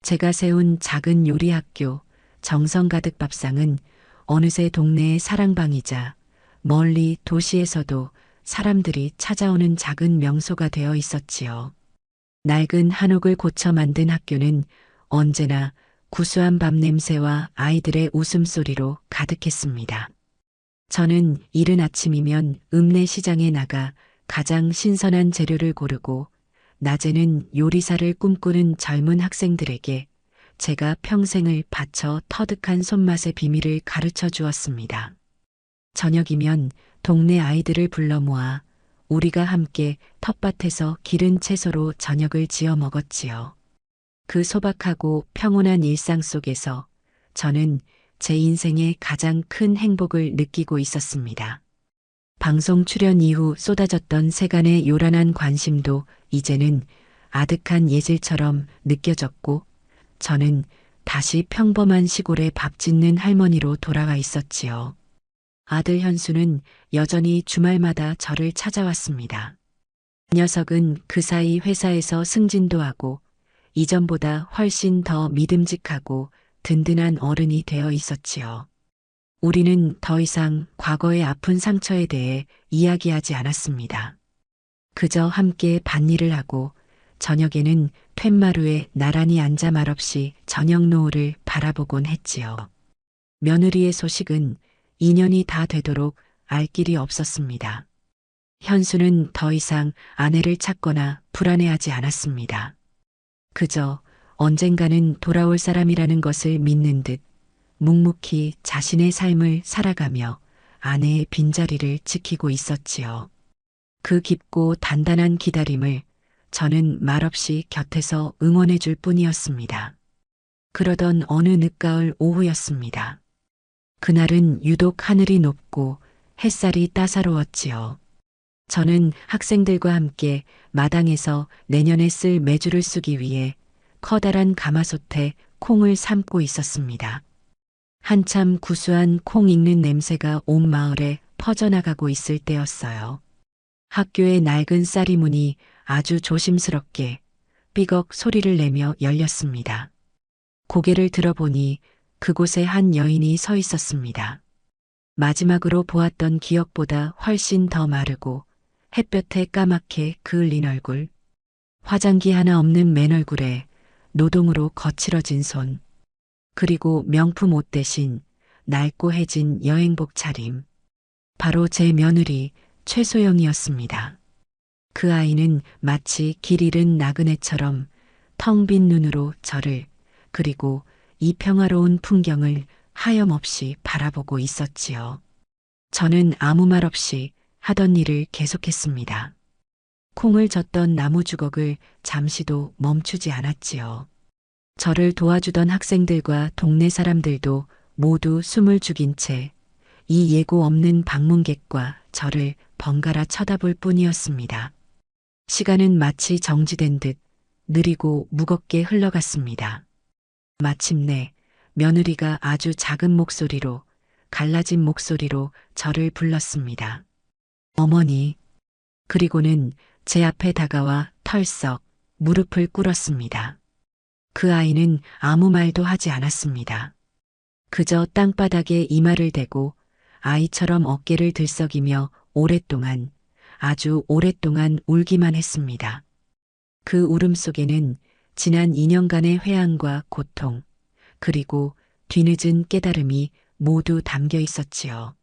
제가 세운 작은 요리 학교 정성 가득 밥상은 어느새 동네의 사랑방이자 멀리 도시에서도 사람들이 찾아오는 작은 명소가 되어 있었지요. 낡은 한옥을 고쳐 만든 학교는 언제나 구수한 밥 냄새와 아이들의 웃음소리로 가득했습니다. 저는 이른 아침이면 읍내 시장에 나가 가장 신선한 재료를 고르고 낮에는 요리사를 꿈꾸는 젊은 학생들에게 제가 평생을 바쳐 터득한 손맛의 비밀을 가르쳐 주었습니다. 저녁이면 동네 아이들을 불러 모아 우리가 함께 텃밭에서 기른 채소로 저녁을 지어 먹었지요. 그 소박하고 평온한 일상 속에서 저는 제 인생의 가장 큰 행복을 느끼고 있었습니다. 방송 출연 이후 쏟아졌던 세간의 요란한 관심도 이제는 아득한 예질처럼 느껴졌고 저는 다시 평범한 시골의 밥 짓는 할머니로 돌아와 있었지요. 아들 현수는 여전히 주말마다 저를 찾아왔습니다. 녀석은 그 사이 회사에서 승진도 하고 이전보다 훨씬 더 믿음직하고 든든한 어른이 되어 있었지요. 우리는 더 이상 과거의 아픈 상처에 대해 이야기하지 않았습니다. 그저 함께 밭일을 하고 저녁에는 툇마루에 나란히 앉아 말없이 저녁 노을을 바라보곤 했지요. 며느리의 소식은 2년이 다 되도록 알 길이 없었습니다. 현수는 더 이상 아내를 찾거나 불안해하지 않았습니다. 그저 언젠가는 돌아올 사람이라는 것을 믿는 듯 묵묵히 자신의 삶을 살아가며 아내의 빈자리를 지키고 있었지요. 그 깊고 단단한 기다림을 저는 말없이 곁에서 응원해 줄 뿐이었습니다. 그러던 어느 늦가을 오후였습니다. 그날은 유독 하늘이 높고 햇살이 따사로웠지요. 저는 학생들과 함께 마당에서 내년에 쓸 메주를 쓰기 위해 커다란 가마솥에 콩을 삶고 있었습니다. 한참 구수한 콩 익는 냄새가 온 마을에 퍼져나가고 있을 때였어요. 학교의 낡은 쌀이 문이 아주 조심스럽게 삐걱 소리를 내며 열렸습니다. 고개를 들어보니 그곳에 한 여인이 서 있었습니다. 마지막으로 보았던 기억보다 훨씬 더 마르고 햇볕에 까맣게 그을린 얼굴, 화장기 하나 없는 맨 얼굴에 노동으로 거칠어진 손, 그리고 명품 옷 대신 낡고 해진 여행복 차림. 바로 제 며느리 최소영이었습니다. 그 아이는 마치 길 잃은 나그네처럼 텅 빈 눈으로 저를, 그리고 이 평화로운 풍경을 하염없이 바라보고 있었지요. 저는 아무 말 없이 하던 일을 계속했습니다. 콩을 젓던 나무 주걱을 잠시도 멈추지 않았지요. 저를 도와주던 학생들과 동네 사람들도 모두 숨을 죽인 채 이 예고 없는 방문객과 저를 번갈아 쳐다볼 뿐이었습니다. 시간은 마치 정지된 듯 느리고 무겁게 흘러갔습니다. 마침내 며느리가 아주 작은 목소리로, 갈라진 목소리로 저를 불렀습니다. 어머니. 그리고는 제 앞에 다가와 털썩 무릎을 꿇었습니다. 그 아이는 아무 말도 하지 않았습니다. 그저 땅바닥에 이마를 대고 아이처럼 어깨를 들썩이며 오랫동안, 아주 오랫동안 울기만 했습니다. 그 울음 속에는 지난 2년간의 회한과 고통, 그리고 뒤늦은 깨달음이 모두 담겨 있었지요.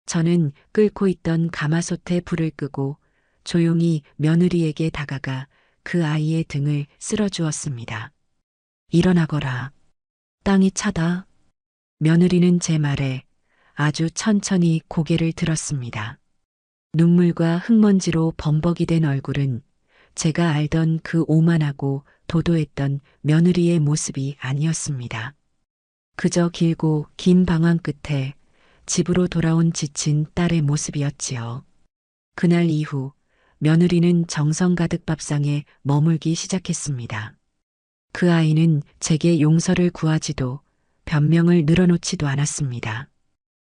저는 끓고 있던 가마솥에 불을 끄고 조용히 며느리에게 다가가 그 아이의 등을 쓸어주었습니다. 일어나거라. 땅이 차다. 며느리는 제 말에 아주 천천히 고개를 들었습니다. 눈물과 흙먼지로 범벅이 된 얼굴은 제가 알던 그 오만하고 도도했던 며느리의 모습이 아니었습니다. 그저 길고 긴 방황 끝에 집으로 돌아온 지친 딸의 모습이었지요. 그날 이후 며느리는 정성 가득 밥상에 머물기 시작했습니다. 그 아이는 제게 용서를 구하지도 변명을 늘어놓지도 않았습니다.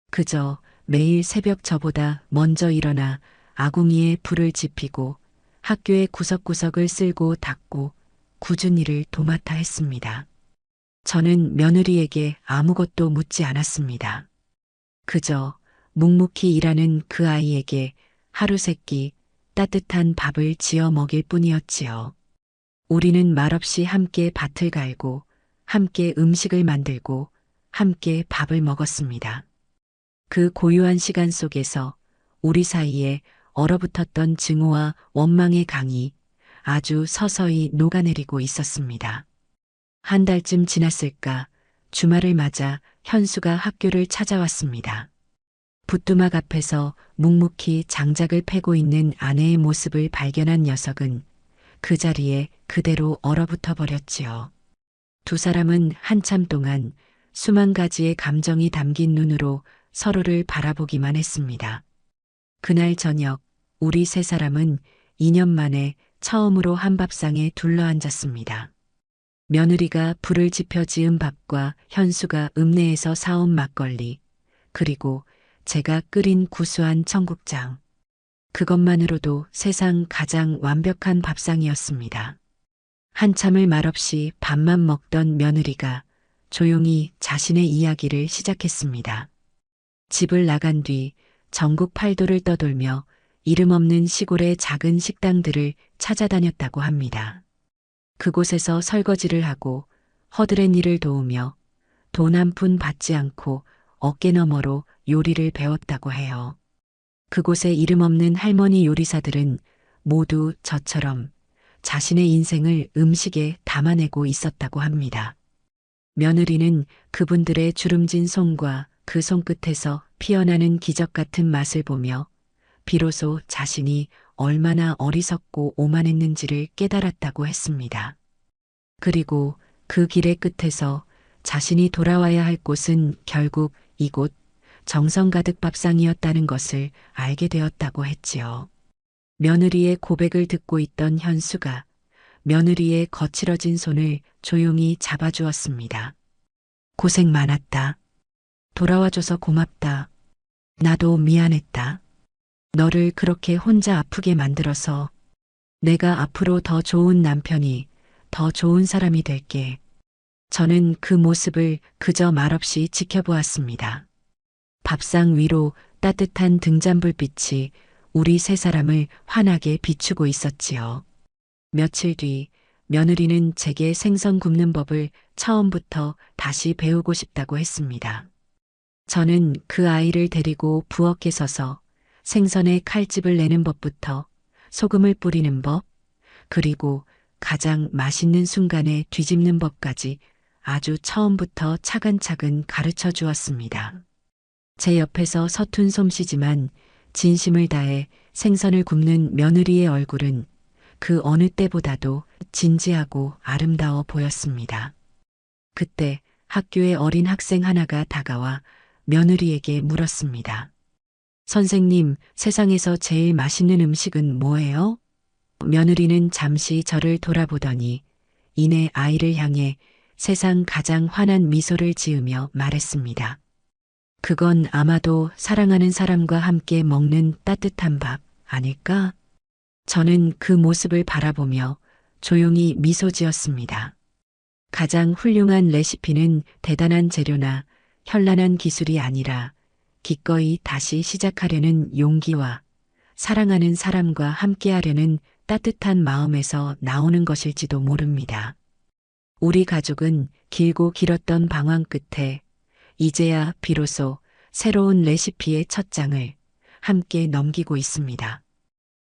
그저 매일 새벽 저보다 먼저 일어나 아궁이에 불을 지피고 학교의 구석구석을 쓸고 닦고 굳은 일을 도맡아 했습니다. 저는 며느리에게 아무것도 묻지 않았습니다. 그저 묵묵히 일하는 그 아이에게 하루 세끼 따뜻한 밥을 지어 먹일 뿐이었지요. 우리는 말없이 함께 밭을 갈고 함께 음식을 만들고 함께 밥을 먹었습니다. 그 고요한 시간 속에서 우리 사이에 얼어붙었던 증오와 원망의 강이 아주 서서히 녹아내리고 있었습니다. 한 달쯤 지났을까 주말을 맞아 현수가 학교를 찾아왔습니다. 부뚜막 앞에서 묵묵히 장작을 패고 있는 아내의 모습을 발견한 녀석은 그 자리에 그대로 얼어붙어 버렸지요. 두 사람은 한참 동안 수만 가지의 감정이 담긴 눈으로 서로를 바라보기만 했습니다. 그날 저녁 우리 세 사람은 2년 만에 처음으로 한밥상에 둘러앉았습니다. 며느리가 불을 지펴 지은 밥과 현수가 읍내에서 사온 막걸리, 그리고 제가 끓인 구수한 청국장. 그것만으로도 세상 가장 완벽한 밥상이었습니다. 한참을 말없이 밥만 먹던 며느리가 조용히 자신의 이야기를 시작했습니다. 집을 나간 뒤 전국 팔도를 떠돌며 이름 없는 시골의 작은 식당들을 찾아다녔다고 합니다. 그곳에서 설거지를 하고 허드렛 일을 도우며 돈 한 푼 받지 않고 어깨너머로 요리를 배웠다고 해요. 그곳의 이름 없는 할머니 요리사들은 모두 저처럼 자신의 인생을 음식에 담아내고 있었다고 합니다. 며느리는 그분들의 주름진 손과 그 손끝에서 피어나는 기적 같은 맛을 보며 비로소 자신이 얼마나 어리석고 오만했는지를 깨달았다고 했습니다. 그리고 그 길의 끝에서 자신이 돌아와야 할 곳은 결국 이곳 정성 가득 밥상이었다는 것을 알게 되었다고 했지요. 며느리의 고백을 듣고 있던 현수가 며느리의 거칠어진 손을 조용히 잡아주었습니다. 고생 많았다. 돌아와줘서 고맙다. 나도 미안했다. 너를 그렇게 혼자 아프게 만들어서 내가 앞으로 더 좋은 남편이, 더 좋은 사람이 될게. 저는 그 모습을 그저 말없이 지켜보았습니다. 밥상 위로 따뜻한 등잔불빛이 우리 세 사람을 환하게 비추고 있었지요. 며칠 뒤 며느리는 제게 생선 굽는 법을 처음부터 다시 배우고 싶다고 했습니다. 저는 그 아이를 데리고 부엌에 서서 생선에 칼집을 내는 법부터 소금을 뿌리는 법, 그리고 가장 맛있는 순간에 뒤집는 법까지 아주 처음부터 차근차근 가르쳐 주었습니다. 제 옆에서 서툰 솜씨지만 진심을 다해 생선을 굽는 며느리의 얼굴은 그 어느 때보다도 진지하고 아름다워 보였습니다. 그때 학교의 어린 학생 하나가 다가와 며느리에게 물었습니다. 선생님, 세상에서 제일 맛있는 음식은 뭐예요? 며느리는 잠시 저를 돌아보더니 이내 아이를 향해 세상 가장 환한 미소를 지으며 말했습니다. 그건 아마도 사랑하는 사람과 함께 먹는 따뜻한 밥 아닐까? 저는 그 모습을 바라보며 조용히 미소 지었습니다. 가장 훌륭한 레시피는 대단한 재료나 현란한 기술이 아니라 기꺼이 다시 시작하려는 용기와 사랑하는 사람과 함께하려는 따뜻한 마음에서 나오는 것일지도 모릅니다. 우리 가족은 길고 길었던 방황 끝에 이제야 비로소 새로운 레시피의 첫 장을 함께 넘기고 있습니다.